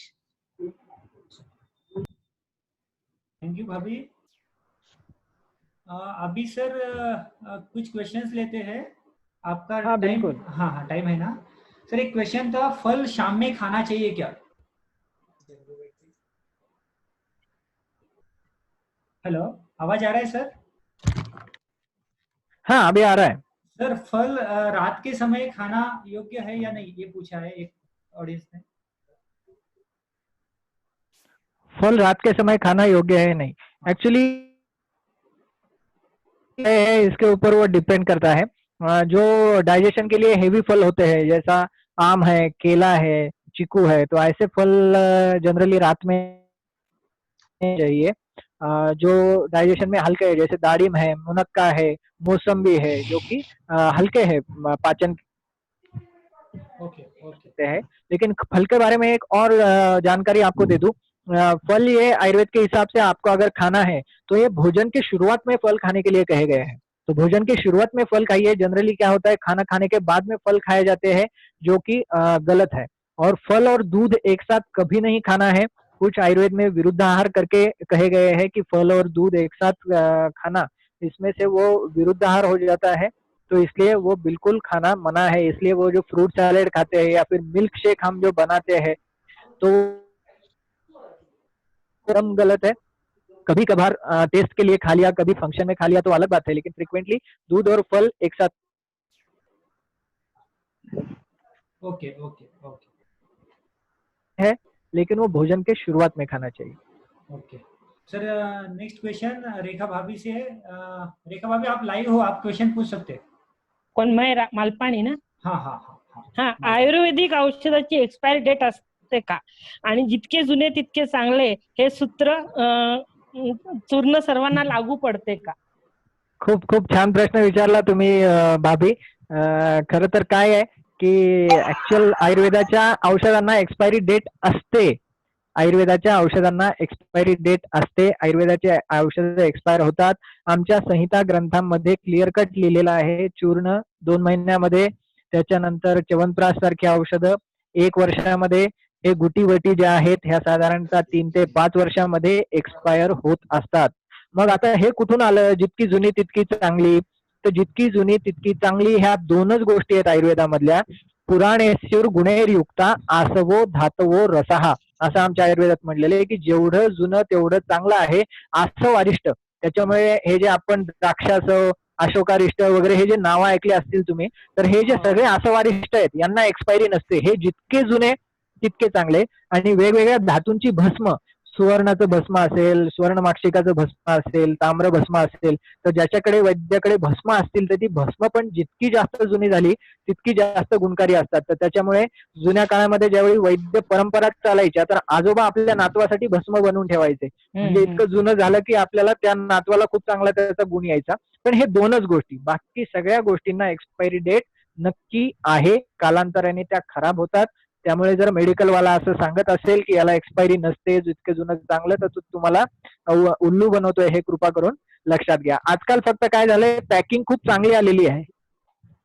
थैंक यू भाभी. अभी सर कुछ क्वेश्चंस लेते हैं. आपका हाँ, टाइम? बिल्कुल. हाँ टाइम है ना सर. एक क्वेश्चन था, फल शाम में खाना चाहिए क्या? हेलो, आवाज आ रहा है सर? हाँ, अभी आ रहा है. सर फल रात के समय खाना योग्य है या नहीं, ये पूछा है एक ऑडियंस ने. फल रात के समय खाना योग्य है नहीं, एक्चुअली इसके ऊपर वो डिपेंड करता है. जो डाइजेशन के लिए हेवी फल होते हैं, जैसा आम है, केला है, चीकू है, तो ऐसे फल जनरली रात में चाहिए. जो डाइजेशन में हल्के है, जैसे दाड़िम है, मुनक्का है, मौसम्बी है, जो कि हल्के है पाचन ओके ओके है। लेकिन फल के बारे में एक और जानकारी आपको दे दूं। फल ये आयुर्वेद के हिसाब से आपको अगर खाना है तो ये भोजन की शुरुआत में फल खाने के लिए कहे गए हैं। तो भोजन की शुरुआत में फल खाइए। जनरली क्या होता है, खाना खाने के बाद में फल खाए जाते हैं, जो कि गलत है। और फल और दूध एक साथ कभी नहीं खाना है। कुछ आयुर्वेद में विरुद्ध आहार करके कहे गए हैं कि फल और दूध एक साथ खाना, इसमें से वो विरुद्ध आहार हो जाता है। तो इसलिए वो बिल्कुल खाना मना है। इसलिए वो जो फ्रूट सैलेड खाते हैं या फिर मिल्क शेक हम जो बनाते हैं तो एकदम गलत है। कभी कभार टेस्ट के लिए खा लिया, कभी फंक्शन में खा लिया तो अलग बात है, लेकिन फ्रिक्वेंटली दूध और फल एक साथ ओके ओके ओके है, लेकिन वो भोजन के शुरुआत में खाना चाहिए। ओके सर, नेक्स्ट क्वेश्चन रेखा भाभी से है। रेखा भाभी आप लाइव हो, आप क्वेश्चन पूछ सकते हैं। कोण मालपाणी ना? हाँ हाँ हाँ हा, आयुर्वेदिक औषधाची एक्सपायरी डेट असते का? आणि जितके जुने तितके चांगले हे सूत्र चूर्ण सर्वांना लागू पडते का? खूप खूप छान प्रश्न विचारला तुम्ही भाभी। खरं तर काय आहे की ऍक्च्युअल आयुर्वेदाच्या औषधांना एक्सपायरी डेट असते। आयुर्वेदाच्या औषधांना एक्सपायरी डेट असते। आयुर्वेदाचे औषधं एक्सपायर होतात। आमच्या संहिता ग्रंथांमध्ये क्लिअर कट लिहिलेलं आहे, चूर्ण 2 महिन्यामध्ये, त्याच्यानंतर च्यवनप्राश सारखी औषधं 1 वर्षामध्ये, हे गुटीवटी ज्या आहेत ह्या साधारणतः 3 ते 5 वर्षामध्ये एक्सपायर होत असतात। मग आता हे कुठून आलं, जितकी जुनी तितकी चांगली? तर जितकी जुनी तितकी चांगली ह्या दोनच गोष्टी आहेत आयुर्वेदामधल्या। पुराणेस्युर गुणैर्युक्ता आसवो धातवो रसहा, असं आमच्या आयुर्वेदात म्हटलेलं आहे की जेवढं जुनं तेवढं चांगलं आहे। आसव अरिष्ट, त्याच्यामुळे हे जे आपण द्राक्षासव, अशोकारिष्ट वगैरे हे जे नावं ऐकले असतील तुम्ही, तर हे जे सगळे आसवारिष्ट आहेत यांना एक्सपायरी नसते। हे जितके जुने तितके चांगले। आणि वेगवेगळ्या धातूंची भस्म, सुवर्णाचं भस्म असेल, सुवर्णमाक्षिकाचं भस्म असेल, ताम्र भस्म असेल, तर ज्याच्याकडे वैद्याकडे भस्म असतील तर ती भस्म पण जितकी जास्त जुनी झाली तितकी जास्त गुणकारी असतात। तर त्याच्यामुळे जुन्या काळामध्ये ज्यावेळी वैद्य परंपरा चालायच्या तर आजोबा आपल्या नातवासाठी भस्म बनवून ठेवायचे, म्हणजे इतकं जुनं झालं की आपल्याला त्या नातवाला खूप चांगला त्याचा गुण यायचा। पण हे दोनच गोष्टी, बाकी सगळ्या गोष्टींना एक्सपायरी डेट नक्की आहे, कालांतराने त्या खराब होतात। त्यामुळे जर मेडिकल वाला असं सांगत असेल की याला एक्सपायरी नसते, जितकं जुनं चांगलं, तर तो तुम्हाला उल्लू बनवतोय, हे कृपा करून लक्षात घ्या। आजकाल फक्त काय झालंय, पॅकिंग खूप चांगली आलेली आहे।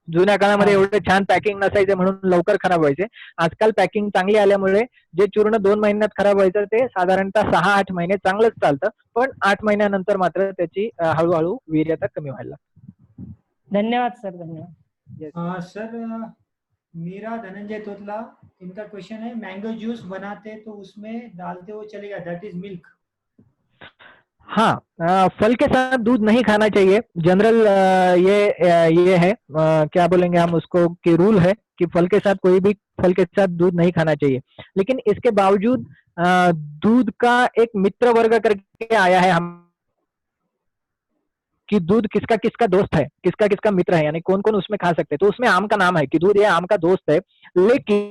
जुन्या काळामध्ये एवढे छान पॅकिंग नसायचे म्हणून लवकर खराब व्हायचे। आजकाल पॅकिंग चांगली आल्यामुळे जे चूर्ण 2 महिन्यात खराब व्हायचं ते साधारणतः 6-8 महिने चांगलंच चालतं, पण 8 महिन्यानंतर मात्र त्याची हळूहळू वीर्यता कमी व्हायला। धन्यवाद सर, धन्यवाद। सर मीरा धनंजय तोतला, इनका क्वेश्चन है, मैंगो जूस बनाते तो उसमें डालते वो चलेगा, दैट इज मिल्क? हाँ, फल के साथ दूध नहीं खाना चाहिए। जनरल ये है, क्या बोलेंगे हम उसको, कि रूल है कि फल के साथ, कोई भी फल के साथ दूध नहीं खाना चाहिए। लेकिन इसके बावजूद दूध का एक मित्र वर्ग करके आया है हम, कि दूध किसका किसका दोस्त है, किसका किसका मित्र है, यानी कौन कौन उसमें खा सकते हैं। तो उसमें आम का नाम है कि दूध ये आम का दोस्त है। लेकिन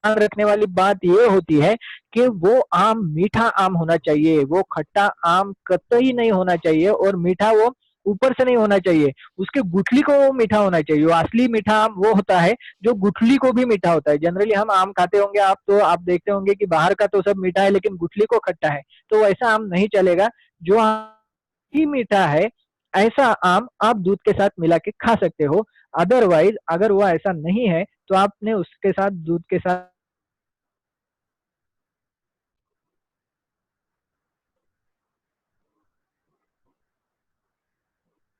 ध्यान रखने वाली बात ये होती है कि वो आम मीठा आम होना चाहिए, वो खट्टा आम कतई नहीं होना चाहिए, और मीठा वो ऊपर से नहीं होना चाहिए, उसके गुठली को वो मीठा होना चाहिए। वो असली मीठा आम वो होता है जो गुठली को भी मीठा होता है। जनरली हम आम खाते होंगे आप, तो आप देखते होंगे कि बाहर का तो सब मीठा है लेकिन गुठली को खट्टा है, तो वैसा आम नहीं चलेगा। जो आम ही मीठा है ऐसा आम आप दूध के साथ मिला के खा सकते हो। अदरवाइज अगर वो ऐसा नहीं है तो आपने उसके साथ दूध के साथ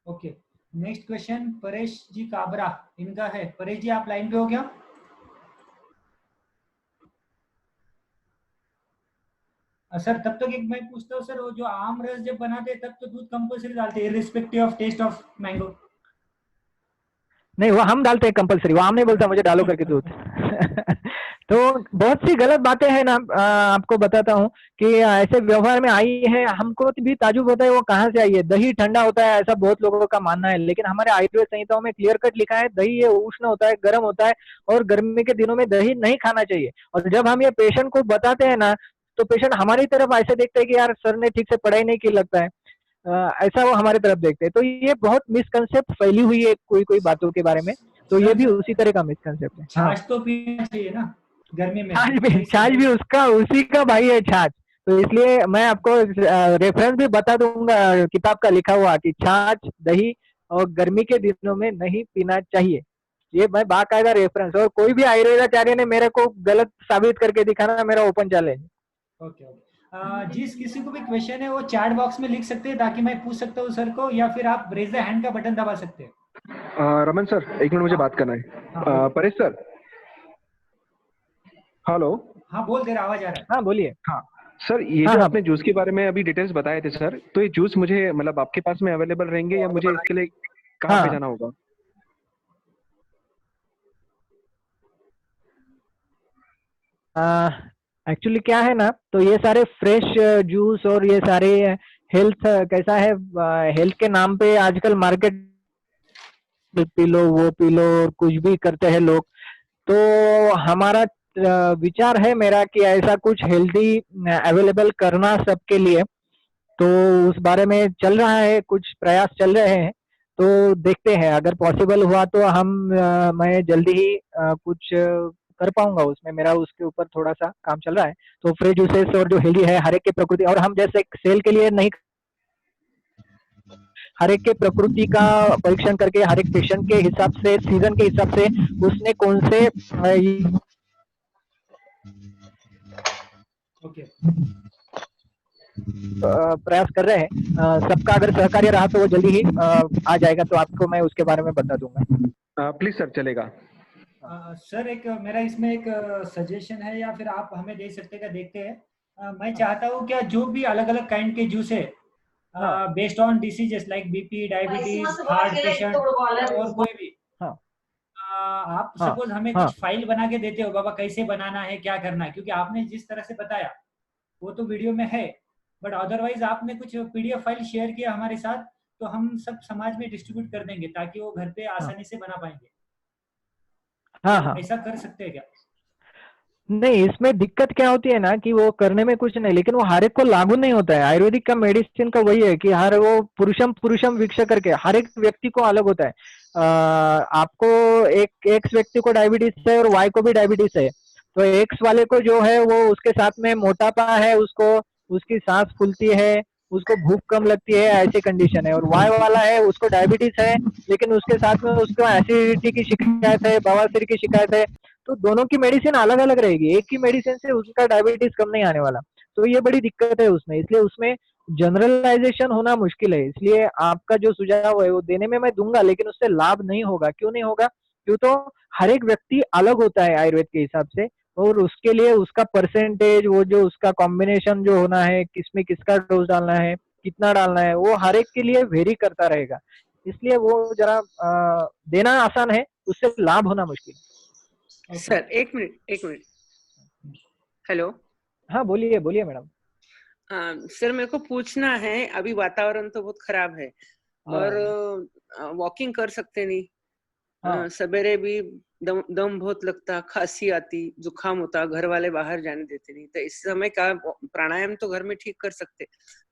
ओके, नेक्स्ट क्वेश्चन परेश जी काबरा, इनका है। परेश जी आप लाइन पे हो क्या? सर तब तक एक मैं पूछता हूँ सर, वो जो आम रस जब बनाते हैं तब तो दूध कंपल्सरी डालते हैं, irrespective of taste of mango? नहीं, वो हम डालते हैं कंपलसरी, वो आम नहीं बोलता मुझे डालो करके दूध। तो बहुत सी गलत बातें हैं ना, आपको बताता हूँ कि ऐसे व्यवहार में आई है, हमको भी ताजुब होता है वो कहाँ से आई है। दही ठंडा होता है ऐसा बहुत लोगों का मानना है, लेकिन हमारे आयुर्वेद संहिताओं में क्लियर कट लिखा है दही ये उष्ण होता है, गर्म होता है, और गर्मी के दिनों में दही नहीं खाना चाहिए। और जब हम ये पेशेंट को बताते हैं ना, तो पेशेंट हमारी तरफ ऐसे देखते हैं कि यार सर ने ठीक से पढ़ाई नहीं की लगता है, ऐसा वो हमारी तरफ देखते हैं। तो ये बहुत मिसकंसेप्ट फैली हुई है कोई कोई बातों के बारे में। तो सर, ये भी सर, उसी तरह का मिसकंसेप्ट है। हाँ, छाछ तो पीना चाहिए ना गर्मी में। छाछ भी उसका उसी का भाई है छाछ। तो इसलिए मैं आपको रेफरेंस भी बता दूंगा किताब का लिखा हुआ कि छाछ दही और गर्मी के दिनों में नहीं पीना चाहिए। ये मैं बाकायदा रेफरेंस, और कोई भी आयुर्वेदाचार्य ने मेरे को गलत साबित करके दिखाना मेरा ओपन चैलेंज। ओके ओके, जिस किसी को भी क्वेश्चन है वो चैट बॉक्स में लिख सकते हैं ताकि मैं पूछ सकता हूँ सर को, या फिर आप रेज द हैंड का बटन दबा सकते हैं। रमन सर, एक मिनट, मुझे हाँ। बात करना है। हाँ, परेश सर, हेलो। हाँ बोल, तेरा आवाज आ रहा है। हाँ बोलिए। हाँ सर, ये हाँ जो हाँ आपने जूस के बारे में अभी डिटेल्स बताए थे सर, तो ये जूस मुझे मतलब आपके पास में अवेलेबल रहेंगे या मुझे इसके लिए कहाँ पे हाँ। जाना होगा? एक्चुअली क्या है ना, तो ये सारे फ्रेश जूस और ये सारे हेल्थ कैसा है, हेल्थ के नाम पे आजकल मार्केट पी लो वो पी लो और कुछ भी करते हैं लोग। तो हमारा विचार है मेरा कि ऐसा कुछ हेल्दी अवेलेबल करना सबके लिए। तो उस बारे में चल रहा है, कुछ प्रयास चल रहे हैं। तो देखते हैं, अगर पॉसिबल हुआ तो मैं जल्दी ही कुछ कर पाऊंगा उसमें, मेरा उसके ऊपर थोड़ा सा काम चल रहा है। तो फ्रेश जूसेस और जो हेल्दी है हर एक की प्रकृति, और हम जैसे सेल के लिए नहीं, हर एक के प्रकृति का परीक्षण करके हर एक पेशेंट के हिसाब से, सीजन के हिसाब से उसने कौन से ओके, प्रयास कर रहे हैं। सबका अगर सहकार्य रहा तो वो जल्दी ही आ जाएगा, तो आपको मैं उसके बारे में बता दूंगा। प्लीज सर, चलेगा। सर एक मेरा इसमें एक सजेशन है, या फिर आप हमें दे सकते हैं, देखते हैं। मैं चाहता हूँ क्या जो भी अलग अलग काइंड के जूस है हाँ based on diseases like BP, diabetes, heart patient और कोई भी, हाँ आप हाँ सपोज हमें हाँ कुछ फाइल बना के देते हो बाबा, कैसे बनाना है, क्या करना है, क्योंकि आपने जिस तरह से बताया वो तो वीडियो में है, बट अदरवाइज आपने कुछ पीडीएफ फाइल शेयर किया हमारे साथ, तो हम सब समाज में डिस्ट्रीब्यूट कर देंगे ताकि वो घर पे हाँ आसानी से बना पाएंगे। हाँ तो हाँ। ऐसा कर सकते हैं क्या? नहीं, इसमें दिक्कत क्या होती है ना कि वो करने में कुछ नहीं, लेकिन वो हर एक को लागू नहीं होता है। आयुर्वेदिक का मेडिसिन का वही है कि हर वो पुरुषम पुरुषम वीक्ष करके हर एक व्यक्ति को अलग होता है। आपको एक एक्स व्यक्ति को डायबिटीज है और वाई को भी डायबिटीज है, तो एक्स वाले को जो है वो उसके साथ में मोटापा है, उसको उसकी सांस फूलती है, उसको भूख कम लगती है, ऐसी कंडीशन है। और वाई वाला है उसको डायबिटीज है लेकिन उसके साथ में उसको एसिडिटी की शिकायत है, बवासीर की शिकायत है। तो दोनों की मेडिसिन अलग अलग रहेगी, एक ही मेडिसिन से उसका डायबिटीज कम नहीं आने वाला। तो ये बड़ी दिक्कत है उसमें, इसलिए उसमें जनरलाइजेशन होना मुश्किल है। इसलिए आपका जो सुझाव है वो देने में मैं दूंगा, लेकिन उससे लाभ नहीं होगा। क्यों नहीं होगा? क्यों तो हर एक व्यक्ति अलग होता है आयुर्वेद के हिसाब से, और उसके लिए उसका परसेंटेज, वो जो उसका कॉम्बिनेशन जो होना है, किसमें किसका डोज डालना है, कितना डालना है, वो हर एक के लिए वेरी करता रहेगा। इसलिए वो जरा देना आसान है, उससे लाभ होना मुश्किल है। सर एक मिनट, एक मिनट। हेलो। हाँ बोलिए बोलिए मैडम। सर मेरे को पूछना है, अभी वातावरण तो बहुत खराब है और वॉकिंग कर सकते नहीं। हाँ सवेरे भी दम बहुत लगता, खांसी आती, जुकाम होता, घर वाले बाहर जाने देते नहीं। तो इस समय का प्राणायाम तो घर में ठीक कर सकते,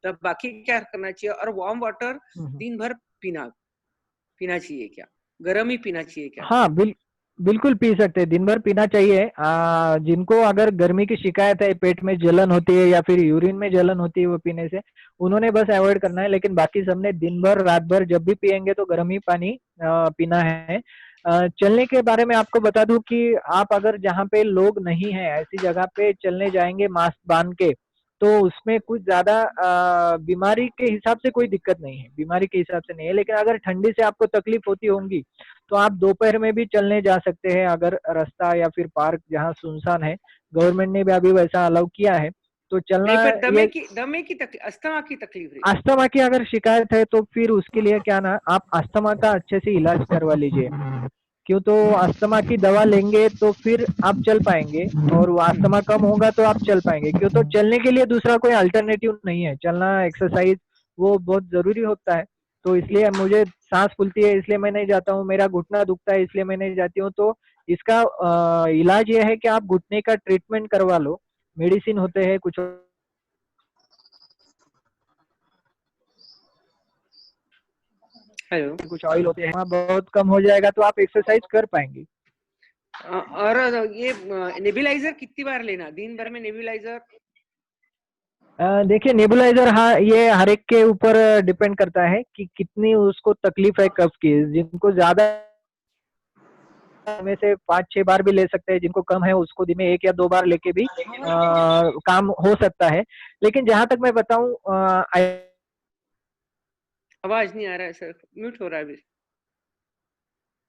तो बाकी क्या करना चाहिए? और वार्म वाटर दिन भर पीना चाहिए क्या? गर्म ही पीना चाहिए क्या? हाँ बिल्कुल पी सकते हैं, दिन भर पीना चाहिए। जिनको अगर गर्मी की शिकायत है, पेट में जलन होती है या फिर यूरिन में जलन होती है वो पीने से, उन्होंने बस अवॉइड करना है। लेकिन बाकी सबने दिन भर रात भर जब भी पियेंगे तो गर्म ही पानी पीना है। चलने के बारे में आपको बता दूं कि आप अगर जहाँ पे लोग नहीं है ऐसी जगह पे चलने जाएंगे मास्क बांध के, तो उसमें कुछ ज्यादा बीमारी के हिसाब से कोई दिक्कत नहीं है, बीमारी के हिसाब से नहीं है। लेकिन अगर ठंडी से आपको तकलीफ होती होगी तो आप दोपहर में भी चलने जा सकते हैं, अगर रास्ता या फिर पार्क जहाँ सुनसान है। गवर्नमेंट ने भी अभी वैसा अलाउ किया है, तो चलना। नहीं, पर ये दमे की तकलीफ, अस्थमा की तकलीफ रही। अस्थमा की अगर शिकायत है तो फिर उसके लिए क्या ना, आप अस्थमा का अच्छे से इलाज करवा लीजिए। क्यों तो अस्थमा की दवा लेंगे तो फिर आप चल पाएंगे, और वो अस्थमा कम होगा तो आप चल पाएंगे। क्यों तो चलने के लिए दूसरा कोई अल्टरनेटिव नहीं है, चलना एक्सरसाइज वो बहुत जरूरी होता है। तो इसलिए मुझे सांस फूलती है इसलिए मैं नहीं जाता हूँ, मेरा घुटना दुखता है इसलिए मैं नहीं जाती हूँ। तो इसका इलाज ये है कि आप घुटने का ट्रीटमेंट करवा लो, मेडिसिन होते हैं कुछ। हेलो। कुछ ऑयल होते हैं, बहुत कम हो जाएगा तो आप एक्सरसाइज कर पाएंगे। और ये नेबुलाइजर कितनी बार लेना दिन भर में नेबुलाइजर? देखिए नेबुलाइजर, हाँ ये हर एक के ऊपर डिपेंड करता है कि कितनी उसको तकलीफ है कफ की। जिनको ज्यादा में से 5-6 बार भी ले सकते हैं, जिनको कम है उसको दिन में 1 या 2 बार लेके भी काम हो सकता है। लेकिन जहां तक मैं बताऊं, आवाज नहीं आ रहा है सर, म्यूट हो रहा है अभी।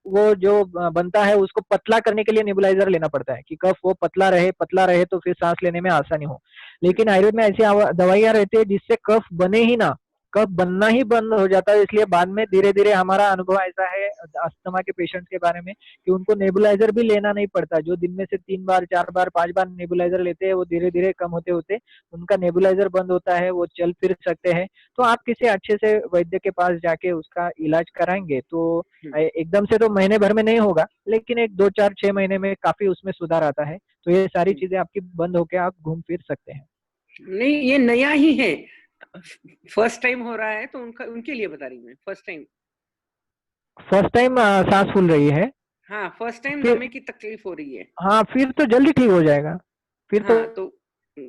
वो जो बनता है उसको पतला करने के लिए नेबुलाइजर लेना पड़ता है कि कफ वो पतला रहे तो फिर सांस लेने में आसानी हो। लेकिन आयुर्वेद में ऐसी दवाइयां रहती है जिससे कफ बने ही ना, कफ बनना ही बंद हो जाता है। इसलिए बाद में धीरे धीरे हमारा अनुभव ऐसा है अस्थमा के पेशेंट्स के बारे में कि उनको नेबुलाइजर भी लेना नहीं पड़ता। जो दिन में से 3 बार 4 बार 5 बार नेबुलाइजर लेते हैं वो धीरे धीरे कम होते होते उनका नेबुलाइजर बंद होता है, वो चल फिर सकते हैं। तो आप किसी अच्छे से वैद्य के पास जाके उसका इलाज कराएंगे तो एकदम से तो महीने भर में नहीं होगा, लेकिन 1 2 4 6 महीने में काफी उसमें सुधार आता है। तो ये सारी चीजें आपकी बंद होके आप घूम फिर सकते हैं। नहीं, ये नया ही है, फर्स्ट टाइम हो रहा है तो उनके लिए बता रही हूँ मैं। फर्स्ट टाइम सांस फूल रही है, हाँ, फर्स्ट टाइम फिर दमे की तकलीफ हो रही है। हाँ फिर तो जल्दी ठीक हो जाएगा। फिर हाँ,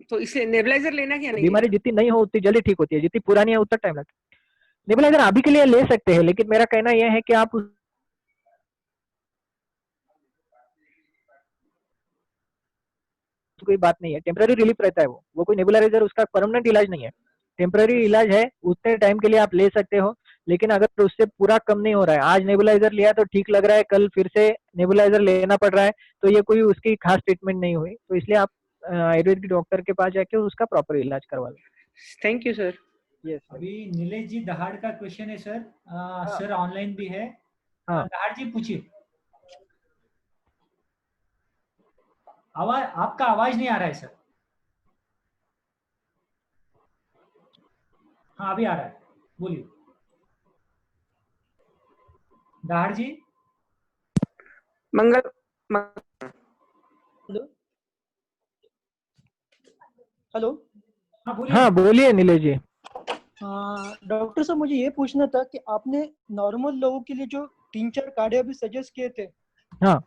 तो इसे नेबुलाइजर लेना क्या नहीं बीमारी लेना? जितनी नहीं हो उतनी जल्दी ठीक होती है, जितनी पुरानी है उतना टाइम लगता है। नेबुलाइजर अभी के लिए ले सकते हैं, लेकिन मेरा कहना यह है कि आप कोई बात नहीं है, टेम्पररी रिलीफ रहता है वो कोई नेबुलाइजर उसका परमानेंट इलाज नहीं है। टेम्पररी इलाज है, उतने टाइम के लिए आप ले सकते हो। लेकिन अगर उससे पूरा कम नहीं हो रहा है, आज नेबुलाइजर लिया तो ठीक लग रहा है, कल फिर से नेबुलाइजर लेना पड़ रहा है, तो ये कोई उसकी खास ट्रीटमेंट नहीं हुई। तो इसलिए आप आयुर्वेद के डॉक्टर के पास जाके उसका प्रॉपर इलाज करवा low. Thank you sir. Yes. अभी नीलेश जी दहाड़ का क्वेश्चन है सर। सर ऑनलाइन भी है। हाँ। दहाड़ जी पूछिए। आपका आवाज नहीं आ रहा है सर। हाँ अभी आ रहा है, बोलिए दहाड़ जी। मंगल। Hello hello. हाँ बोलिए नीलेश जी। डॉक्टर साहब, मुझे ये पूछना था कि आपने नॉर्मल लोगों के लिए जो 3-4 काढ़े अभी सजेस्ट किए थे, हाँ,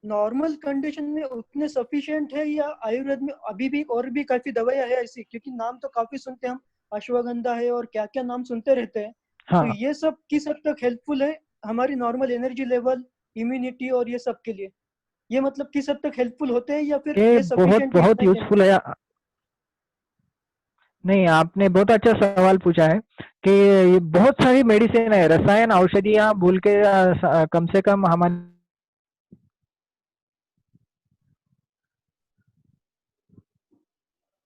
नॉर्मल कंडीशन में उतने सफिशिएंट है या आयुर्वेद में अभी भी और भी काफी दवाइयां है ऐसी? क्योंकि नाम तो काफी सुनते हैं हम, अश्वगंधा है और क्या क्या नाम सुनते रहते हैं। हाँ। तो ये सब किस हद तक हेल्पफुल है हमारी नॉर्मल एनर्जी लेवल, इम्यूनिटी और ये सब के लिए? ये मतलब किस हद तक हेल्पफुल होते हैं या फिर ये ये बहुत सफिशिएंट बहुत यूजफुल है। नहीं, आपने बहुत अच्छा सवाल पूछा है कि ये बहुत सारी मेडिसिन है, रसायन औषधियां बोल के कम से कम हमारे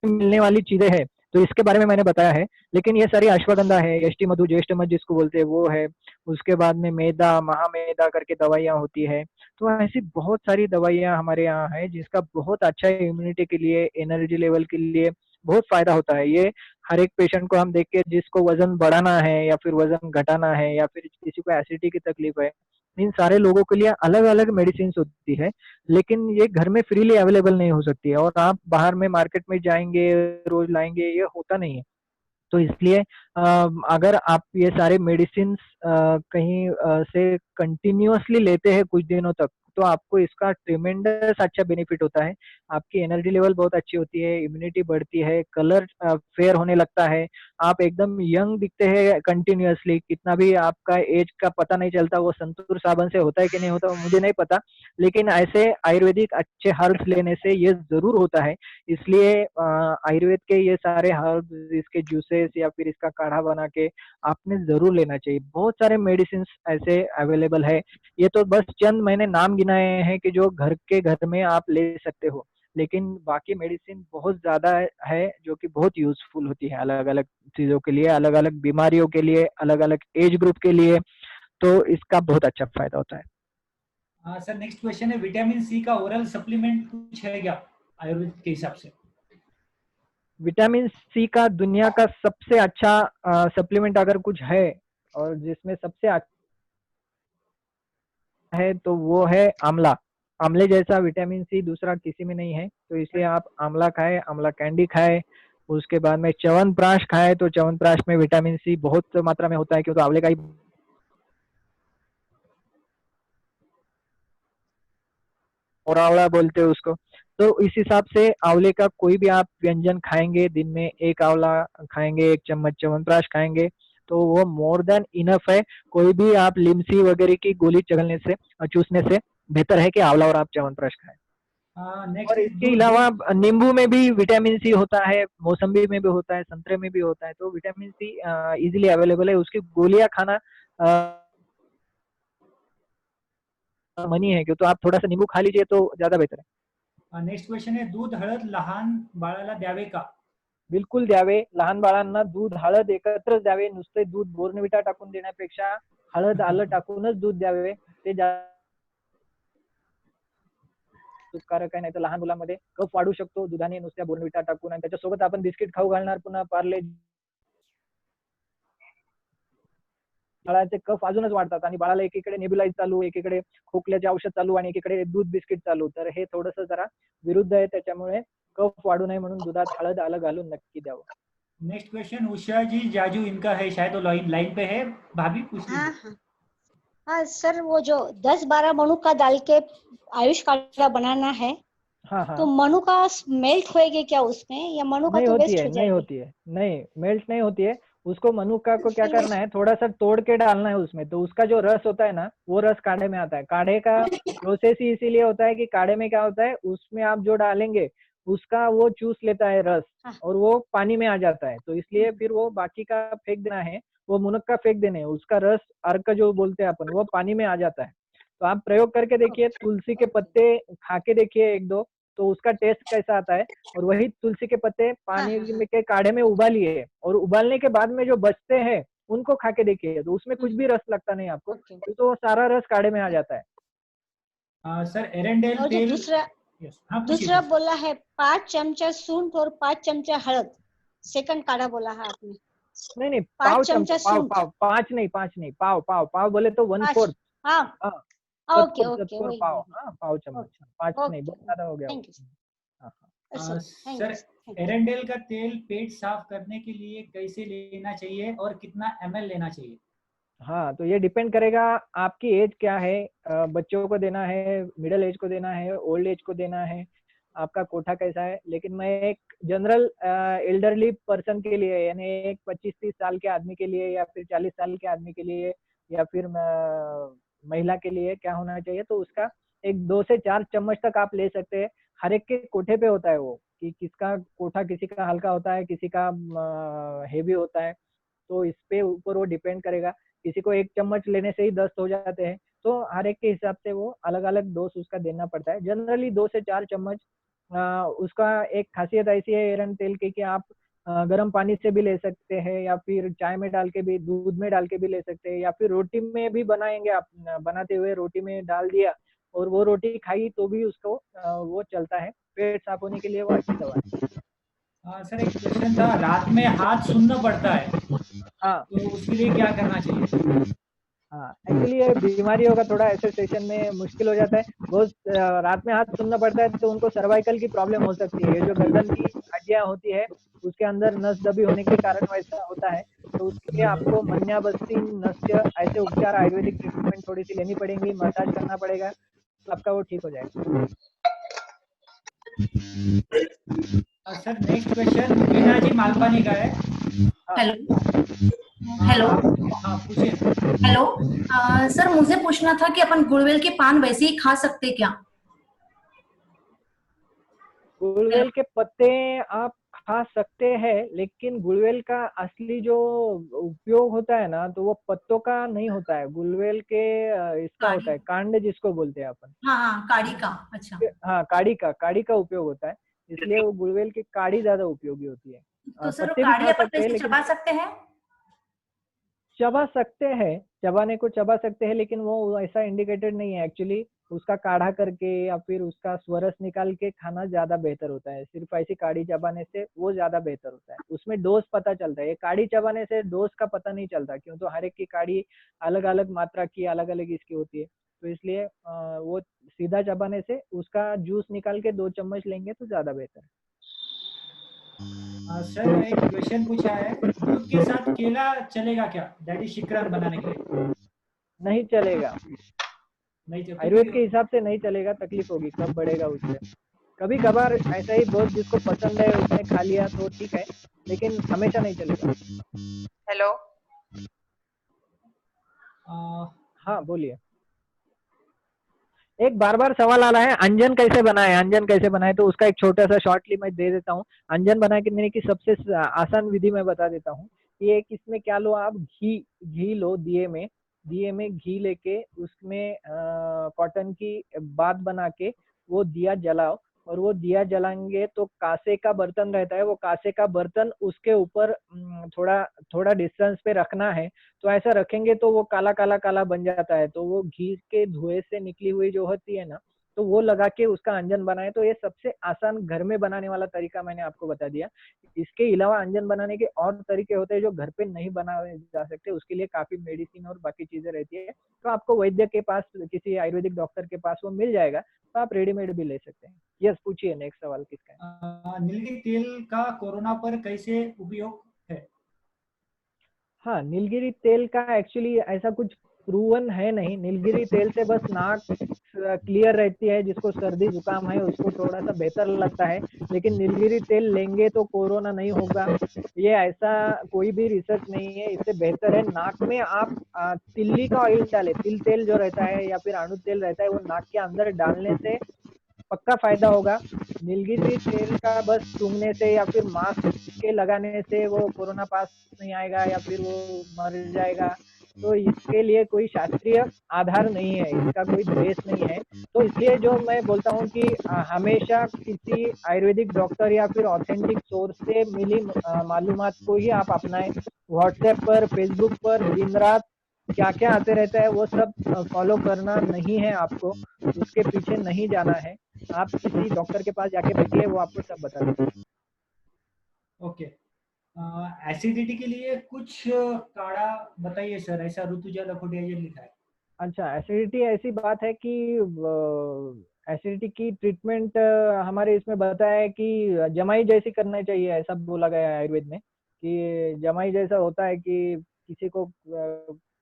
मिलने वाली चीजें हैं, तो इसके बारे में मैंने बताया है। लेकिन ये सारी अश्वगंधा है, यष्टि मधु, ज्येष्ठ मध जिसको बोलते हैं वो है। उसके बाद में मैदा, महामेदा करके दवाइयाँ होती है। तो ऐसी बहुत सारी दवाइयाँ हमारे यहाँ है जिसका बहुत अच्छा इम्यूनिटी के लिए, एनर्जी लेवल के लिए बहुत फायदा होता है। ये हर एक पेशेंट को हम देख के, जिसको वजन बढ़ाना है या फिर वजन घटाना है या फिर किसी को एसिडिटी की तकलीफ है, इन सारे लोगों के लिए अलग अलग मेडिसिन होती है। लेकिन ये घर में फ्रीली अवेलेबल नहीं हो सकती है, और आप बाहर में मार्केट में जाएंगे रोज लाएंगे, ये होता नहीं है। तो इसलिए अगर आप ये सारे मेडिसिन कहीं से कंटिन्यूअसली लेते हैं कुछ दिनों तक, तो आपको इसका ट्रिमेंडस अच्छा बेनिफिट होता है। आपकी एनर्जी लेवल बहुत अच्छी होती है, इम्यूनिटी बढ़ती है, कलर फेयर होने लगता है, आप एकदम यंग दिखते हैं कंटिन्यूअसली। कितना भी आपका एज का पता नहीं चलता। वो संतूर साबन से होता है कि नहीं होता मुझे नहीं पता, लेकिन ऐसे आयुर्वेदिक अच्छे हर्ब्स लेने से ये जरूर होता है। इसलिए आयुर्वेद के ये सारे हर्ब्स, इसके जूसेस या फिर इसका काढ़ा बना के आपने जरूर लेना चाहिए। बहुत सारे मेडिसिन ऐसे अवेलेबल है। ये तो बस चंद मैंने नाम गिनाए हैं कि जो घर के घर में आप ले सकते हो, लेकिन बाकी मेडिसिन बहुत ज्यादा है जो कि बहुत यूजफुल होती है अलग अलग चीजों के लिए, अलग अलग बीमारियों के लिए, अलग अलग एज ग्रुप के लिए। तो इसका बहुत अच्छा फायदा होता है। सर नेक्स्ट क्वेश्चन है, विटामिन सी का ओरल सप्लीमेंट कुछ है क्या आयुर्वेद के हिसाब से? विटामिन सी का दुनिया का सबसे अच्छा सप्लीमेंट अगर कुछ है और जिसमें सबसे अच्छा है तो वो है आंवला। आंवले जैसा विटामिन सी दूसरा किसी में नहीं है, तो इसलिए आप आंवला खाए, आंवला कैंडी खाए। उसके बाद में च्यवनप्राश खाए, तो च्यवनप्राश में विटामिन सी बहुत मात्रा में होता है क्योंकि आंवले का ही और आंवला बोलते हैं उसको। तो इस हिसाब से आंवले का कोई भी आप व्यंजन खाएंगे, दिन में एक आंवला खाएंगे, 1 चम्मच च्यवनप्राश खाएंगे, तो वो मोर देन इनफ है। कोई भी आप लिमसी वगैरह की गोली चगलने से चूसने से बेहतर है कि आंवला और आप च्यवनप्राश खाएं। नेक्स्ट और इज इसके अलावा नींबू में भी विटामिन सी होता है, मौसम्बी में भी होता है, संतरे में भी होता है, तो विटामिन सी इजीली अवेलेबल है। उसकी गोलियां खाना मनी है, क्यों तो आप थोड़ा सा नींबू खा लीजिए तो ज्यादा बेहतर है। नेक्स्ट क्वेश्चन आहे, दूध हळद लहान बाळाला द्यावे का? बिलकुल द्यावे. लहान बाळांना दूध हळद एकत्रच द्यावे. नुसते दूध बोर्नविटा टाकून देण्यापेक्षा हळद आलं टाकूनच दूध द्यावे. ते कारक आहे. नाही तर लहान मुलांमध्ये कफ वाढू शकतो दुधाने नुसत्या बोर्नविटा टाकून, आणि त्याच्यासोबत आपण बिस्किट खाऊ घालणार, पुन्हा पार्ले, बाळाचे कफ अजूनच वाढतात आणि बाळाला एकीकडे नेब्युलाइज चालू, एकीकडे खोकल्याचे औषध चालू आणि एकीकडे दूध बिस्किट चालू, तर हे थोडंसं जरा विरुद्ध आहे. त्याच्यामुळे कफ वाढू नये म्हणून दुधात हळद आलं घालून नक्की द्यावं. नेक्स्ट क्वेश्चन उषा जी जाजू इनका है, शायद वो लाइन पे है, भाभी पूछ लीजिए. हाँ सर, वो जो 10-12 मनुका डाल के आयुष काढ़ा बनाना है, हाँ. तो मनुका मेल्ट होएगी क्या उसमें, या मनुका नहीं तो होती वेस्ट है, हो नहीं जाएगी? होती है, नहीं मेल्ट नहीं होती है. उसको मनुका को क्या करना है, थोड़ा सा तोड़ के डालना है उसमें, तो उसका जो रस होता है ना, वो रस काढ़े में आता है. काढ़े का प्रोसेस ही इसीलिए होता है कि काढ़े में क्या होता है, उसमें आप जो डालेंगे उसका वो चूस लेता है रस, और वो पानी में आ जाता है. तो इसलिए फिर वो बाकी का फेंक देना है, वो मुनक्का फेंक देने है, उसका रस अर्क जो बोलते हैं अपन, वो पानी में आ जाता है. तो आप प्रयोग करके देखिए, तुलसी के पत्ते खा के देखिए 1-2, तो उसका टेस्ट कैसा आता है. और वही तुलसी के पत्ते पानी में के काढ़े में उबालिए, और उबालने के बाद में जो बचते हैं उनको खा के देखिए, तो उसमें कुछ भी रस लगता नहीं आपको, तो वो सारा रस काढ़े में आ जाता है. सर एरेंडेल और जो तेल. दूसरा बोला है 5 चमचा सूंठ और 5 चमचा हळद, सेकंड काढ़ा बोला है आपने. नहीं 5 चमचा सूंठ. पाँच नहीं, पाव बोले तो 1/4. हाँ, ओके ओके, पाव, हाँ, पाव चम्मच, 5 नहीं, बहुत ज्यादा हो गया. सर एरेंडेल का तेल पेट साफ करने के लिए कैसे लेना चाहिए और कितना ml लेना चाहिए? हाँ, तो ये डिपेंड करेगा आपकी एज क्या है, बच्चों को देना है, मिडिल एज को देना है, ओल्ड एज को देना है, आपका कोठा कैसा है. लेकिन मैं एक जनरल एल्डरली पर्सन के लिए, यानी एक 25-30 साल के आदमी के लिए, या फिर 40 साल के आदमी के लिए, या फिर महिला के लिए क्या होना चाहिए, तो उसका एक 2 से 4 चम्मच तक आप ले सकते हैं. हर एक के कोठे पे होता है वो, कि किसका कोठा, किसी का हल्का होता है, किसी का हेवी होता है, तो इस पे ऊपर वो डिपेंड करेगा. किसी को 1 चम्मच लेने से ही 10 हो जाते हैं, तो हर एक के हिसाब से वो अलग अलग डोज उसका देना पड़ता है. जनरली 2 से 4 चम्मच. उसका एक खासियत ऐसी है एरंड तेल की कि आप गर्म पानी से भी ले सकते हैं, या फिर चाय में डाल के भी, दूध में डाल के भी ले सकते हैं, या फिर रोटी में भी बनाएंगे आप, बनाते हुए रोटी में डाल दिया और वो रोटी खाई तो भी उसको वो चलता है. पेट साफ होने के लिए वो अच्छी दवा है. सर एक क्वेश्चन था, रात में हाथ सूंघना पड़ता है, हाँ, तो उसके लिए क्या करना चाहिए? हाँ, एक्चुअली ये बीमारियों का थोड़ा ऐसे सेशन में मुश्किल हो जाता है. बहुत रात में हाथ सूंघना पड़ता है तो उनको सर्वाइकल की प्रॉब्लम हो सकती है. जो गर्दन की हड्डियां होती है उसके अंदर नस दबी होने के कारण वैसा होता है. तो उसके लिए आपको मन्याबस्ती, नस्य, ऐसे उपचार, आयुर्वेदिक ट्रीटमेंट थोड़ी सी लेनी पड़ेंगी, मसाज करना पड़ेगा, तो आपका वो ठीक हो जाएगा. Sir next question Meena ji Malpani का है. हेलो. हाँ पूछिए. हेलो सर, मुझे पूछना था कि अपन गुड़वेल के पान वैसे ही खा सकते क्या? गुड़वेल के पत्ते आप खा सकते हैं, लेकिन गुड़वेल का असली जो उपयोग होता है ना, तो वो पत्तों का नहीं होता है. गुड़वेल के इसका होता है कांड, जिसको बोलते हैं अपन. हाँ, काढ़ी का. अच्छा. हाँ, काढ़ी का उपयोग होता है, इसलिए वो गुड़वेल की काढ़ी ज्यादा उपयोगी होती है. तो सर पत्ते भी काढ़ी खा अपन सकते हैं, वैसे लेकिन चबा सकते हैं? चबा सकते हैं, चबाने को चबा सकते हैं, लेकिन वो ऐसा इंडिकेटेड नहीं है. एक्चुअली उसका काढ़ा करके या फिर उसका स्वरस निकाल के खाना ज्यादा बेहतर होता है. सिर्फ ऐसी काढ़ी चबाने से वो ज्यादा बेहतर होता है. उसमें डोज पता चलता है. काढ़ी चबाने से डोज का पता नहीं चलता, क्यों तो हर एक की काढ़ी अलग अलग मात्रा की, अलग अलग इसकी होती है. तो इसलिए वो सीधा चबाने से उसका जूस निकाल के 2 चम्मच लेंगे तो ज्यादा बेहतर है. सर एक क्वेश्चन पूछा है, दूध के साथ केला चलेगा क्या, दैट इज शिकरण बनाने के लिए? नहीं चलेगा. नहीं चल आयुर्वेद के हिसाब से नहीं चलेगा, तकलीफ होगी, कब बढ़ेगा उससे। कभी कभार ऐसा ही बहुत जिसको पसंद है उसने खा लिया तो ठीक है, लेकिन हमेशा नहीं चलेगा। हेलो, हाँ बोलिए। एक बार बार सवाल आ रहा है, अंजन कैसे बनाए, अंजन कैसे बनाए, तो उसका एक छोटा सा शॉर्टली मैं दे देता हूँ। अंजन बनाने की सबसे आसान विधि मैं बता देता हूँ। ये इसमें क्या लो, आप घी लो, दिए में घी लेके उसमें कॉटन की बात बना के वो दिया जलाओ, और वो दिया जलाएंगे तो कांसे का बर्तन रहता है, वो कांसे का बर्तन उसके ऊपर थोड़ा थोड़ा डिस्टेंस पे रखना है। तो ऐसा रखेंगे तो वो काला काला काला बन जाता है, तो वो घी के धुएं से निकली हुई जो होती है ना, तो वो लगा के उसका अंजन बनाए। तो ये सबसे आसान घर में बनाने वाला तरीका मैंने आपको बता दिया। इसके अलावा अंजन बनाने के और तरीके होते हैं जो घर पे नहीं बनाए जा सकते, उसके लिए काफी मेडिसिन और बाकी चीजें रहती है। तो आपको वैद्य के पास, किसी आयुर्वेदिक डॉक्टर के पास वो मिल जाएगा, तो आप रेडीमेड भी ले सकते हैं। यस, पूछिए, नेक्स्ट सवाल किसका है? नीलगिरी तेल का कोरोना पर कैसे उपयोग है? हाँ, नीलगिरी तेल का एक्चुअली ऐसा कुछ प्रूवन है नहीं। नीलगिरी तेल से बस नाक क्लियर रहती है, जिसको सर्दी जुकाम है उसको थोड़ा सा बेहतर लगता है, लेकिन नीलगिरी तेल लेंगे तो कोरोना नहीं होगा, ये ऐसा कोई भी रिसर्च नहीं है। इससे बेहतर है नाक में आप तिल्ली का ऑयल डालें, तिल तेल जो रहता है या फिर अणु तेल रहता है, वो नाक के अंदर डालने से पक्का फायदा होगा। नीलगिरी तेल का बस सूंघने से या फिर मास्क के लगाने से वो कोरोना पास नहीं आएगा या फिर वो मर जाएगा, तो इसके लिए कोई शास्त्रीय आधार नहीं है, इसका कोई बेस नहीं है। तो इसलिए जो मैं बोलता हूँ कि हमेशा किसी आयुर्वेदिक डॉक्टर या फिर ऑथेंटिक सोर्स से मिली मालूमात को ही आप अपनाएं। व्हाट्सएप पर, फेसबुक पर दिन रात क्या क्या आते रहता है वो सब फॉलो करना नहीं है आपको, उसके पीछे नहीं जाना है। आप किसी डॉक्टर के पास जाके बैठिए, वो आपको सब बता देंगे। ओके, एसिडिटी के लिए कुछ काढ़ा बताइए सर, ऐसा ऋतुजा लखोटिया जी लिखा है। अच्छा, एसिडिटी ऐसी बात है कि एसिडिटी की ट्रीटमेंट हमारे इसमें बताया है कि जमाई जैसी करना चाहिए, ऐसा बोला गया है आयुर्वेद में कि जमाई जैसा होता है कि किसी को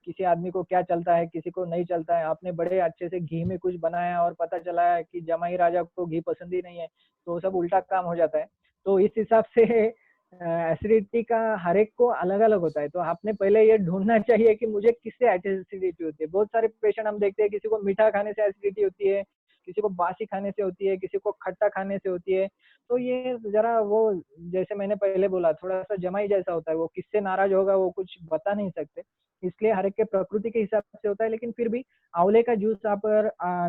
किसी आदमी को क्या चलता है, किसी को नहीं चलता है। आपने बड़े अच्छे से घी में कुछ बनाया और पता चला है कि जमाई राजा को घी पसंद ही नहीं है, तो सब उल्टा काम हो जाता है। तो इस हिसाब से एसिडिटी का हर एक को अलग अलग होता है। तो आपने पहले ये ढूंढना चाहिए कि मुझे किससे एसिडिटी होती है। बहुत सारे पेशेंट हम देखते हैं, किसी को मीठा खाने से एसिडिटी होती है, किसी को बासी खाने से होती है, किसी को खट्टा खाने से होती है। तो ये जरा वो, जैसे मैंने पहले बोला, थोड़ा सा जमाई जैसा होता है, वो किससे नाराज होगा वो कुछ बता नहीं सकते, इसलिए हर एक के प्रकृति के हिसाब से होता है। लेकिन फिर भी आंवले का जूस आप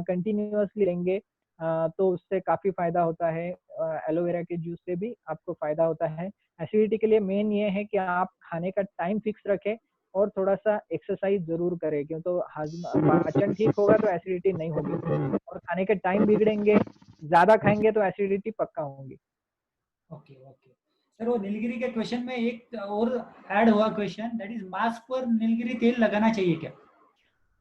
कंटिन्यूअसली लेंगे तो उससे काफी फायदा होता है। एलोवेरा के जूस से भी आपको फायदा होता है। एसिडिटी के लिए मेन ये है कि आप खाने का टाइम फिक्स रखें और थोड़ा सा एक्सरसाइज जरूर करें, क्यों तो पाचन ठीक होगा तो एसिडिटी नहीं होगी, और खाने के टाइम बिगड़ेंगे, ज्यादा खाएंगे तो एसिडिटी पक्का होगी। ओके ओके सर, वो नीलगिरी के क्वेश्चन में एक और ऐड हुआ क्वेश्चन, दैट इज मास्क पर नीलगिरी तेल लगाना चाहिए क्या?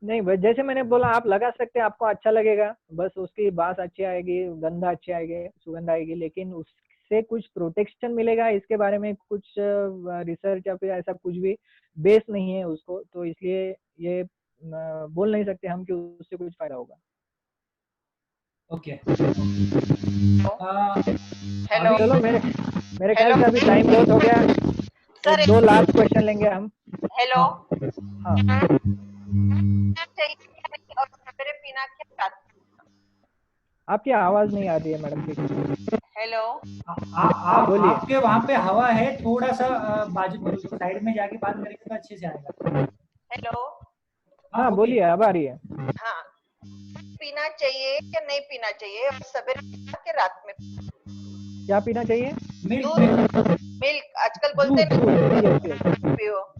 नहीं, बस जैसे मैंने बोला, आप लगा सकते हैं, आपको अच्छा लगेगा, बस उसकी बास अच्छी आएगी, गंध अच्छी आएगी, सुगंध आएगी, लेकिन उससे कुछ प्रोटेक्शन मिलेगा इसके बारे में कुछ रिसर्च या फिर ऐसा कुछ भी बेस नहीं है उसको, तो इसलिए ये बोल नहीं सकते हम कि उससे कुछ फायदा होगा। ओके, हेलो, चलो, मेरे ख्याल से अभी टाइम बहुत हो गया, तो 2 लास्ट क्वेश्चन लेंगे हम। हेलो, हाँ, और सवेरे पीना क्या? आपकी आवाज नहीं आ रही है मैडम, ठीक। हेलो, आप बोलिए। आपके वहाँ पे हवा है, थोड़ा सा बाजू साइड में जाके बात करेंगे तो अच्छे से आएगा। हेलो, हाँ बोलिए, अब आ रही है। हाँ, पीना चाहिए या नहीं पीना चाहिए, और सवेरे के रात में क्या पीना चाहिए? मिल्क आजकल बोलते हैं पियो।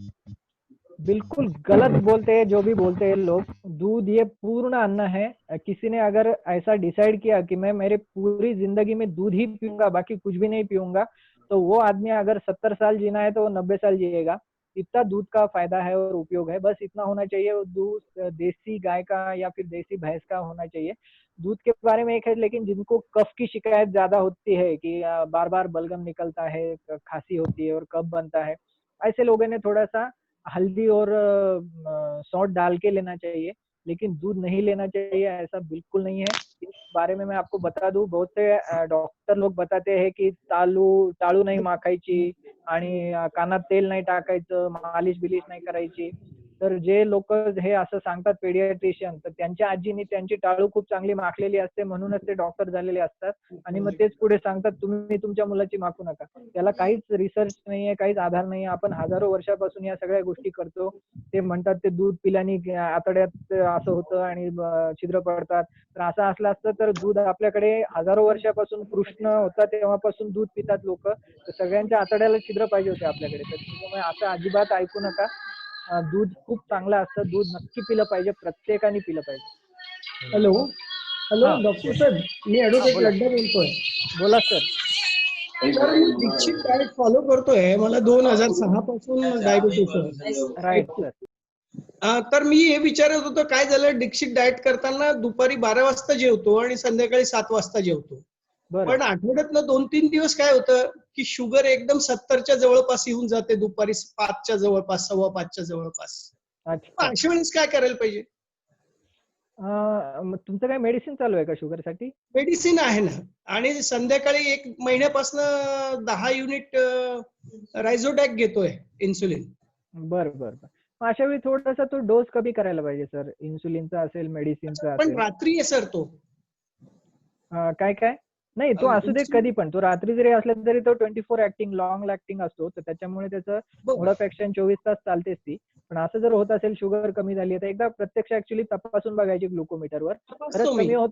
बिल्कुल गलत बोलते हैं जो भी बोलते हैं लोग। दूध ये पूर्ण अन्न है। किसी ने अगर ऐसा डिसाइड किया कि मैं मेरी पूरी जिंदगी में दूध ही पीऊंगा, बाकी कुछ भी नहीं पीऊंगा, तो वो आदमी अगर 70 साल जीना है तो वो 90 साल जिएगा। इतना दूध का फायदा है और उपयोग है, बस इतना होना चाहिए। वो दूध देसी गाय का या फिर देसी भैंस का होना चाहिए। दूध के बारे में एक है, लेकिन जिनको कफ की शिकायत ज्यादा होती है कि बार बार बलगम निकलता है, खांसी होती है और कफ बनता है, ऐसे लोगों ने थोड़ा सा हल्दी और सौंठ डाल के लेना चाहिए। लेकिन दूध नहीं लेना चाहिए ऐसा बिल्कुल नहीं है। इस बारे में मैं आपको बता दूं, बहुत से डॉक्टर लोग बताते हैं की टाळू नाही माखायची आणि कानात तेल नाही टाकायचं, मालिश बिलिश नाही करायची. तर जे लोक हे असं सांगतात पेडियाट्रिशियन, तर त्यांच्या आजीनी त्यांची टाळू खूप चांगली माखलेली असते म्हणूनच ते डॉक्टर झालेले असतात आणि मग तेच पुढे सांगतात तुम्ही तुमच्या मुलाची माखू नका. त्याला काहीच रिसर्च नाहीये, काहीच आधार नाहीये. आपण हजारो वर्षापासून या सगळ्या गोष्टी करतो. ते म्हणतात ते दूध पिल्याने आतड्यात असं होतं आणि छिद्र पडतात. तर असं असलं असतं तर दूध आपल्याकडे हजारो वर्षापासून कृष्ण होता तेव्हापासून दूध पितात लोक. तर सगळ्यांच्या आतड्याला छिद्र पाहिजे होते आपल्याकडे. तर त्याच्यामुळे असं अजिबात ऐकू नका. दूध खूप चांगलं असतं. दूध नक्की पिलं पाहिजे, प्रत्येकाने पिलं पाहिजे. हॅलो हॅलो हा, डॉक्टर बोला. साहेब, मी हा, ऍडव्होकेट बोला लड्डा बोलतोय. बोला सर. सर मी दीक्षित डाएट फॉलो करतोय. मला 2006 पासून डायबिटीस आहे. Right sir. तर मी हे विचारत होतो, काय झालं दीक्षित डाएट करताना दुपारी 12 वाजता जेवतो आणि संध्याकाळी 7 वाजता जेवतो. बरं. पण आठवड्यातनं 2-3 दिवस काय होतं की शुगर एकदम 70च्या जवळपास येऊन जाते, दुपारी 5च्या जवळपास, 5:15च्या जवळपास. अच्छा. अशा वेळेस काय करायला पाहिजे? मग तुमचं काय मेडिसिन चालू आहे का शुगर साठी? मेडिसिन आहे ना, आणि संध्याकाळी 1 महिन्यापासून 10 युनिट रायझोडॅक घेतोय इन्सुलिन. बरं बरं बरं. मग अशा वेळी थोडासा तो डोस कमी करायला पाहिजे सर. इन्सुलिनचा असेल, मेडिसिनचा पण असेल. रात्री आहे सर तो. काय काय नाही, तो असू दे कधी पण. तो रात्री जरी असला तरी तो 24 ऍक्टिंग लॉंग ऍक्टिंग असतो, तर त्याच्यामुळे त्याचं मोड ऍक्शन 24 तास चालतेच ती. पण असं जर होत असेल शुगर कमी झाली तर एकदा प्रत्यक्ष ऍक्च्युअली तपासून बघायची ग्लुकोमीटरवर. खरंच कमी होत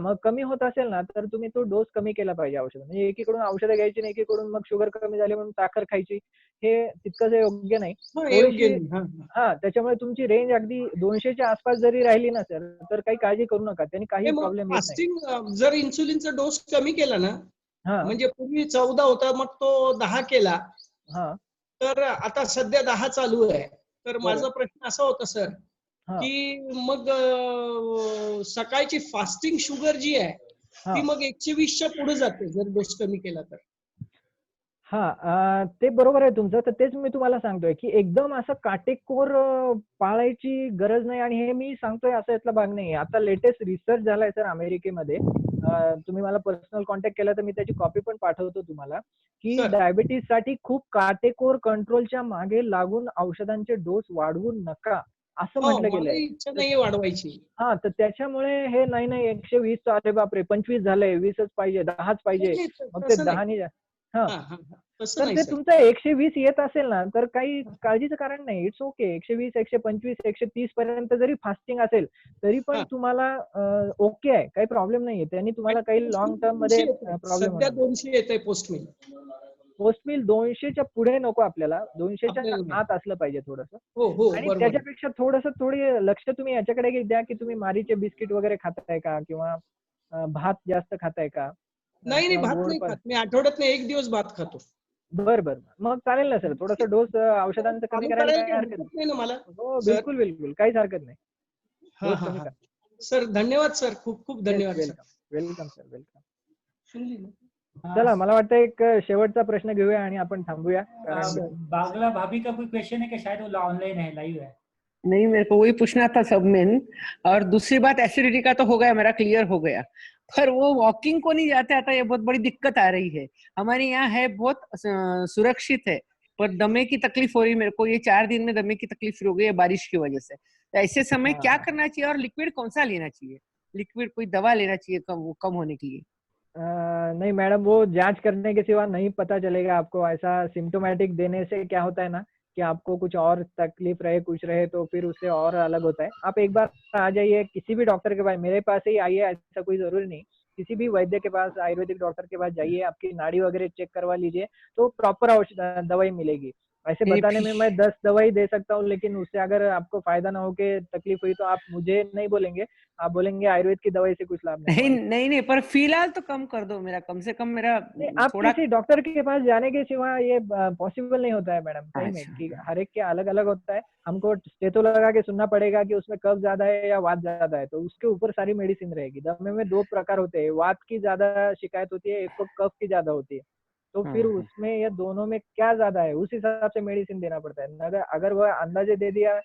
मग कमी होत असेल ना तर तुम्ही तो डोस कमी केला पाहिजे औषध. म्हणजे एकीकडून औषधं घ्यायची आणि एकीकडून मग शुगर कमी झाली म्हणून साखर खायची, हे तितकंच योग्य नाही. थोडीशी त्याच्यामुळे तुमची रेंज अगदी 200च्या आसपास जरी राहिली ना सर, तर काही काळजी करू नका, त्यांनी काही प्रॉब्लेम येत नाही. फास्टिंग जर इन्सुलिनचा डोस कमी केला ना, म्हणजे पूर्वी 14 होता, मग तो 10 केला, तर आता सध्या 10 चालू आहे. तर माझा प्रश्न असा होता सर की मग सकाळची फास्टिंग शुगर जी आहे ती मग 120च्या पुढे जाते जर डोस कमी केला तर. ते बरोबर आहे तुमचं. तर तेच मी तुम्हाला सांगतोय की एकदम असं काटेकोर पाळायची गरज नाही. आणि हे मी सांगतोय असं यातला भाग नाही. आता लेटेस्ट रिसर्च झालाय सर अमेरिकेमध्ये. तुम्ही मला पर्सनल कॉन्टॅक्ट केला तर मी त्याची कॉपी पण पाठवतो तुम्हाला, की डायबिटीस साठी खूप काटेकोर कंट्रोलच्या मागे लागून औषधांचे डोस वाढवू नका असं म्हटलं गेलंय. इच्छा नाही वाढवायची. तर त्याच्यामुळे हे नाही 120 अरे बापरे 25 झालंय, 20च पाहिजे, 10च पाहिजे, मग ते 10 तर ते तुमचं 120 येत असेल ना तर काही काळजीचं कारण नाही. It's okay. 120, 125, 130 पर्यंत जरी फास्टिंग असेल तरी पण तुम्हाला ओके आहे, काही प्रॉब्लेम नाहीये. त्यांनी तुम्हाला काही लॉंग टर्म मध्ये प्रॉब्लेम सध्या 200 येतंय पोस्ट मिल. पोस्ट मिल 200च्या पुढे नको आपल्याला, 200च्या आत असलं पाहिजे थोडंसं. आणि त्याच्यापेक्षा थोडी लक्ष तुम्ही याच्याकडे द्या की तुम्ही मारीचे बिस्किट वगैरे खाताय का, किंवा भात जास्त खाताय का? नाही भात नाही खात मी. आठवड्यात 1 दिवस भात खातो. बरं मग चालेल ना सर. थोडासा डोस औषधांचा कमी करायला काही हरकत नाही ना मला. हो बिलकुल काहीच हरकत नाही. सर धन्यवाद सर, खूप खूप धन्यवाद. Welcome sir, welcome. चला मला वाटतं एक शेवटचा प्रश्न घेऊया आणि आपण थांबूया. बागला भाभी का कोई क्वेश्चन है कि शायद वो ऑनलाइन है, लाइव है? नहीं, मेरे को वही पूछना था सब में। और दूसरी बात एसिडिटी का तो हो गया, मेरा क्लियर हो गया, पर वो वॉकिंग को नहीं जाते आता, ये बहुत बड़ी दिक्कत आ रही है। हमारे यहाँ है बहुत सुरक्षित है, पर दमे की तकलीफ हो रही है मेरे को। ये 4 दिन में दमे की तकलीफ हो गई है बारिश की वजह से। तो ऐसे समय क्या करना चाहिए और लिक्विड कौन सा लेना चाहिए? लिक्विड कोई दवा लेना चाहिए कम होने के लिए? नहीं मैडम, वो जांच करने के सिवा नहीं पता चलेगा आपको। ऐसा सिम्टोमेटिक देने से क्या होता है ना कि आपको कुछ और तकलीफ रहे, कुछ रहे, तो फिर उससे और अलग होता है। आप एक बार आ जाइए किसी भी डॉक्टर के पास, मेरे पास ही आइए, ऐसा कोई जरूरी नहीं, किसी भी वैद्य के पास, आयुर्वेदिक डॉक्टर के पास जाइए, आपकी नाड़ी वगैरह चेक करवा लीजिए, तो प्रॉपर दवाई मिलेगी। ऐसे बताने में मैं 10 दवाई दे सकता हूँ, लेकिन उससे अगर आपको फायदा ना हो के तकलीफ हुई तो आप मुझे नहीं बोलेंगे, आप बोलेंगे आयुर्वेद की दवाई से कुछ लाभ नहीं, पर फिलहाल तो कम कर दो मेरा, कम से कम मेरा आप किसी डॉक्टर के पास जाने के सिवा ये पॉसिबल नहीं होता है मैडम। सही में कि हर एक के अलग अलग होता है। हमको स्टेथो लगा के सुनना पड़ेगा कि उसमें कफ ज्यादा है या वात ज्यादा है, तो उसके ऊपर सारी मेडिसिन रहेगी। दमे में 2 प्रकार होते हैं, वात की ज्यादा शिकायत होती है, एक को कफ की ज्यादा होती है। तो फिर उसमें ये दोनों में क्या ज्यादा है, उस हिसाब से मेडिसिन देना पड़ता है। अगर वह अंदाजे दे दिया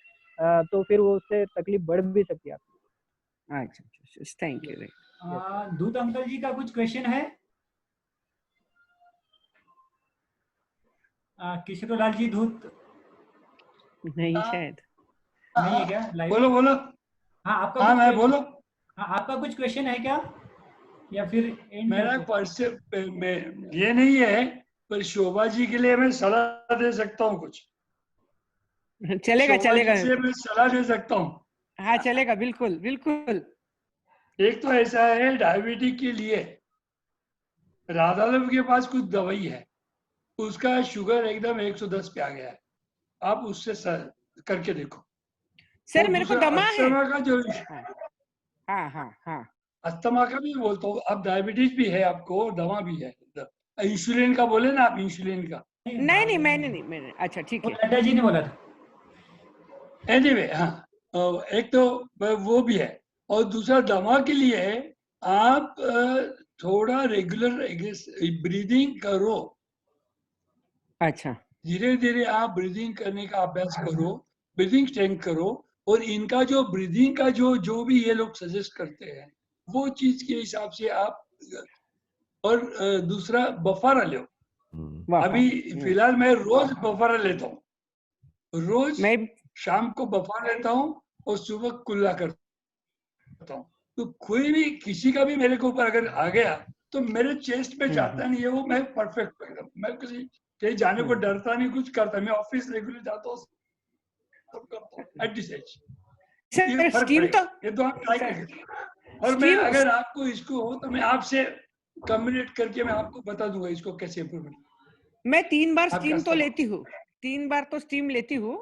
तो फिर वो उससे तकलीफ बढ़ भी सकती है आपकी। अच्छा, थैंक यू। दूत अंकल जी का कुछ क्वेश्चन है? किशोरलाल जी दूत नहीं शायद नहीं है क्या लाइव? बोलो बोलो। हाँ आपका हाँ कुछ मैं बोलो। हाँ आपका कुछ क्वेश्चन है क्या, या फिर एंड मेरा क्वेश्चन ये नहीं है, पर शोभा जी के लिए मैं सलाह दे सकता हूँ कुछ। चलेगा शोभा चलेगा। जी से मैं सलाह दे सकता हूँ। हाँ चलेगा, बिल्कुल बिल्कुल। एक तो ऐसा है, डायबिटीज के लिए राधादेव के पास कुछ दवाई है, उसका शुगर एकदम 110 पे आ गया है, आप उससे करके देखो। सर मेरे को दमा है। अस्थमा का जो हाँ अस्थमा का भी बोलता हूँ, अब डायबिटीज भी है आपको और दमा भी है। इंसुलिन का बोले ना आप, इंसुलिन का। नहीं मैंने अच्छा ठीक है। नड्डा जी ने बोला था। एनीवे हाँ, एक तो वो भी है, और दूसरा दमा के लिए आप थोड़ा रेगुलर ब्रीदिंग करो। अच्छा, धीरे धीरे आप ब्रीदिंग करने का अभ्यास करो, ब्रीदिंग स्ट्रेंथ करो, और इनका जो ब्रीदिंग का जो भी ये लोग सजेस्ट करते हैं वो चीज के हिसाब से आप, और दूसरा बफारा लो। अभी फिलहाल मैं रोज बफारा लेता हूँ, रोज शाम को बफारा लेता हूँ और सुबह कुल्ला करता हूँ। तो कोई भी किसी का भी मेरे के ऊपर अगर आ गया तो मेरे चेस्ट पे जाता नहीं है वो, मैं परफेक्ट एकदम, मैं किसी कहीं जाने को डरता नहीं, कुछ करता। मैं ऑफिस रेगुलर जाता हूँ, सब करता हूँ एट दिस एज। ये फर्क पड़ेगा, ये तो आप ट्राई करिए। और मैं अगर आपको इसको हो तो मैं आपसे कम्युनिकेट करके मैं आपको बता दूंगा इसको कैसे इम्प्रूवमेंट। मैं 3 बार स्टीम तो लेती हूँ, 3 बार तो स्टीम लेती हूँ,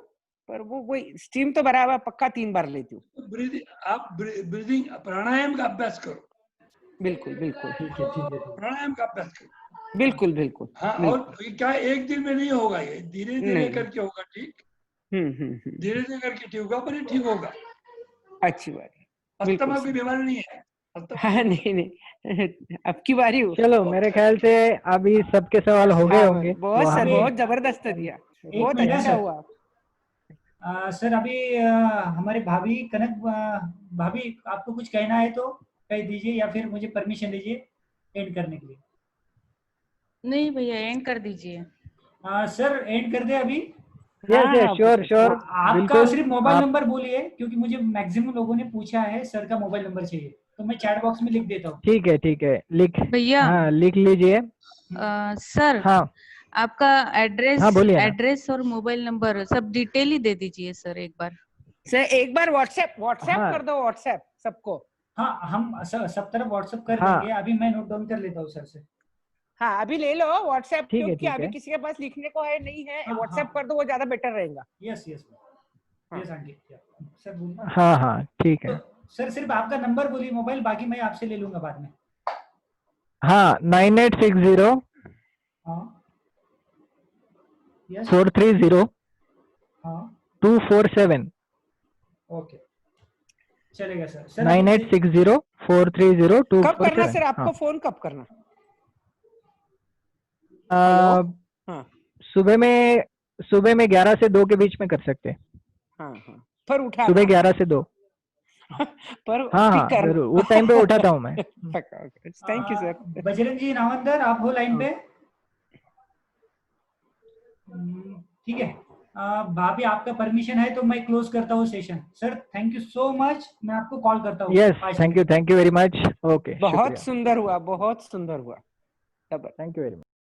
पर वो कोई स्टीम तो बराबर पक्का 3 बार लेती हूँ। आप ब्रीदिंग प्राणायाम का अभ्यास करो। बिल्कुल बिल्कुल प्राणायाम का अभ्यास करो। बिल्कुल बिल्कुल। हाँ, और क्या एक दिन में नहीं होगा, ये धीरे धीरे करके होगा। ठीक, धीरे धीरे करके ठीक होगा, पर ये ठीक होगा। अच्छी बात है। अस्थमा की बीमारी नहीं है। हाँ नहीं अब की बारी हो। चलो मेरे ख्याल से अभी सबके सवाल हो गए होंगे। बहुत सर, बहुत जबरदस्त दिया, बहुत अच्छा हुआ। सर अभी हमारे भाभी कनक भाभी आपको कुछ कहना है तो कह दीजिए, या फिर मुझे परमिशन दीजिए एंड करने के लिए। नहीं भैया एंड कर दीजिए। सर एंड कर दे अभी। श्योर। आपका सिर्फ मोबाइल नंबर बोलिए, क्योंकि मुझे मैक्सिमम लोगों ने पूछा है सर का मोबाइल नंबर चाहिए, तो मैं चैट बॉक्स में लिख देता हूँ। ठीक है लिख भैया। हाँ लिख लीजिए। सर हाँ आपका एड्रेस, हाँ बोलिए। एड्रेस और मोबाइल नंबर सब डिटेल ही दे दीजिए सर एक बार। सर एक बार व्हाट्सएप कर दो, व्हाट्सएप सबको। हाँ हम सब तरफ व्हाट्सएप कर देंगे। अभी मैं नोट डाउन कर लेता हूँ सर से। हाँ अभी ले लो व्हाट्सएप, क्योंकि ठीक अभी है। किसी के पास लिखने को है नहीं है, व्हाट्सएप कर दो, वो ज्यादा बेटर रहेगा। यस आंटी सर बोलिए। हाँ ठीक है। तो सर सिर्फ आपका नंबर बोलिए मोबाइल, बाकी मैं आपसे ले लूंगा बाद में। हाँ 9860 430 247। ओके चलेगा सर। 9860 430 247। कब करना सर आपको फोन, कब करना? सुबह में 11 से 2 के बीच में कर सकते हैं। हाँ पर उठा सुबह 11 से 2 पर हाँ जरूर वो टाइम पे उठाता हूँ मैं। Thank you sir. Bajrang ji Nawandar आप हो लाइन पे? ठीक है। भाभी आपका परमिशन है तो मैं क्लोज करता हूँ session. Sir thank you so much, मैं आपको कॉल करता हूँ। Yes thank you very much. Okay बहुत सुंदर हुआ, बहुत सुंदर हुआ। Thank you very much.